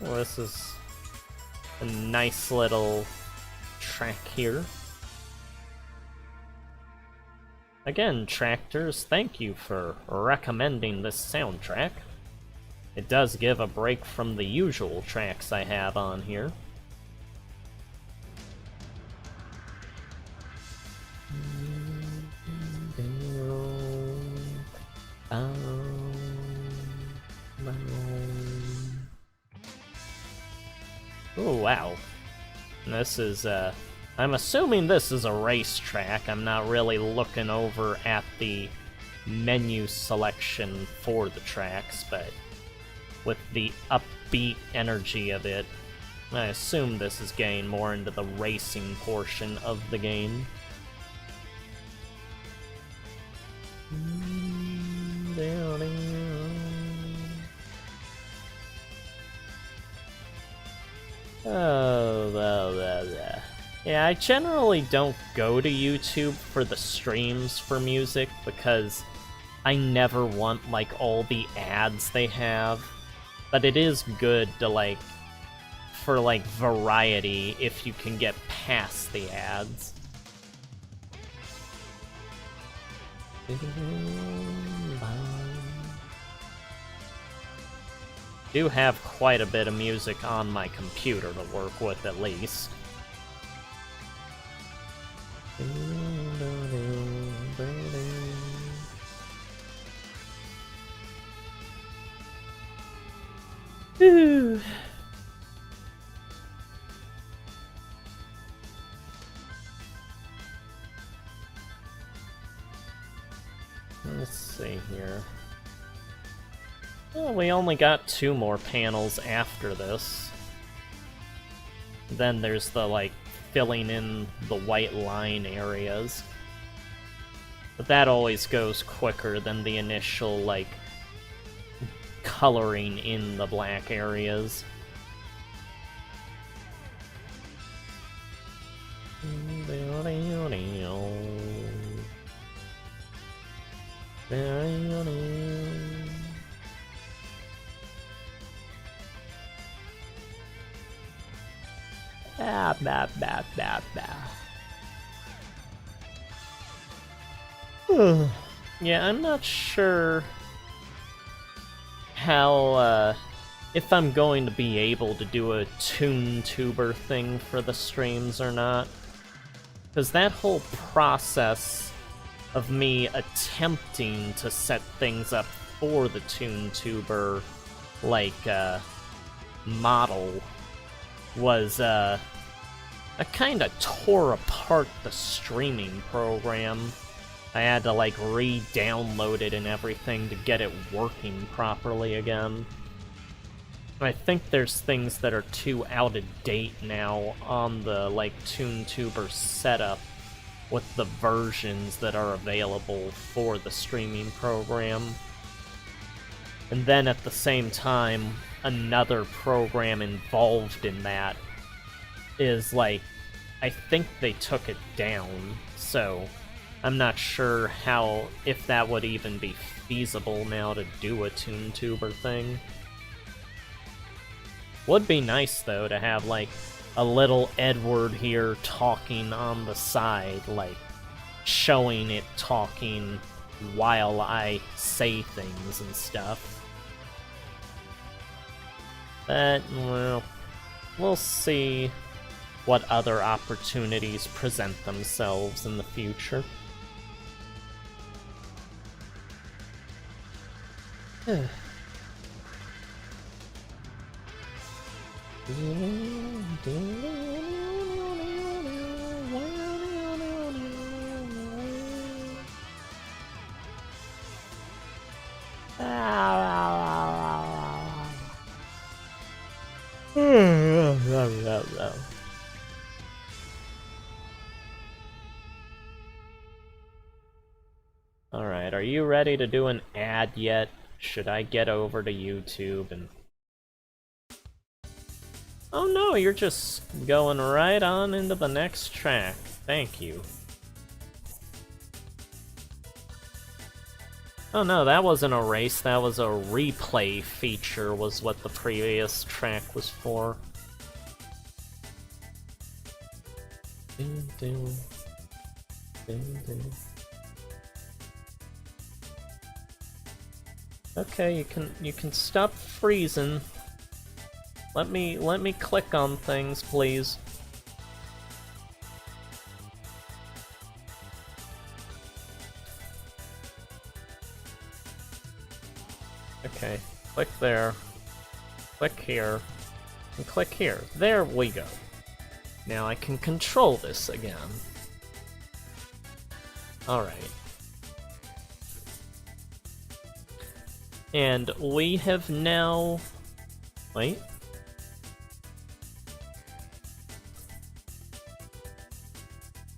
Well, this is a nice little track here. Again, Tractors, thank you for recommending this soundtrack. It does give a break from the usual tracks I have on here. Oh, wow. This is, I'm assuming this is a racetrack. I'm not really looking over at the menu selection for the tracks, but with the upbeat energy of it, I assume this is getting more into the racing portion of the game. Oh, blah. Yeah, I generally don't go to YouTube for the streams for music because I never want, like, all the ads they have. But it is good to, like, for, like, variety if you can get past the ads. Do have quite a bit of music on my computer to work with, at least. Whew. Let's see here. Well, we only got 2 more panels after this. Then there's the, like, filling in the white line areas. But that always goes quicker than the initial, like, coloring in the black areas. Yeah, I'm not sure how, if I'm going to be able to do a TuneTuber thing for the streams or not. Because that whole process of me attempting to set things up for the TuneTuber, like, model was, I kinda tore apart the streaming program. I had to, like, re-download it and everything to get it working properly again. I think there's things that are too out of date now on the, like, TuneTuber setup with the versions that are available for the streaming program. And then at the same time, another program involved in that is, like, I think they took it down, so I'm not sure how, if that would even be feasible now to do a TuneTuber thing. Would be nice, though, to have, like, a little Edward here talking on the side, like, showing it talking while I say things and stuff. But, well, we'll see what other opportunities present themselves in the future. Alright, are you ready to do an ad yet? Should I get over to YouTube and... Oh no, you're just going right on into the next track. Thank you. Oh no, that wasn't a race, that was a replay feature was what the previous track was for. Okay, you can stop freezing. Let me click on things, please. Okay, click there, click here, and click here. There we go. Now I can control this again. Alright. And we have now... Wait.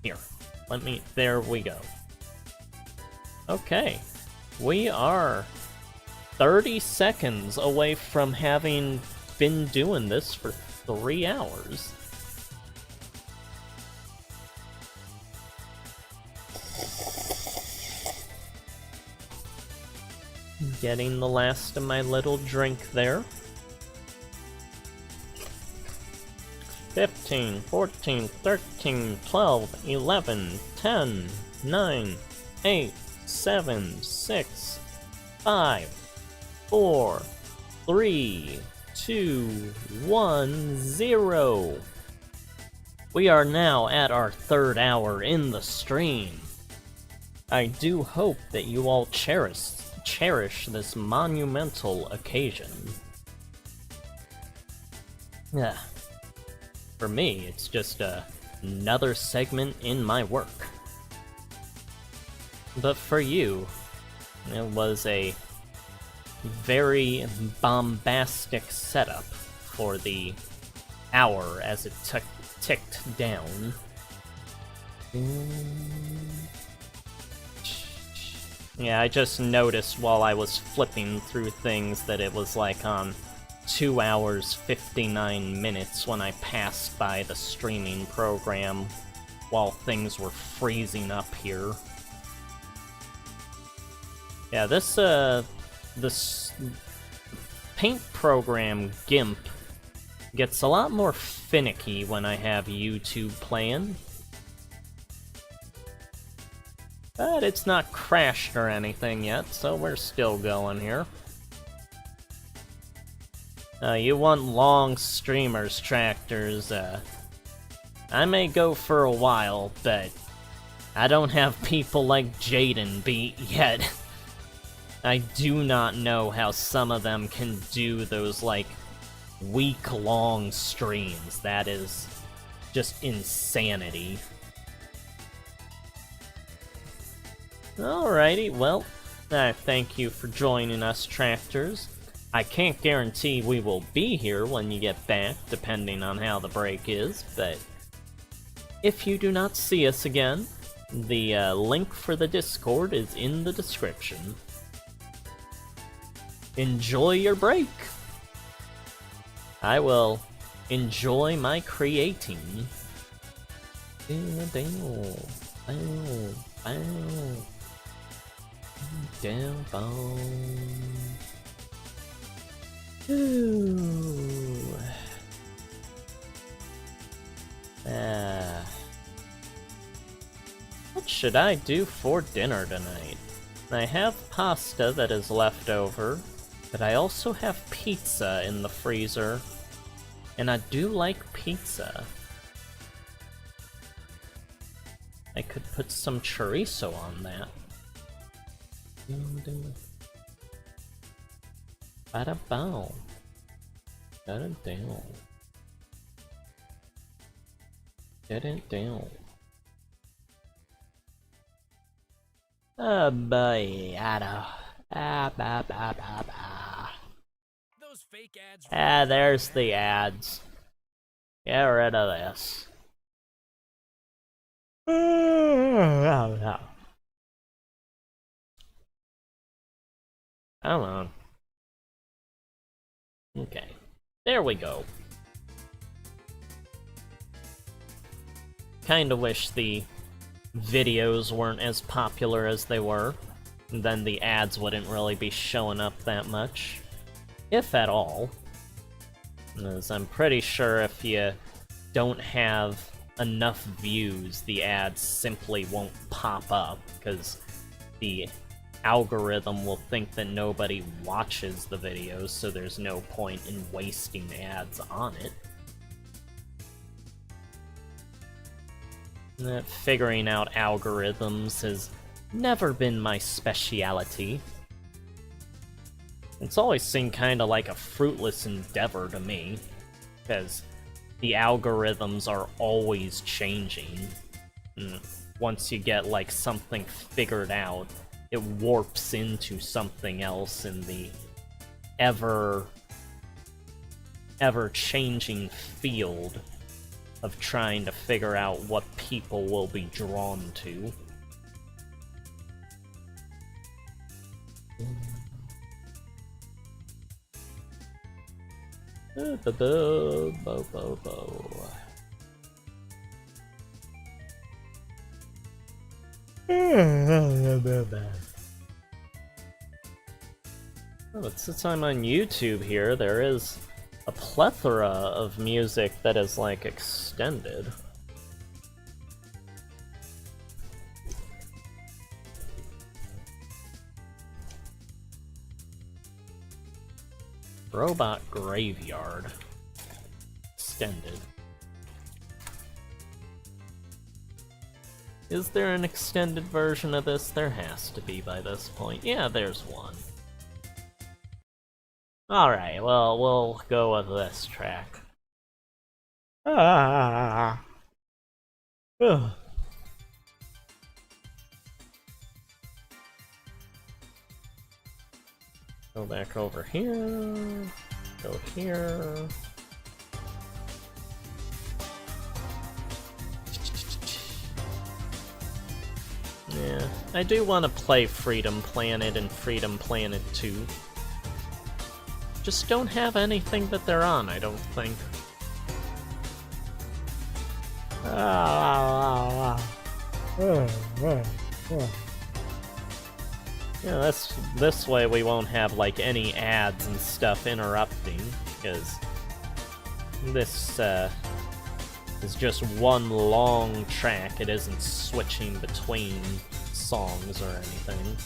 Here. There we go. Okay, we are 30 seconds away from having been doing this for 3 hours. Getting the last of my little drink there. 15, 14, 13, 12, 11, 10, 9, 8, 7, 6, 5, 4, 3, 2, 1, 0. We are now at our 3rd hour in the stream. I do hope that you all cherish this monumental occasion. Yeah. For me, it's just another segment in my work. But for you, it was a very bombastic setup for the hour as it ticked down. Yeah, I just noticed while I was flipping through things that it was like on 2 hours 59 minutes when I passed by the streaming program while things were freezing up here. Yeah, this paint program GIMP gets a lot more finicky when I have YouTube playing. But it's not crashed or anything yet, so we're still going here. You want long streamers, Tractors. I may go for a while, but I don't have people like Jaden beat yet. I do not know how some of them can do those, like, week-long streams. That is just insanity. Alrighty, well, thank you for joining us, Tractors. I can't guarantee we will be here when you get back, depending on how the break is, but if you do not see us again, the link for the Discord is in the description. Enjoy your break! I will enjoy my creating. Down, Ooh. What should I do for dinner tonight? I have pasta that is left over, but I also have pizza in the freezer, and I do like pizza. I could put some chorizo on that. Bada bow. Bada down. Get it down. Yada. Ba ba ba ba. Those fake ads. There's the ads. Get rid of this. Come on. Okay, there we go. Kinda wish the videos weren't as popular as they were. Then the ads wouldn't really be showing up that much. If at all. As I'm pretty sure if you don't have enough views, the ads simply won't pop up, because the algorithm will think that nobody watches the videos, so there's no point in wasting ads on it. Figuring out algorithms has never been my speciality. It's always seemed kinda like a fruitless endeavor to me, because the algorithms are always changing. Once you get, like, something figured out, it warps into something else in the ever-changing field of trying to figure out what people will be drawn to. But since I'm on YouTube here, there is a plethora of music that is, like, extended. Robot Graveyard. Extended. Is there an extended version of this? There has to be by this point. Yeah, there's one. Alright, well, we'll go with this track. Ah. Ugh. Go back over here. Go here. Yeah, I do want to play Freedom Planet and Freedom Planet 2. Just don't have anything that they're on, I don't think. Yeah, this way we won't have, like, any ads and stuff interrupting, because this is just one long track. It isn't switching between songs or anything.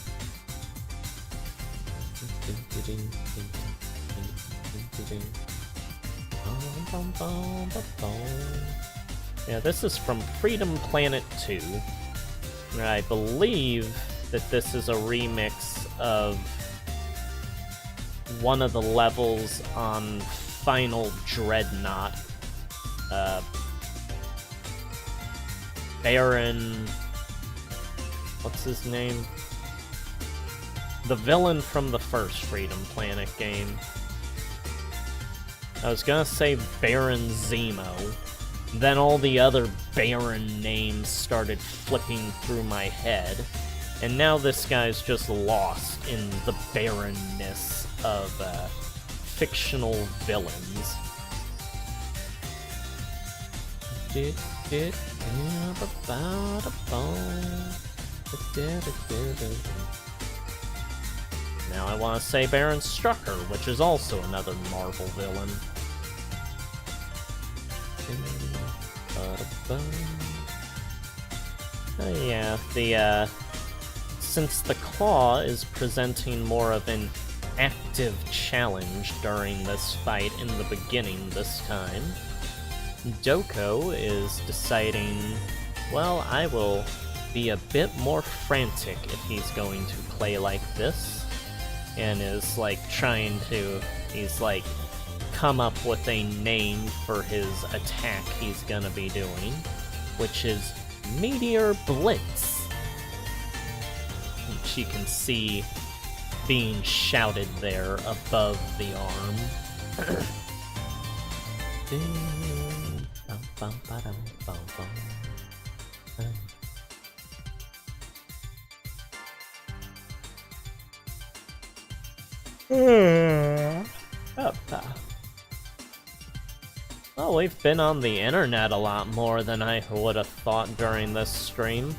Yeah, this is from Freedom Planet 2. And I believe that this is a remix of one of the levels on Final Dreadnought. Baron... what's his name? The villain from the first Freedom Planet game. I was gonna say Baron Zemo. Then all the other Baron names started flipping through my head. And now this guy's just lost in the barrenness of fictional villains. Now I want to say Baron Strucker, which is also another Marvel villain. Oh yeah, since the Claw is presenting more of an active challenge during this fight in the beginning this time, Doko is deciding, well, I will be a bit more frantic if he's going to play like this, and is like trying to, he's like come up with a name for his attack he's gonna be doing, which is Meteor Blitz, which you can see being shouted there above the arm. Well, we've been on the internet a lot more than I would have thought during this stream.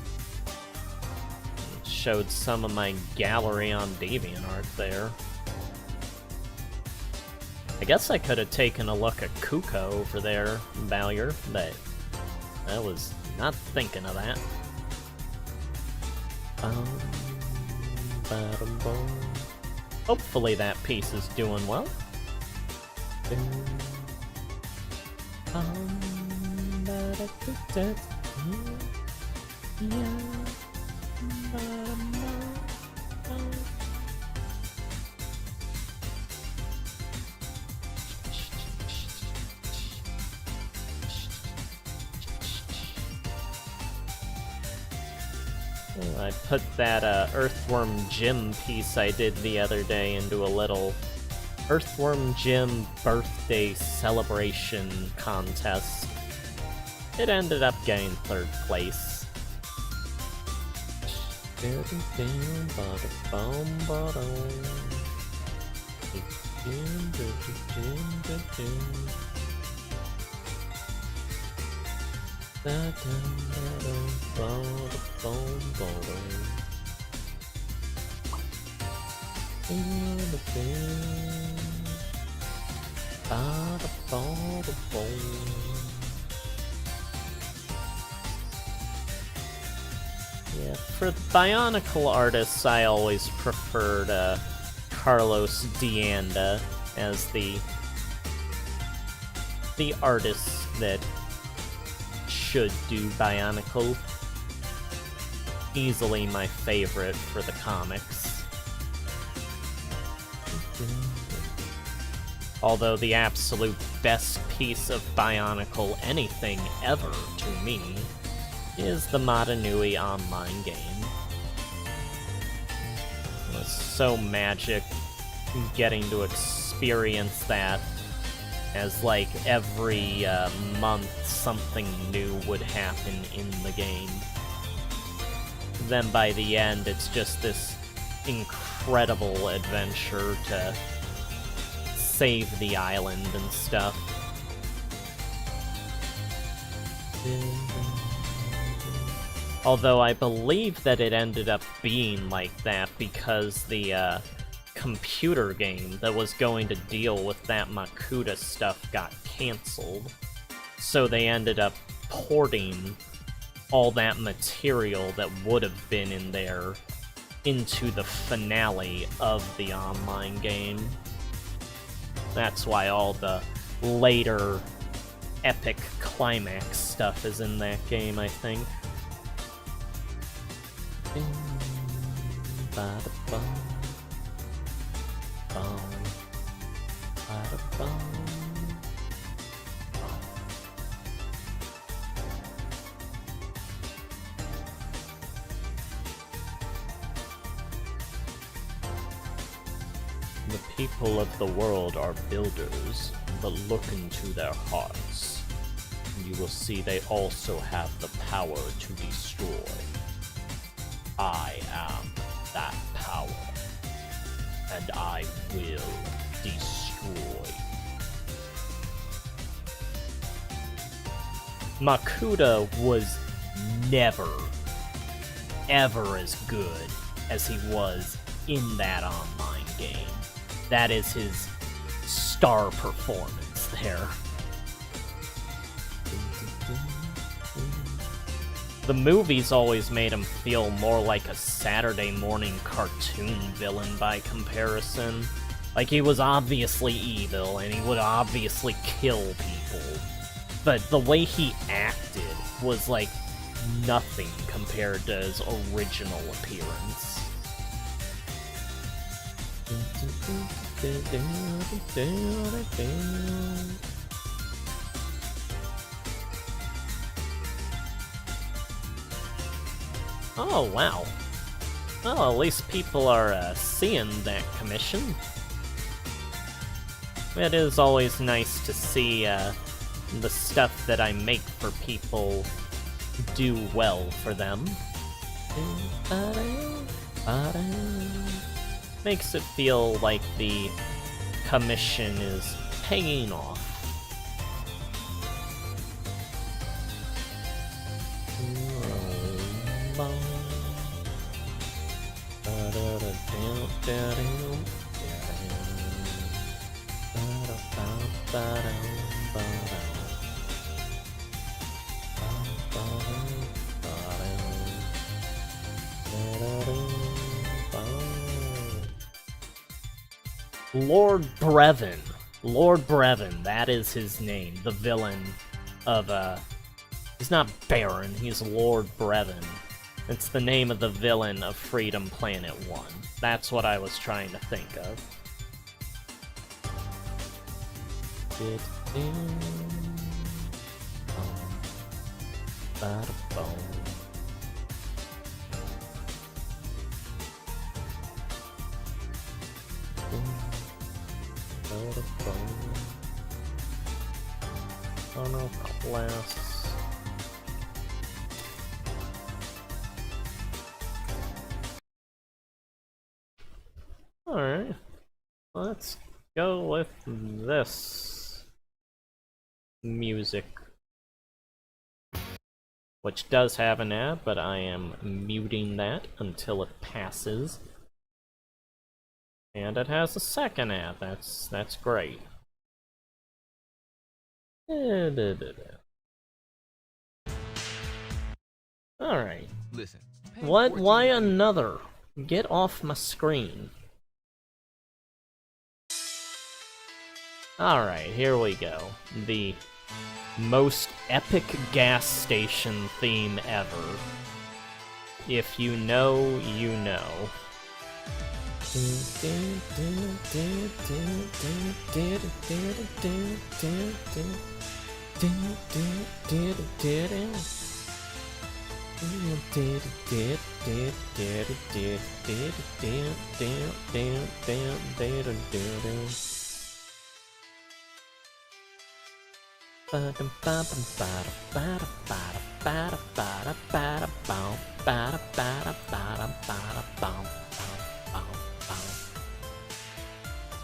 Showed some of my gallery on DeviantArt there. I guess I could have taken a look at Kuko over there, Bowyer, but I was not thinking of that. Hopefully that piece is doing well. I put that Earthworm Jim piece I did the other day into a little Earthworm Jim birthday celebration contest. It ended up getting 3rd place. Yeah, for the Bionicle artists, I always preferred Carlos Deanda as the artist that should do Bionicle. Easily my favorite for the comics. Although the absolute best piece of Bionicle anything ever to me is the Madanui online game. It was so magic getting to experience that, as like every month something new would happen in the game. Then by the end it's just this incredible adventure to save the island and stuff. Although I believe that it ended up being like that because the computer game that was going to deal with that Makuta stuff got cancelled. So they ended up porting all that material that would have been in there into the finale of the online game. That's why all the later epic climax stuff is in that game, I think. The people of the world are builders, but look into their hearts. You will see they also have the power to destroy. I am that power, and I will destroy. Makuta was never, ever as good as he was in that online game. That is his star performance there. The movies always made him feel more like a Saturday morning cartoon villain by comparison. Like, he was obviously evil, and he would obviously kill people. But the way he acted was like nothing compared to his original appearance. Oh, wow. Well, at least people are seeing that commission. It is always nice to see the stuff that I make for people do well for them. Makes it feel like the commission is paying off. Lord Brevin. Lord Brevin, that is his name. The villain of, he's not Baron, he's Lord Brevin. It's the name of the villain of Freedom Planet 1. That's what I was trying to think of. Oh no, class. Alright. Let's go with this music, which does have an ad, but I am muting that until it passes. And it has a second ad. That's great. Alright. Listen. What? Why another? Get off my screen. Alright, here we go. The most epic gas station theme ever. If you know, you know.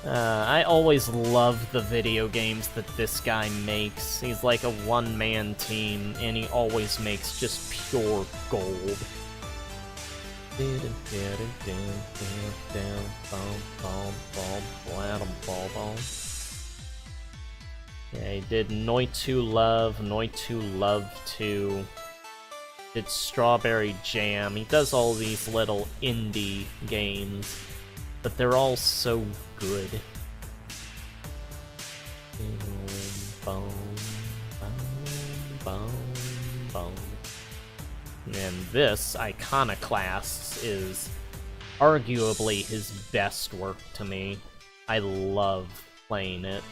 I always love the video games that this guy makes. He's like a one-man team, and he always makes just pure gold. Yeah, he did Noi 2 Love, Noi 2 Love 2, did Strawberry Jam. He does all these little indie games, but they're all so good. And this, Iconoclasts, is arguably his best work to me. I love playing it.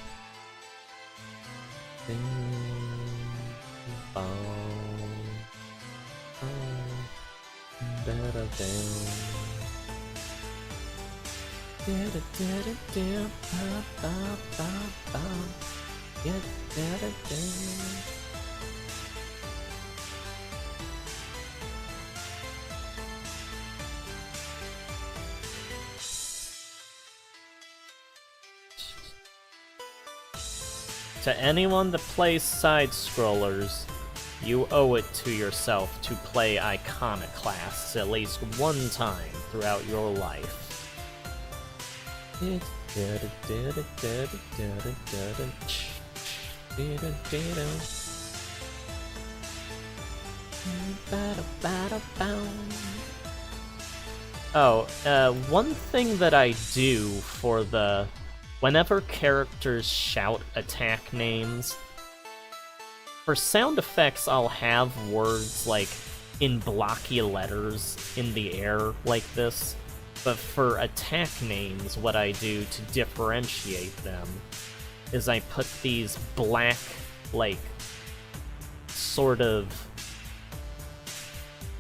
To anyone that plays side-scrollers, you owe it to yourself to play Iconoclasts at least one time throughout your life. Oh, one thing that I do for the... whenever characters shout attack names, for sound effects I'll have words like in blocky letters in the air like this, but for attack names what I do to differentiate them is I put these black, like, sort of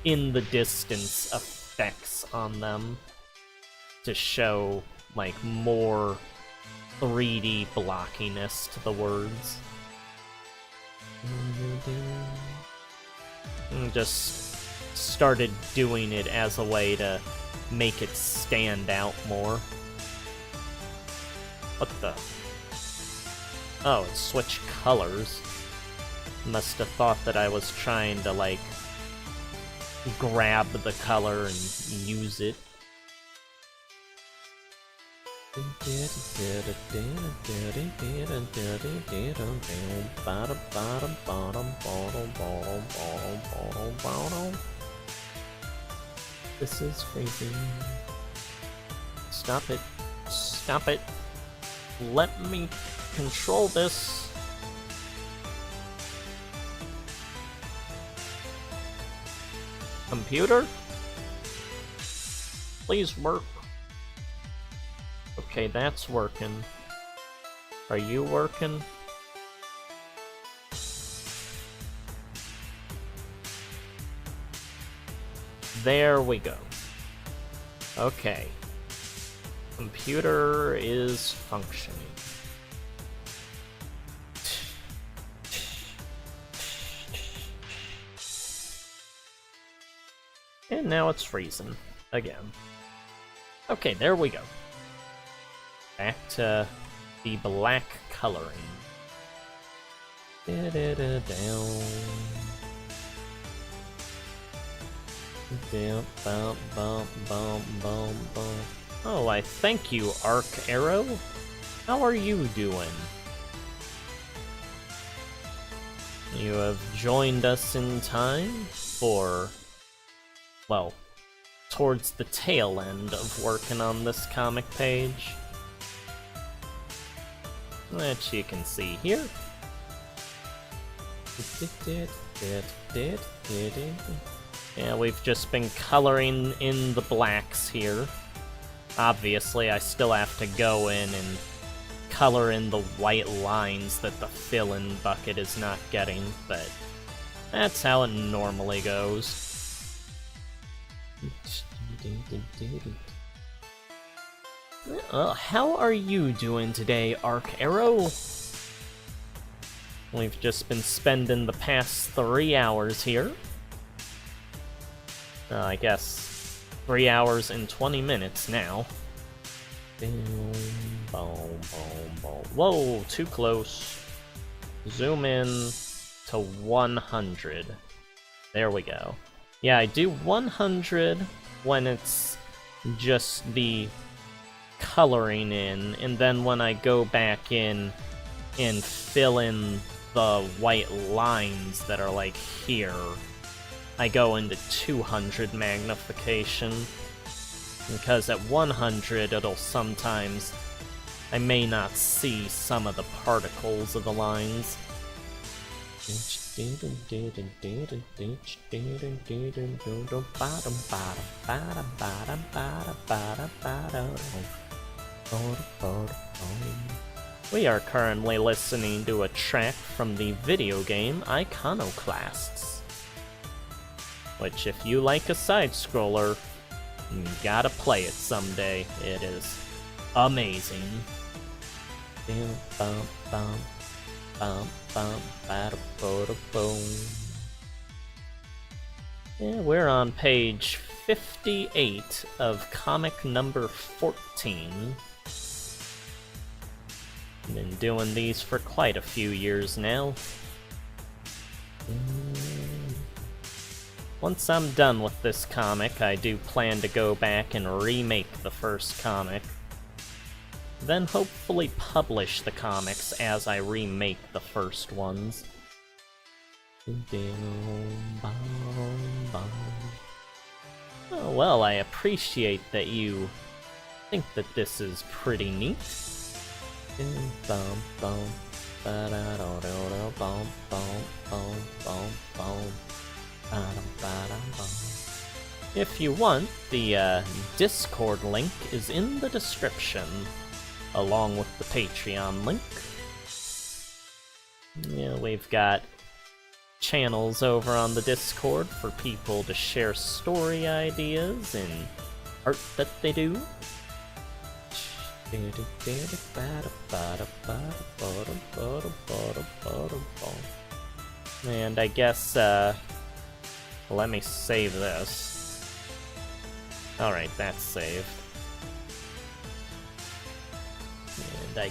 in the distance effects on them to show, like, more 3D blockiness to the words. And just started doing it as a way to make it stand out more. What the? Oh, it switched colors. Must have thought that I was trying to, like, grab the color and use it. This is crazy. Stop it. Stop it. Let me control this. Computer? Please work. Okay, that's working. Are you working? There we go. Okay. Computer is functioning. And now it's freezing. Again. Okay, there we go. Back to the black coloring. Down. Down, bump, bump, bump, bump, bump. Oh, I thank you, Arc Arrow. How are you doing? You have joined us in time for, well, towards the tail end of working on this comic page, which you can see here. Yeah, we've just been coloring in the blacks here. Obviously, I still have to go in and color in the white lines that the fill-in bucket is not getting, but that's how it normally goes. How are you doing today, Arc Arrow? We've just been spending the past 3 hours here. I guess 3 hours and 20 minutes now. Boom, boom, boom. Whoa, too close. Zoom in to 100. There we go. Yeah, I do 100 when it's just the coloring in, and then when I go back in and fill in the white lines that are like here, I go into 200 magnification, because at 100 it'll sometimes, I may not see some of the particles of the lines. We are currently listening to a track from the video game Iconoclasts, which, if you like a side-scroller, you gotta play it someday. It is amazing. Yeah, we're on page 58 of comic number 14. Been doing these for quite a few years now. Once I'm done with this comic, I do plan to go back and remake the first comic. Then hopefully publish the comics as I remake the first ones. Oh well, I appreciate that you think that this is pretty neat. If you want, the Discord link is in the description, along with the Patreon link. Yeah, we've got channels over on the Discord for people to share story ideas and art that they do. And I guess, let me save this. Alright, that's saved. And I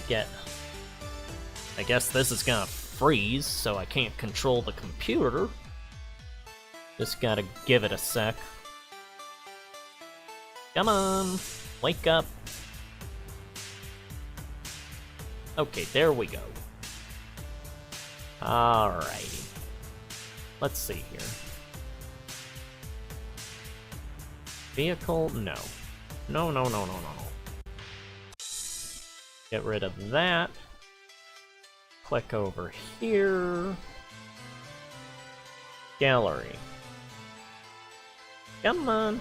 guess this is gonna freeze, so I can't control the computer. Just gotta give it a sec. Come on, wake up. Okay, there we go. Alrighty. Let's see here. Vehicle? No. No, no, no, no, no. Get rid of that. Click over here. Gallery. Come on.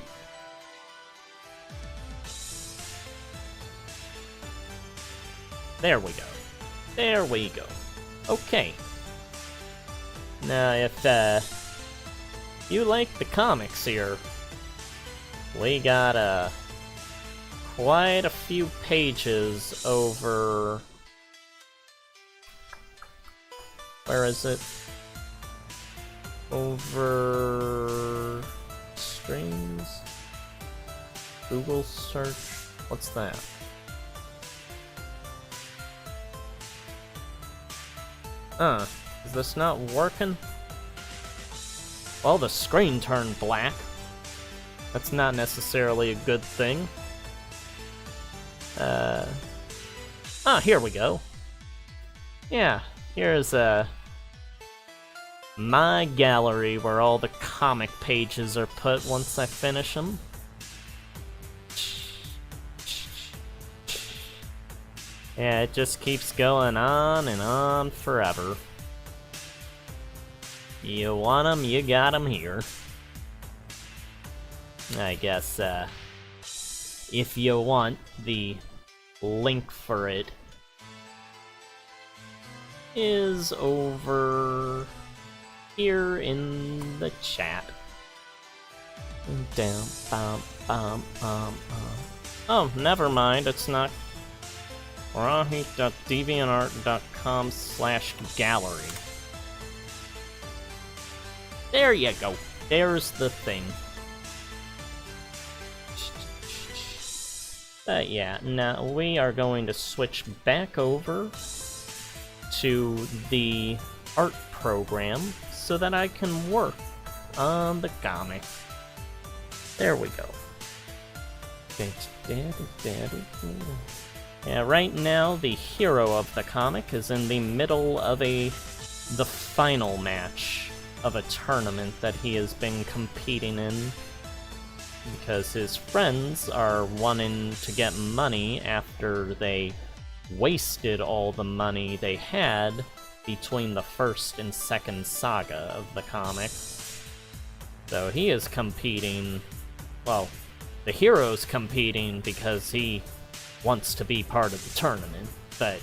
There we go. There we go. Okay. Now, if you like the comics here, we got quite a few pages over. Where is it? Over streams? Google search? What's that? Is this not working? Well, the screen turned black. That's not necessarily a good thing. Here we go. Yeah, here's, my gallery where all the comic pages are put once I finish them. Yeah, it just keeps going on and on forever. You want 'em, you got 'em here. I guess, if you want, the link for it is over here in the chat. Down, Oh, never mind, it's not rahi.deviantart.com/gallery. There you go. There's the thing. But yeah, now we are going to switch back over to the art program so that I can work on the comic. There we go. Yeah, right now the hero of the comic is in the middle of the final match of a tournament that he has been competing in, because his friends are wanting to get money after they wasted all the money they had between the first and second saga of the comic. So he is competing, well, the hero's competing because he wants to be part of the tournament, but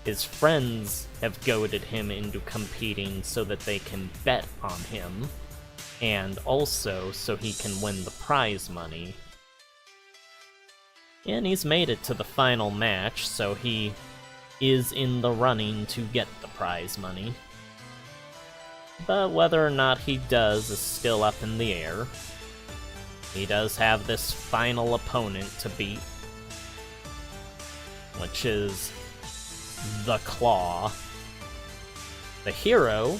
his friends have goaded him into competing so that they can bet on him, and also so he can win the prize money. And he's made it to the final match, so he is in the running to get the prize money. But whether or not he does is still up in the air. He does have this final opponent to beat, which is the Claw. The hero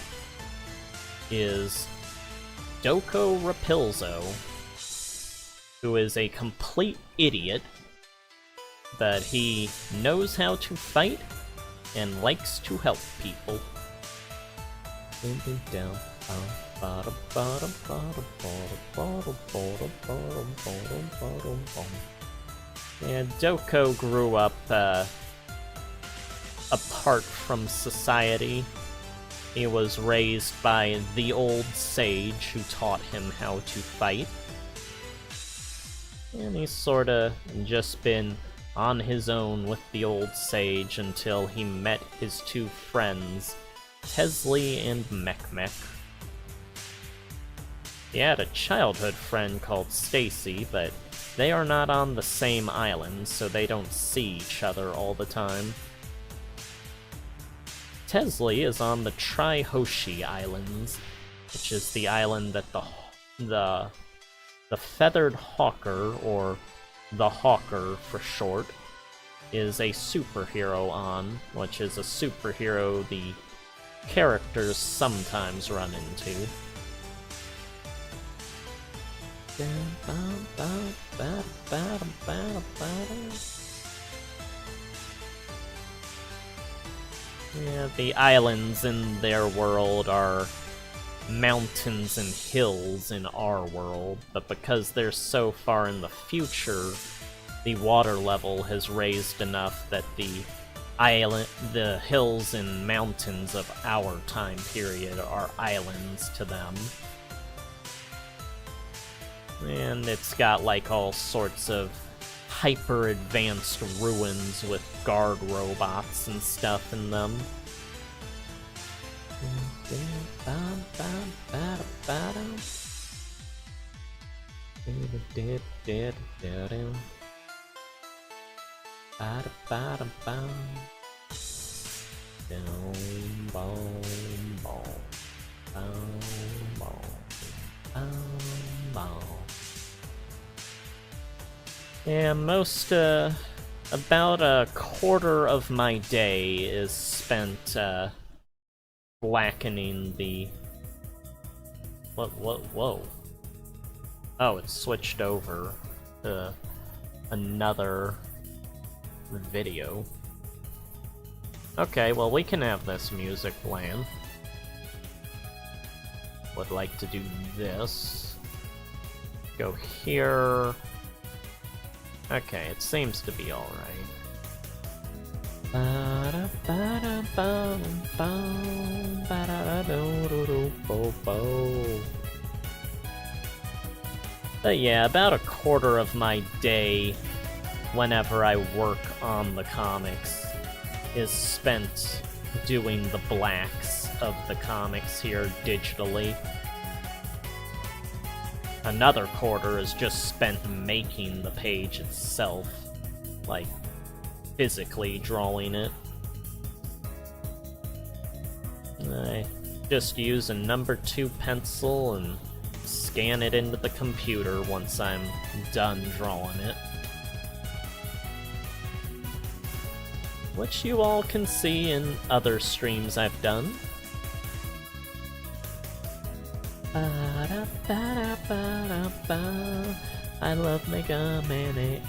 is Doko Rapilzo, who is a complete idiot, but he knows how to fight and likes to help people. Yeah, Doko grew up apart from society. He was raised by the old sage who taught him how to fight. And he's sorta just been on his own with the old sage until he met his two friends, Tesley and Mekmek. He had a childhood friend called Stacy, but they are not on the same island, so they don't see each other all the time. Tesley is on the Tri-Hoshi Islands, which is the island that the Feathered Hawker, or the Hawker for short, is a superhero on, which is a superhero the characters sometimes run into. Yeah, the islands in their world are mountains and hills in our world, but because they're so far in the future, the water level has raised enough that the hills and mountains of our time period are islands to them. And it's got like all sorts of hyper-advanced ruins with guard robots and stuff in them. Yeah, about a quarter of my day is spent blackening the... whoa. Oh, it switched over to another video. Okay, well, we can have this music playing. Would like to do this. Go here. Okay, it seems to be alright. But yeah, about a quarter of my day, whenever I work on the comics, is spent doing the blacks of the comics here digitally. Another quarter is just spent making the page itself, like physically drawing it. I just use a number 2 pencil and scan it into the computer once I'm done drawing it. Which you all can see in other streams I've done. I love Mega Man 8.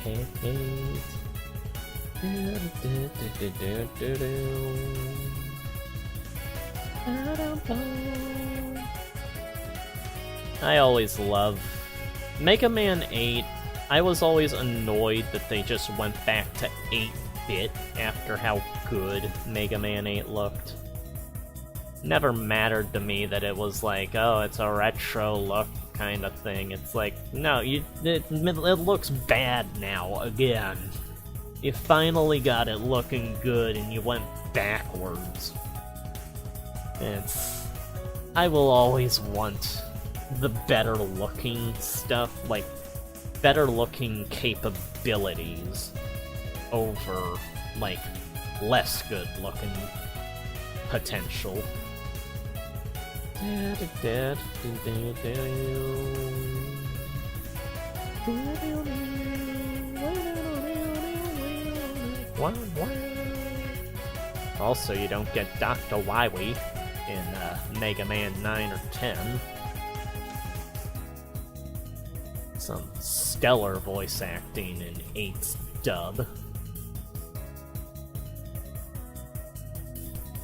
I always love Mega Man 8. I was always annoyed that they just went back to 8-bit after how good Mega Man 8 looked. Never mattered to me that it was like, oh, it's a retro look kind of thing. It's like, no, it looks bad now, again. You finally got it looking good and you went backwards. I will always want the better looking stuff, like better looking capabilities over, like, less good looking potential. Also, you don't get Dr. Wiwi in Mega Man 9 or 10. Some stellar voice acting in 8's dub.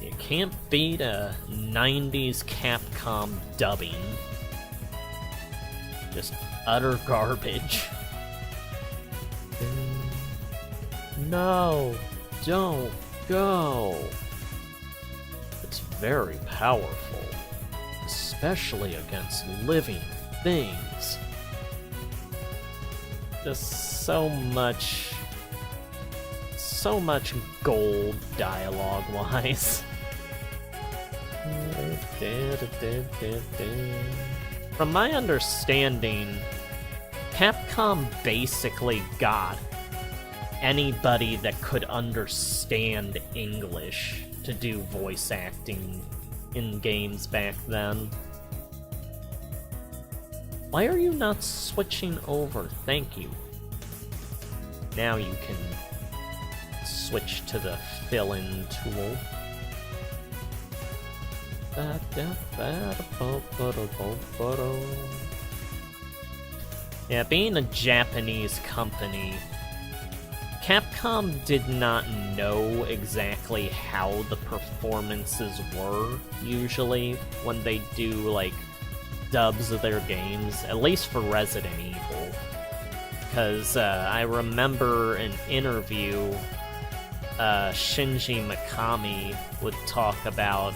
You can't beat a 90s Capcom dubbing. Just utter garbage. No, don't go. It's very powerful, especially against living things. Just so much gold dialogue-wise. From my understanding, Capcom basically got anybody that could understand English to do voice acting in games back then. Why are you not switching over? Thank you. Now you can switch to the fill-in tool. Yeah, being a Japanese company, Capcom did not know exactly how the performances were, usually, when they do, like, dubs of their games, at least for Resident Evil. Because I remember an interview, Shinji Mikami would talk about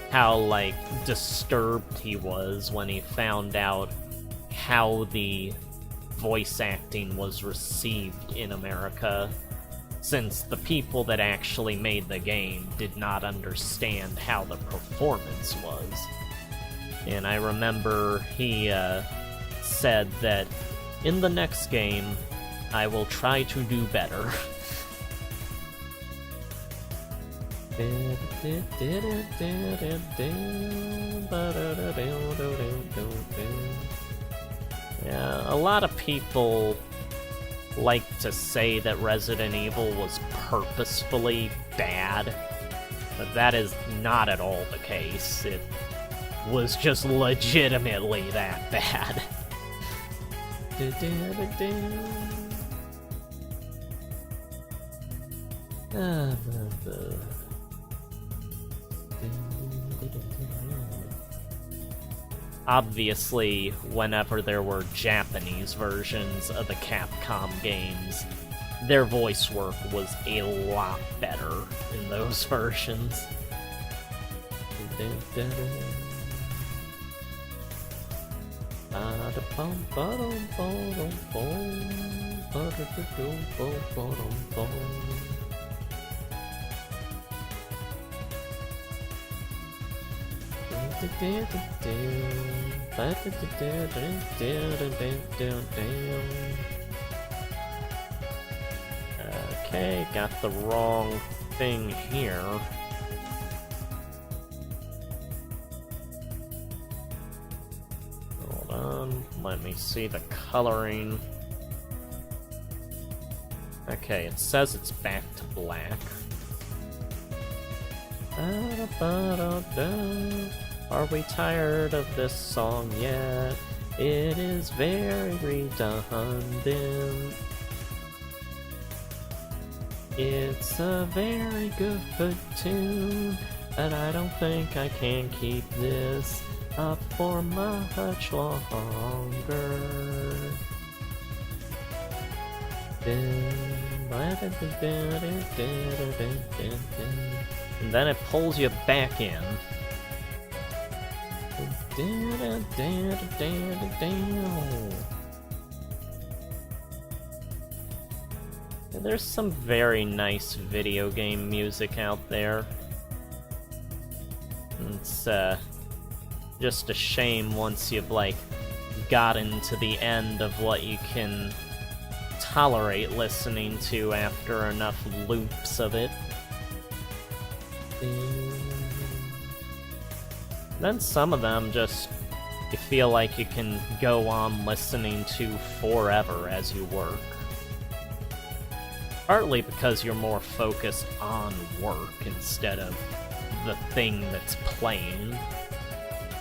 how, like, disturbed he was when he found out how the voice acting was received in America, since the people that actually made the game did not understand how the performance was. And I remember he said that in the next game, I will try to do better. Yeah, a lot of people like to say that Resident Evil was purposefully bad But that is not at all the case. It was just legitimately that bad. Obviously, whenever there were Japanese versions of the Capcom games, their voice work was a lot better in those versions. Okay, got the wrong thing here. Hold on, let me see the coloring. Okay, it says it's back to black. Are we tired of this song yet? It is very redundant. It's a very good tune, but I don't think I can keep this up for much longer. And then it pulls you back in. There's some very nice video game music out there. It's just a shame once you've like gotten to the end of what you can tolerate listening to after enough loops of it. Then some of them just, you feel like you can go on listening to forever as you work. Partly because you're more focused on work instead of the thing that's playing.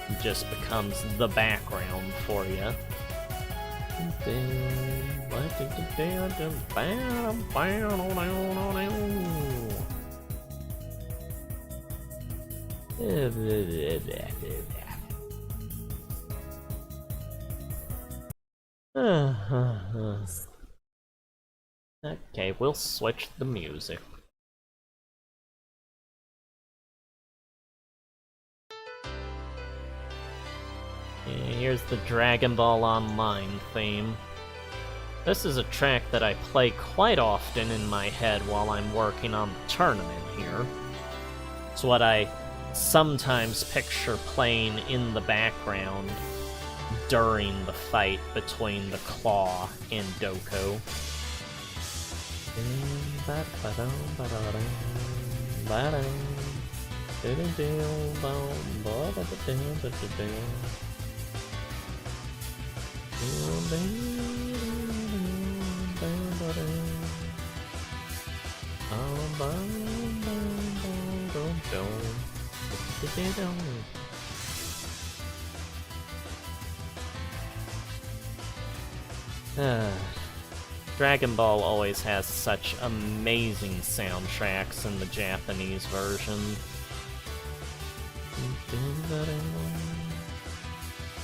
It just becomes the background for you. Okay, we'll switch the music. Here's the Dragon Ball Online theme. This is a track that I play quite often in my head while I'm working on the tournament here. It's what I sometimes picture playing in the background during the fight between the Claw and Doko. Dragon Ball always has such amazing soundtracks in the Japanese version.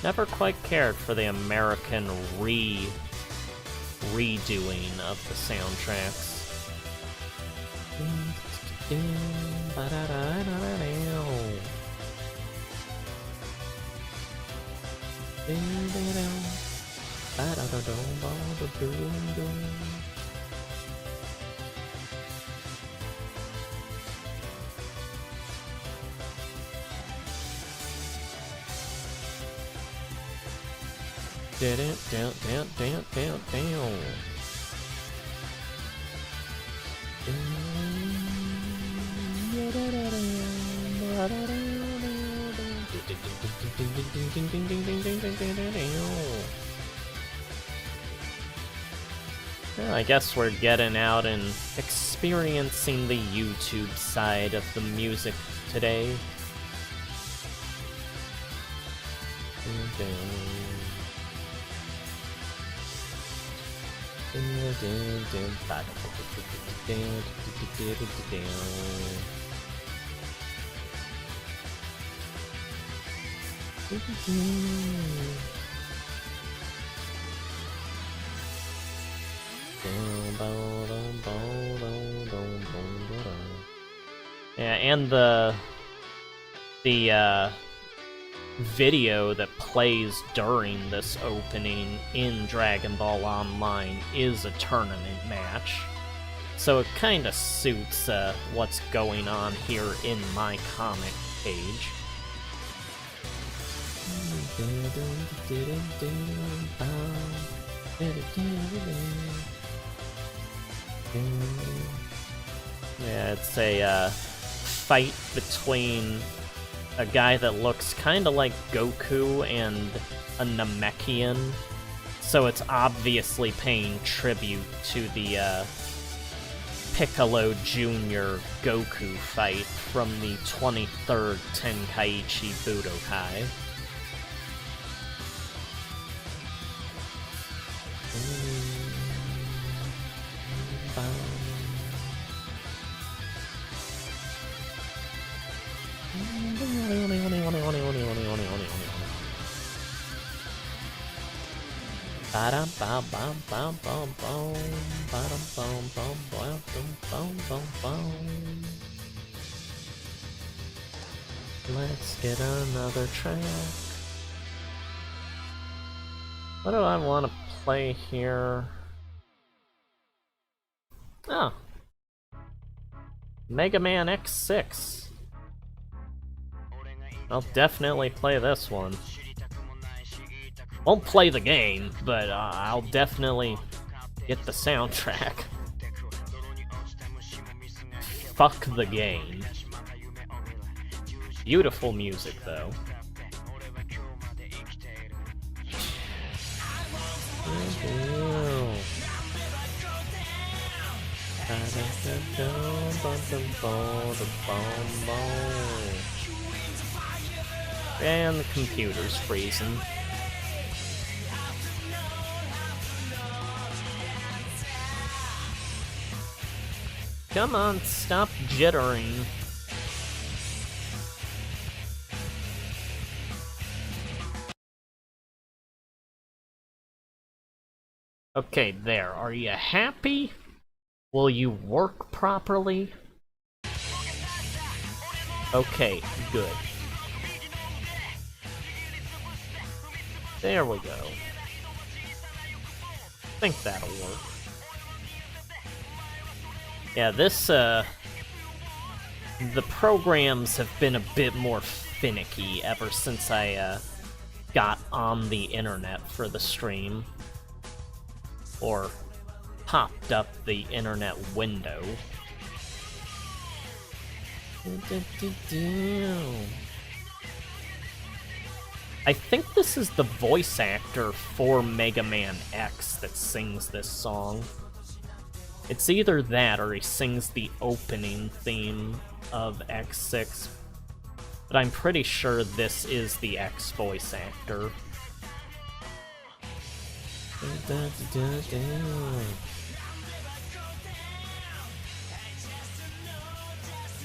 Never quite cared for the American redoing of the soundtracks. Well, I guess we're getting out and experiencing the YouTube side of the music today. Yeah, and the video that plays during this opening in Dragon Ball Online is a tournament match. So it kind of suits what's going on here in my comic page. Yeah, it's a fight between a guy that looks kind of like Goku and a Namekian, so it's obviously paying tribute to the Piccolo Jr. Goku fight from the 23rd Tenkaichi Budokai. Let's get another track. What do I want to play here? Oh. Mega Man X6. I'll definitely play this one. Won't play the game, but I'll definitely get the soundtrack. Fuck the game. Beautiful music, though. And the computer's freezing. Come on, stop jittering. Okay, there. Are you happy? Will you work properly? Okay, good. There we go. I think that'll work. Yeah, this, the programs have been a bit more finicky ever since I, got on the internet for the stream. Or popped up the internet window. I think this is the voice actor for Mega Man X that sings this song. It's either that or he sings the opening theme of X6, but I'm pretty sure this is the X voice actor.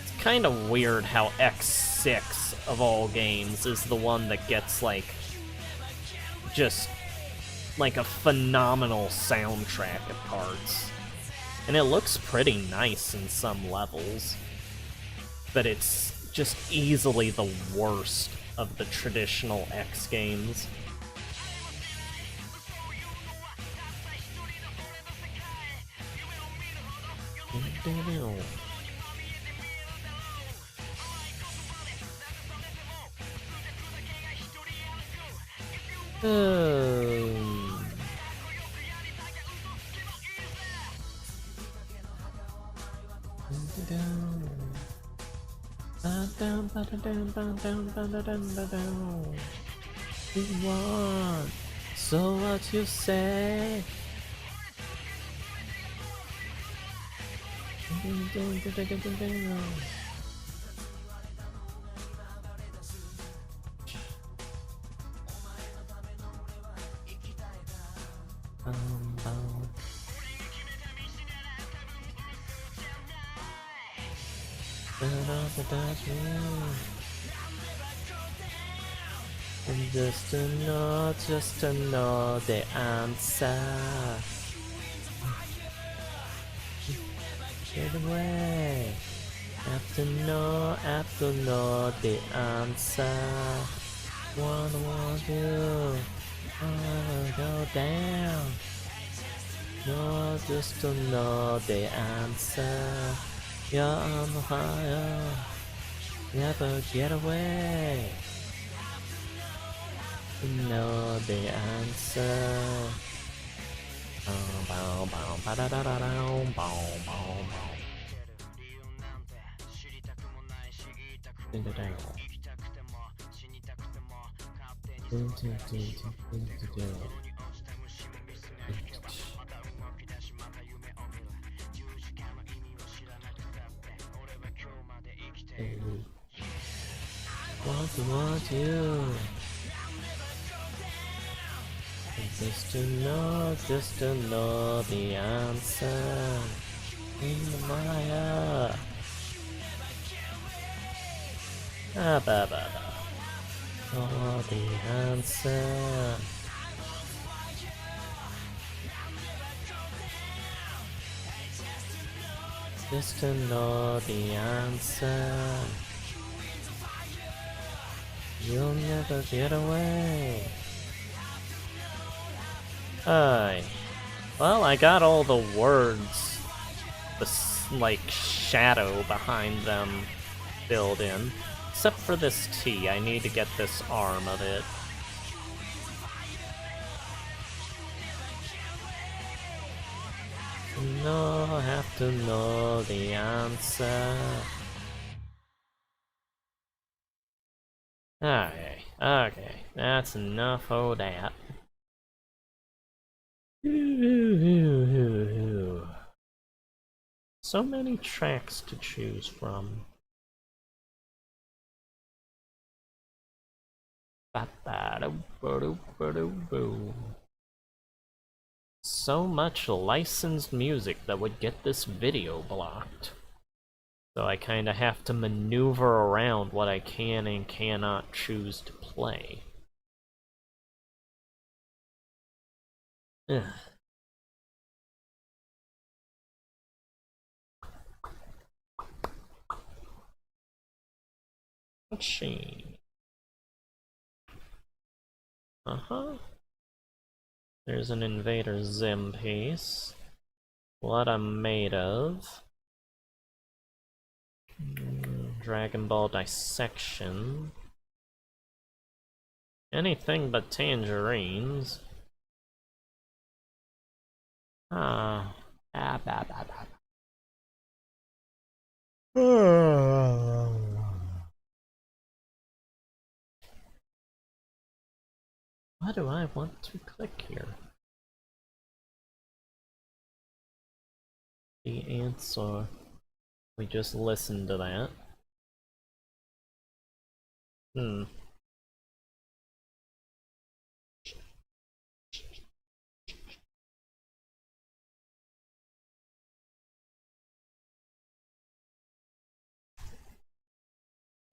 It's kind of weird how X6, of all games, is the one that gets, like, just, like, a phenomenal soundtrack at parts. And it looks pretty nice in some levels, but it's just easily the worst of the traditional X games. So what you say? Just to know the answer. Get away. Have to know the answer. Want you. Wanna go down. No, just to know the answer. You're on fire. Never get away. To know the answer. Bow, bow, ba da da da da, bow, bow, bow. Do do want you. Just to know the answer. In the Maya. Ah, ba ba ba. Know the answer. Just to know the answer. You'll never get away. Aye. Well, I got all the words, like, shadow behind them filled in. Except for this T, I need to get this arm of it. No, I have to know the answer. Okay, that's enough of that. So many tracks to choose from. So much licensed music that would get this video blocked. So I kinda have to maneuver around what I can and cannot choose to play. Ugh. Let's see. There's an Invader Zim piece. What I'm made of. Dragon Ball Dissection. Anything but tangerines. What do I want to click here? The answer. We just listened to that.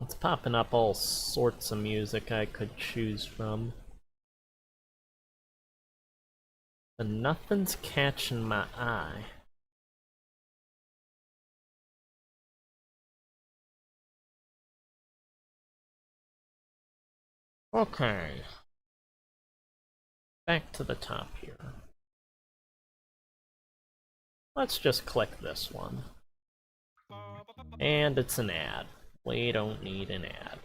It's popping up all sorts of music I could choose from. But nothing's catching my eye. Okay. Back to the top here. Let's just click this one. And it's an ad. We don't need an ad.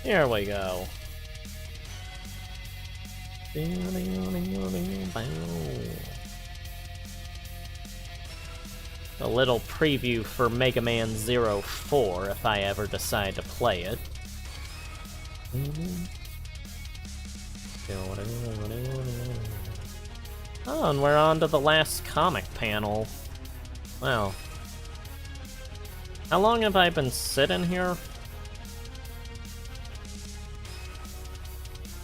Here we go. A little preview for Mega Man 04 if I ever decide to play it. Oh, and we're on to the last comic panel. Wow. How long have I been sitting here?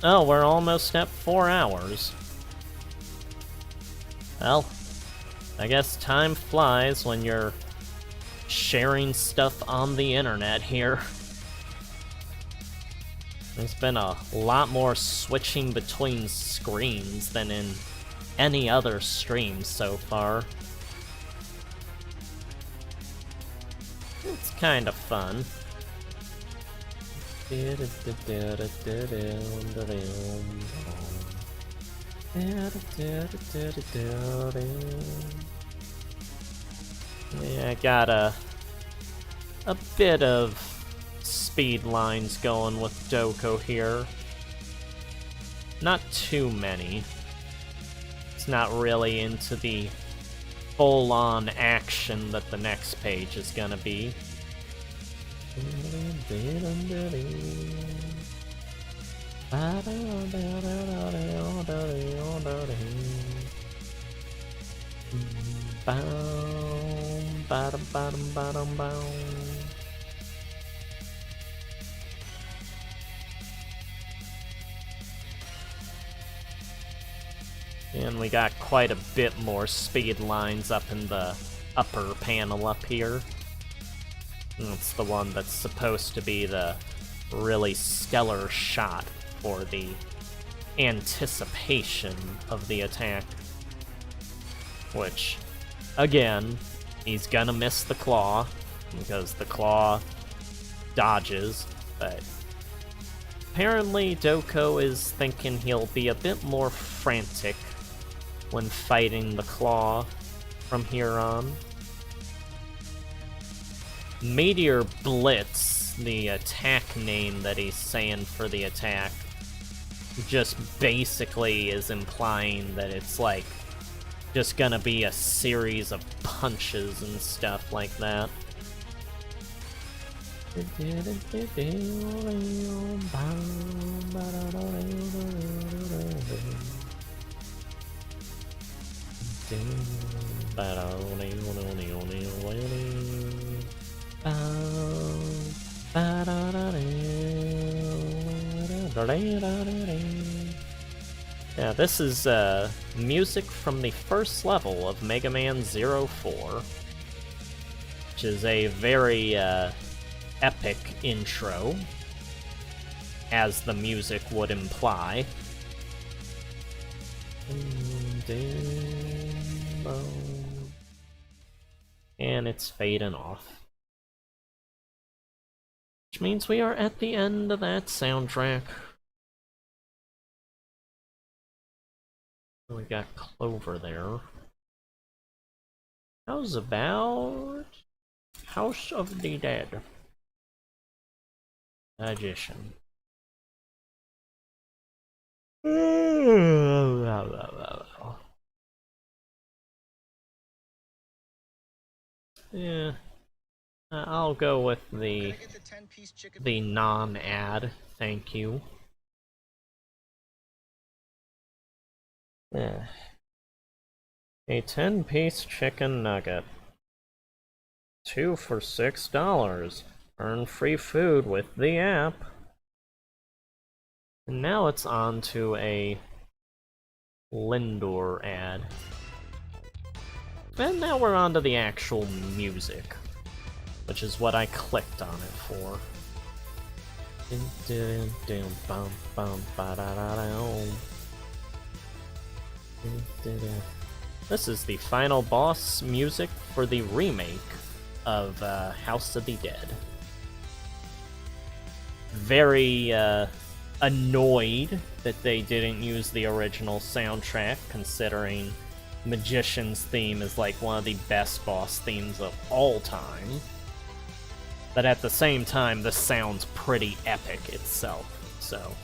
Oh, we're almost at 4 hours. Well, I guess time flies when you're sharing stuff on the internet here. There's been a lot more switching between screens than in any other stream so far. It's kind of fun. Yeah, I got a bit of speed lines going with Doko here. Not too many. It's not really into the full-on action that the next page is gonna be. And we got quite a bit more speed lines up in the upper panel up here. That's the one that's supposed to be the really stellar shot for the anticipation of the attack. Which, again, he's gonna miss the claw, because the claw dodges, but apparently Doko is thinking he'll be a bit more frantic when fighting the claw from here on. Meteor Blitz, the attack name that he's saying for the attack, just basically is implying that it's like just gonna be a series of punches and stuff like that. Yeah, this is music from the first level of Mega Man 04, which is a very epic intro, as the music would imply. And it's fading off. Which means we are at the end of that soundtrack. We got Clover there. How's about House of the Dead? Magician. Yeah, I'll go with the non-ad, thank you. Yeah. A 10-piece chicken nugget. 2 for $6. Earn free food with the app. And now it's on to a Lindor ad. And now we're on to the actual music, which is what I clicked on it for. This is the final boss music for the remake of House of the Dead. Very annoyed that they didn't use the original soundtrack, considering Magician's theme is like one of the best boss themes of all time. But at the same time, this sounds pretty epic itself, so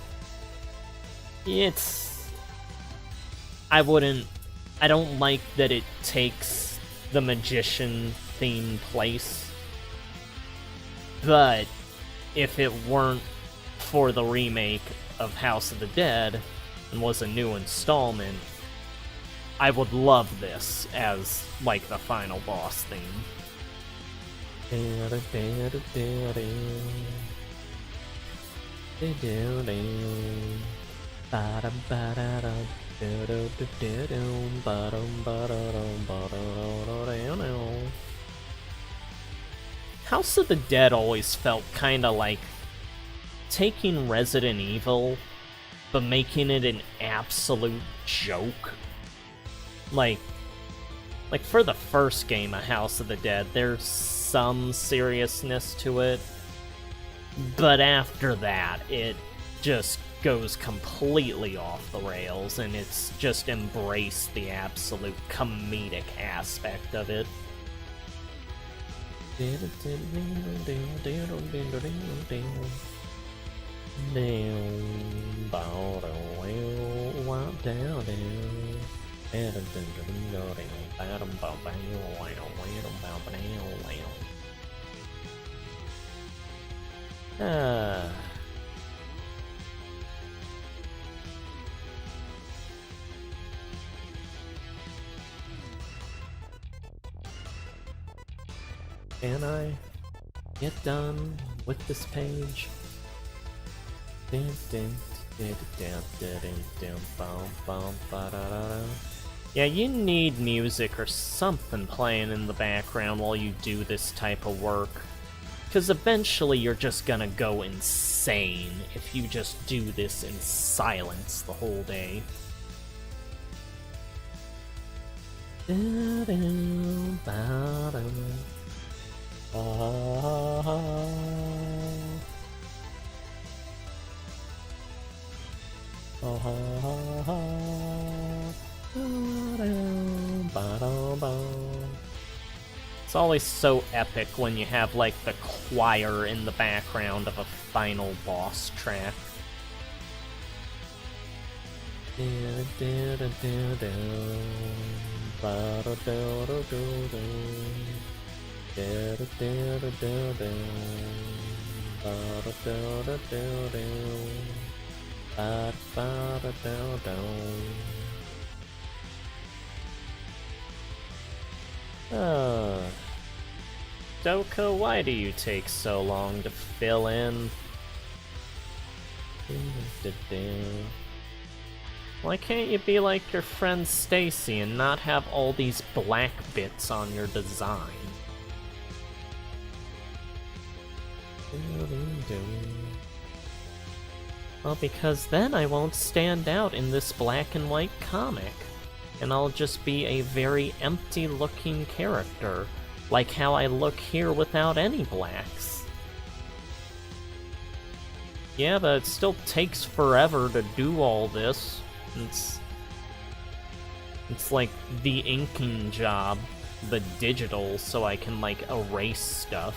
it's... I don't like that it takes the Magician theme place, but if it weren't for the remake of House of the Dead and was a new installment, I would love this as, like, the final boss theme. House of the Dead always felt kinda like taking Resident Evil, but making it an absolute joke. Like for the first game of House of the Dead, there's some seriousness to it, but after that, it just goes completely off the rails, and it's just embraced the absolute comedic aspect of it. Can I get done with this page? Yeah, you need music or something playing in the background while you do this type of work. Because eventually you're just gonna go insane if you just do this in silence the whole day. It's always so epic when you have, like, the choir in the background of a final boss track. Doko, why do you take so long to fill in? Why can't you be like your friend Stacy and not have all these black bits on your design? Well, because then I won't stand out in this black and white comic, and I'll just be a very empty-looking character, like how I look here without any blacks. Yeah, but it still takes forever to do all this. It's like the inking job, the digital, so I can, like, erase stuff.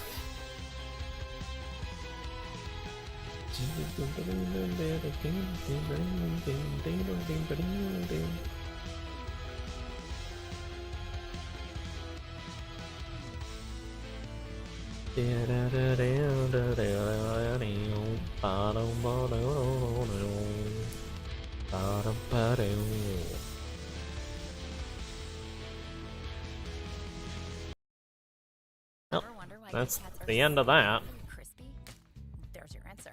Well, that's the end of that. There's your answer.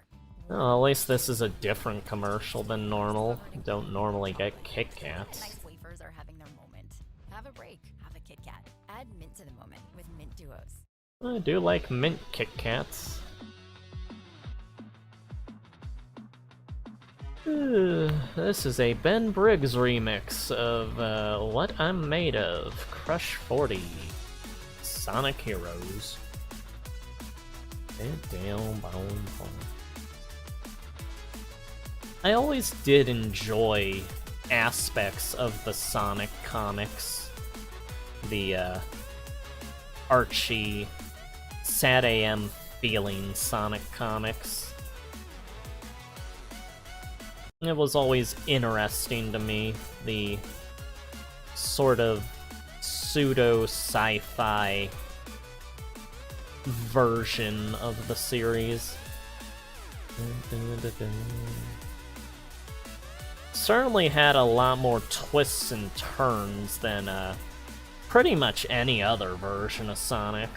Well, at least this is a different commercial than normal. You don't normally get Kit Kats. Nice wafers are having their moment. Have a break. Have a Kit Kat. Add mint to the moment with Mint Duos. I do like mint Kit Kats. This is a Ben Briggs remix of What I'm Made Of, Crush 40, Sonic Heroes. I always did enjoy aspects of the Sonic comics. The Archie, Sad AM feeling Sonic comics. It was always interesting to me, the sort of pseudo-sci-fi version of the series. certainly had a lot more twists and turns than pretty much any other version of Sonic.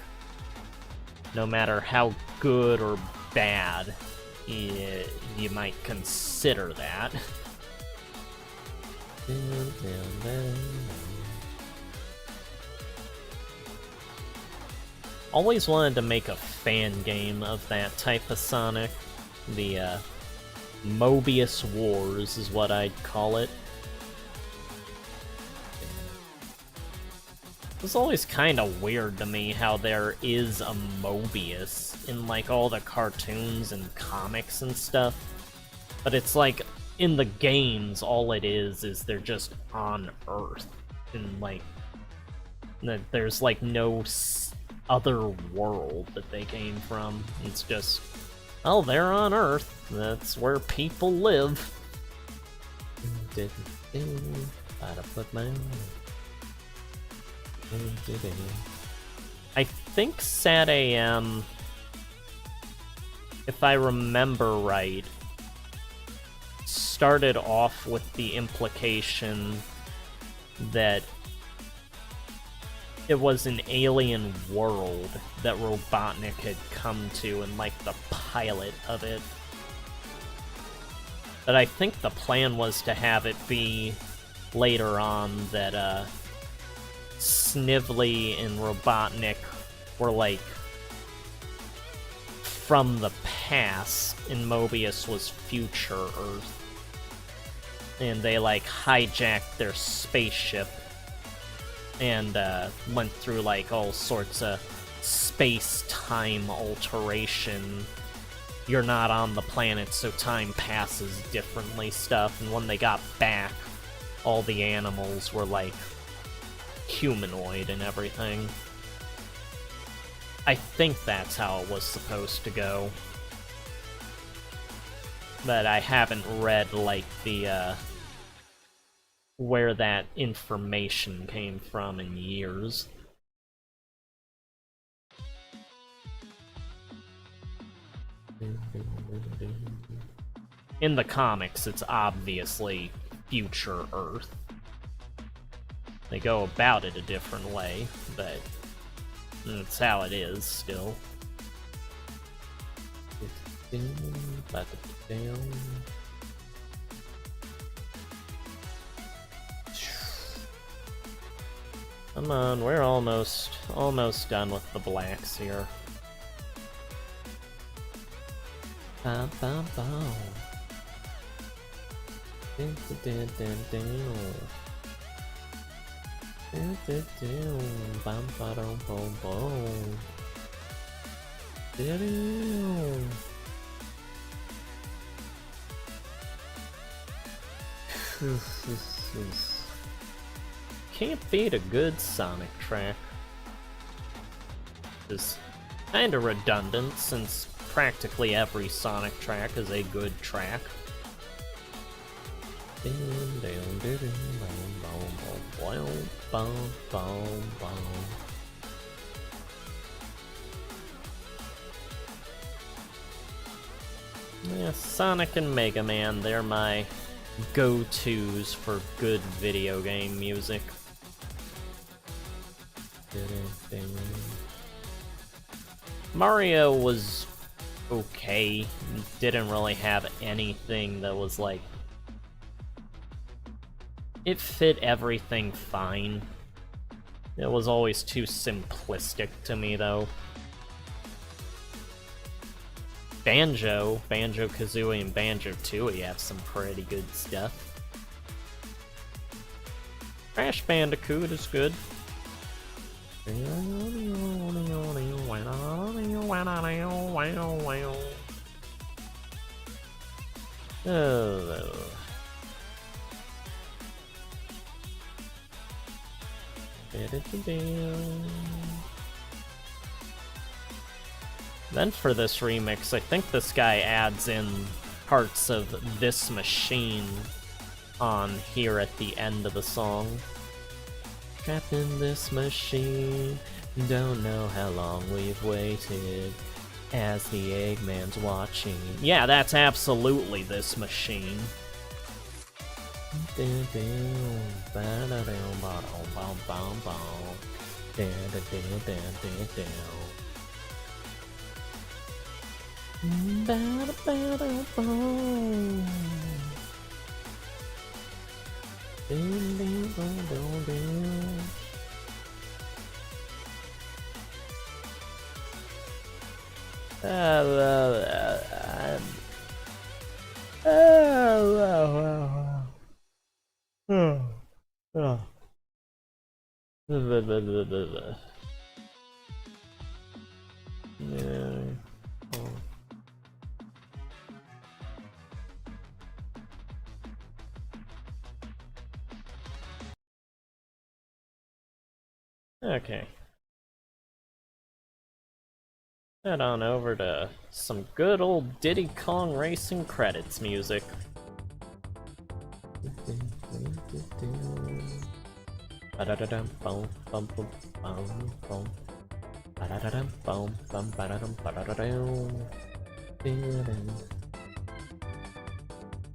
No matter how good or bad you might consider that. Always wanted to make a fan game of that type of Sonic. The Mobius Wars is what I'd call it. It's always kind of weird to me how there is a Mobius in like all the cartoons and comics and stuff. But it's like in the games all it is they're just on Earth. And like there's like no other world that they came from. It's just, oh, they're on Earth. That's where people live. I think Sad AM, if I remember right, started off with the implication that it was an alien world that Robotnik had come to in, like, the pilot of it. But I think the plan was to have it be later on that, Snively and Robotnik were, like, from the past, and Mobius was future Earth. And they, like, hijacked their spaceship and went through like all sorts of space-time alteration. You're not on the planet, so time passes differently stuff. And when they got back, all the animals were like humanoid and everything. I think that's how it was supposed to go. But I haven't read like the where that information came from in years. In the comics, it's obviously future Earth. They go about it a different way, but that's how it is still. Come on, we're almost done with the blacks here. Bum, bum, bum. Dun, dun, dun, dun, dun, dun, dun. Bum, ba, dum, boom, boom. Dun, dun. Can't beat a good Sonic track. It's kinda redundant since practically every Sonic track is a good track. Yeah, Sonic and Mega Man, they're my go-tos for good video game music. Mario was okay. Didn't really have anything that was like... It fit everything fine. It was always too simplistic to me, though. Banjo-Kazooie and Banjo-Tooie have some pretty good stuff. Crash Bandicoot is good. Then for this remix, I think this guy adds in parts of This Machine on here at the end of the song. Trapped in this machine, don't know how long we've waited, as the Eggman's watching. Yeah, that's absolutely This Machine. Okay. Head on over to some good old Diddy Kong Racing credits music.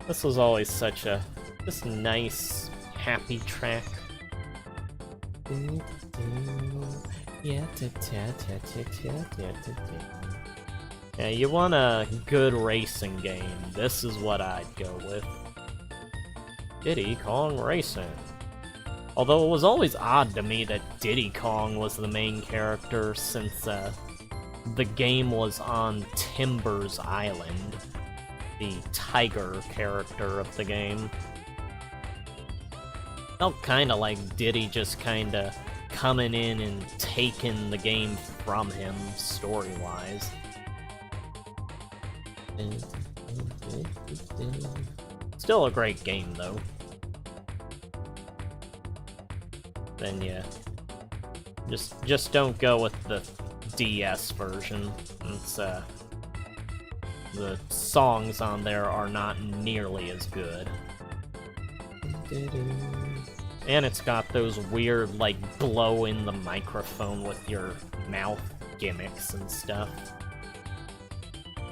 This was always such a just nice, happy track. Yeah, you want a good racing game, this is what I'd go with. Diddy Kong Racing. Although it was always odd to me that Diddy Kong was the main character, since the game was on Timber's Island, the tiger character of the game. Felt kinda like Diddy just kinda coming in and taking the game from him, story-wise. Still a great game, though. Then yeah, just don't go with the DS version. It's the songs on there are not nearly as good. And it's got those weird, like, blow in the microphone with your mouth gimmicks and stuff.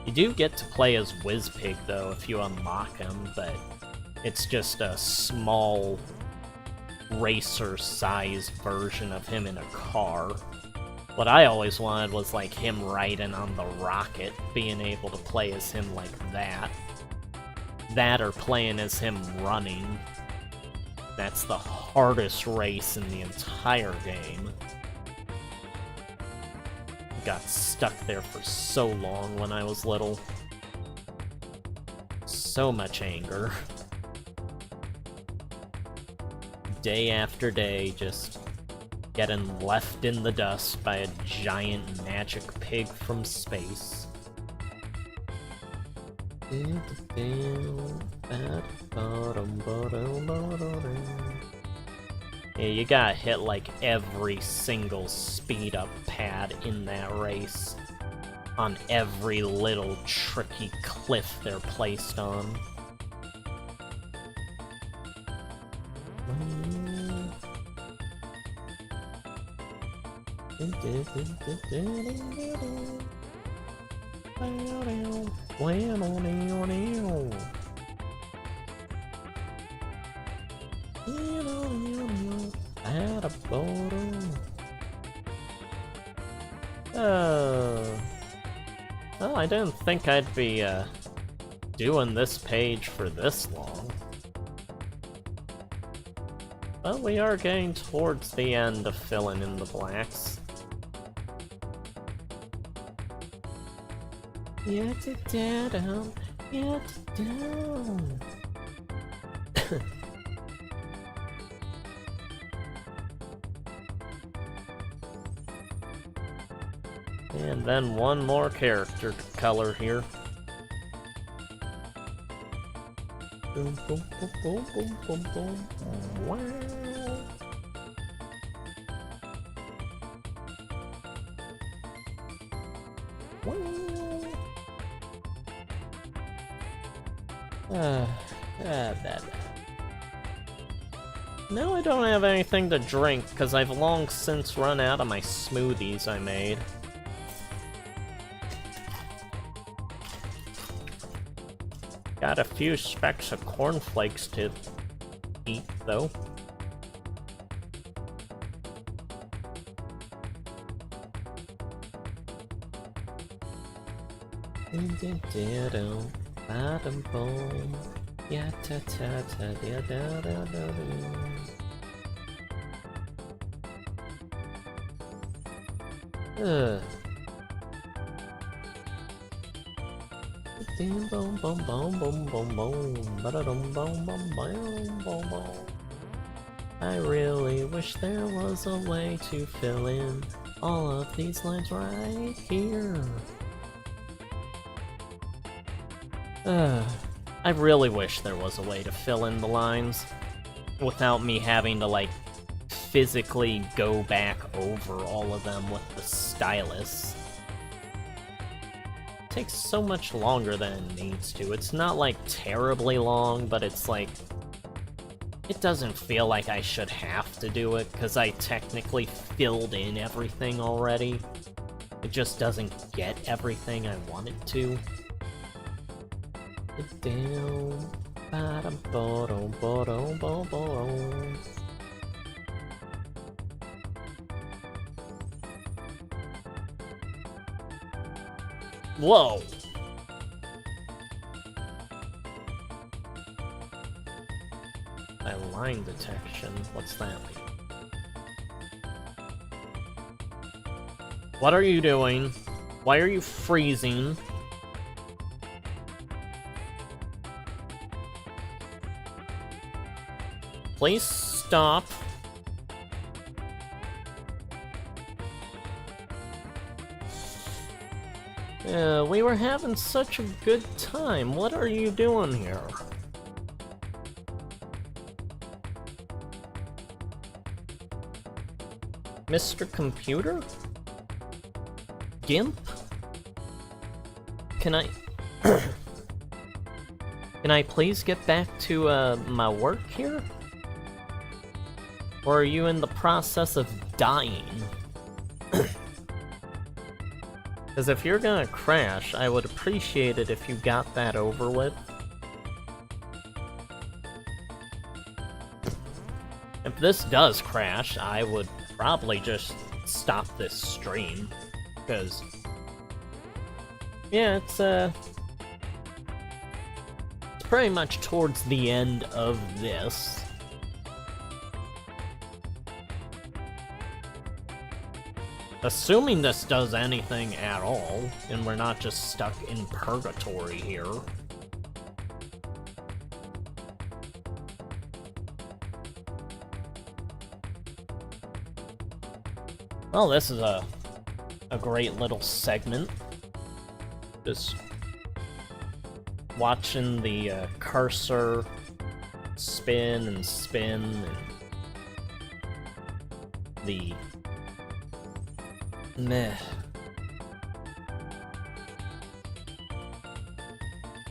You do get to play as Wizpig, though, if you unlock him, but it's just a small racer-sized version of him in a car. What I always wanted was, like, him riding on the rocket, being able to play as him like that. That or playing as him running. That's the hardest race in the entire game. Got stuck there for so long when I was little. So much anger. Day after day, just getting left in the dust by a giant magic pig from space. Yeah, you gotta hit like every single speed up pad in that race. On every little tricky cliff they're placed on. Well, I didn't think I'd be, doing this page for this long. But we are getting towards the end of filling in the blacks. And then one more character to color here. Boom, boom, boom, boom, boom, boom, boom. Wow. Now I don't have anything to drink, because I've long since run out of my smoothies I made. Got a few specks of cornflakes to feet, though. Yeah, ta ta ta da da da da. Boom boom boom boom boom boom boom, ba-da-dum boom boom boom boom boom. I really wish there was a way to fill in all of these lines right here. I really wish there was a way to fill in the lines without me having to, like, physically go back over all of them with the stylus. It takes so much longer than it needs to. It's not, like, terribly long, but it's like... It doesn't feel like I should have to do it, because I technically filled in everything already. It just doesn't get everything I want it to. Down, bottom, bottom, bottom, bottom. Whoa! By line detection, what's that mean? What are you doing? Why are you freezing? Please stop. We were having such a good time. What are you doing here? Mr. Computer? GIMP? Can I... Can I please get back to, my work here? Or are you in the process of dying? Because if you're gonna crash, I would appreciate it if you got that over with. If this does crash, I would probably just stop this stream. Because... yeah, it's pretty much towards the end of this. Assuming this does anything at all, and we're not just stuck in purgatory here. Well, this is a great little segment. Just watching the cursor spin and spin, and the meh.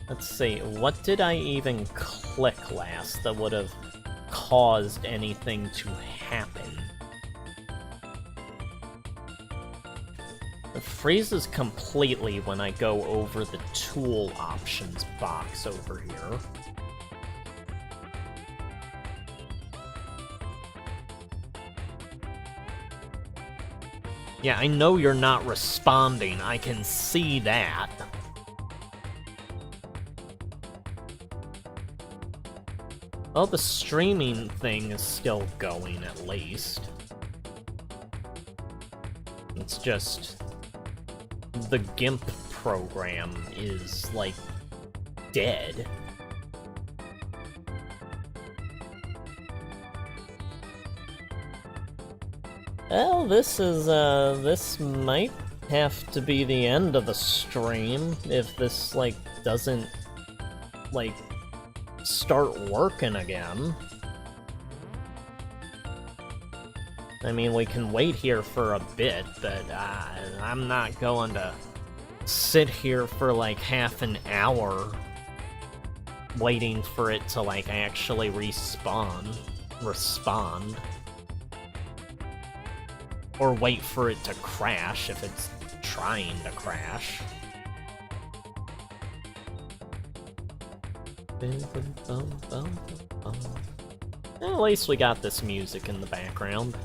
Let's see, what did I even click last that would have caused anything to happen? It freezes completely when I go over the tool options box over here. Yeah, I know you're not responding, I can see that. Well, the streaming thing is still going, at least. It's just... the GIMP program is, like, dead. Well, this might have to be the end of the stream if this, like, doesn't, like, start working again. I mean, we can wait here for a bit, but I'm not going to sit here for, like, half an hour waiting for it to, like, actually respond. Or wait for it to crash if it's trying to crash. At least we got this music in the background.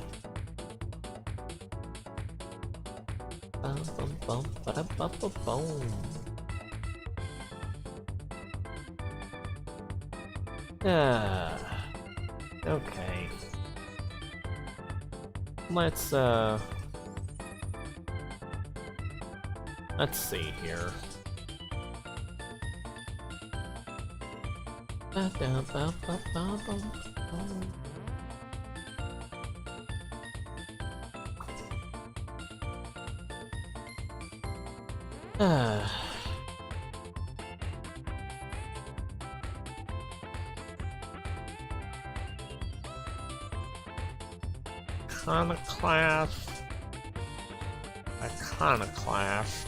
Bum, bum, bum, ba-da-ba-ba-boom. Okay. Let's see here. Iconoclast.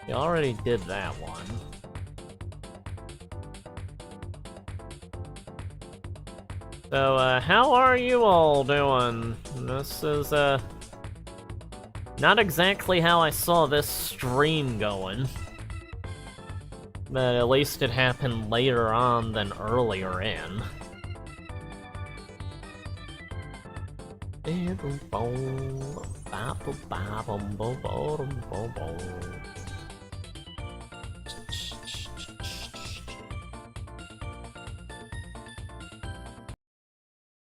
You already did that one. So, how are you all doing? This is, not exactly how I saw this stream going. But at least it happened later on than earlier in.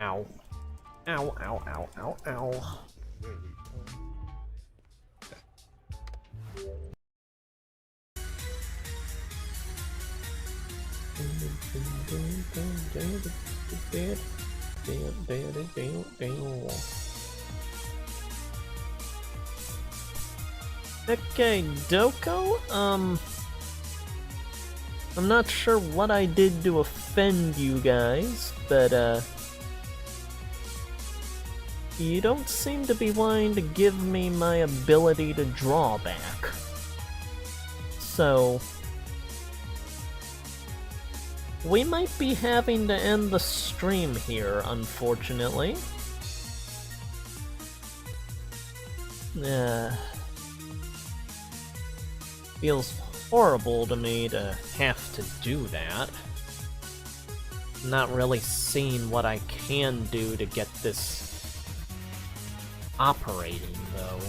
Ow. Ow, ow, ow, ow, ow. Okay, Doko, I'm not sure what I did to offend you guys, but, you don't seem to be wanting to give me my ability to draw back. So, we might be having to end the stream here, unfortunately. Feels horrible to me to have to do that. Not really seeing what I can do to get this operating, though.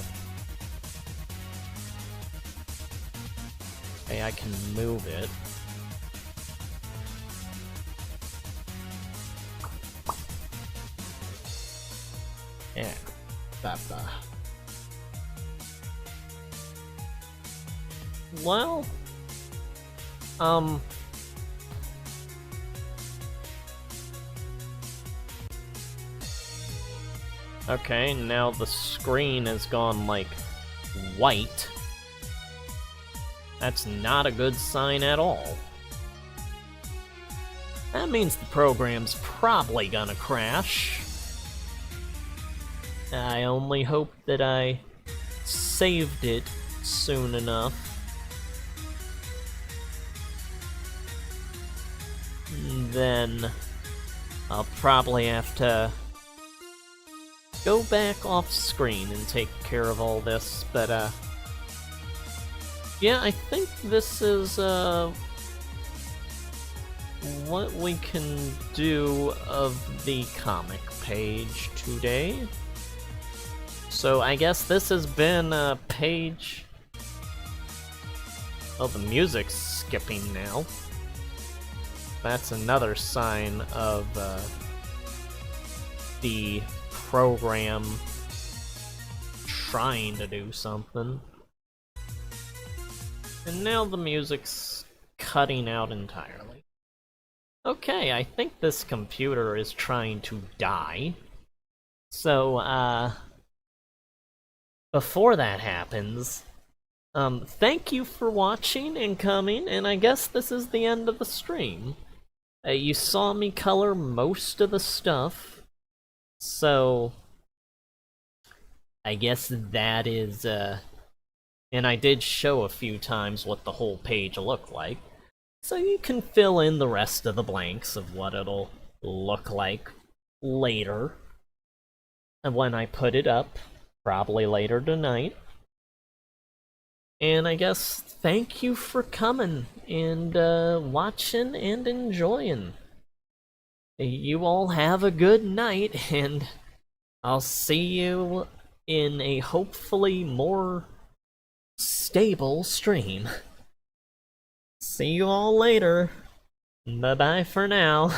Okay, I can move it. Yeah, Papa. Well, okay, now the screen has gone, like, white. That's not a good sign at all. That means the program's probably gonna crash. I only hope that I saved it soon enough. Then I'll probably have to go back off screen and take care of all this, but yeah, I think this is what we can do of the comic page today. So I guess this has been a page... Oh, the music's skipping now. That's another sign of the program trying to do something. And now the music's cutting out entirely. Okay, I think this computer is trying to die. So, before that happens, thank you for watching and coming, and I guess this is the end of the stream. You saw me color most of the stuff, so I guess that is, and I did show a few times what the whole page looked like, so you can fill in the rest of the blanks of what it'll look like later, and when I put it up, probably later tonight. And I guess thank you for coming and watching and enjoying. you all have a good night, and I'll see you in a hopefully more stable stream. See you all later. Bye-bye for now.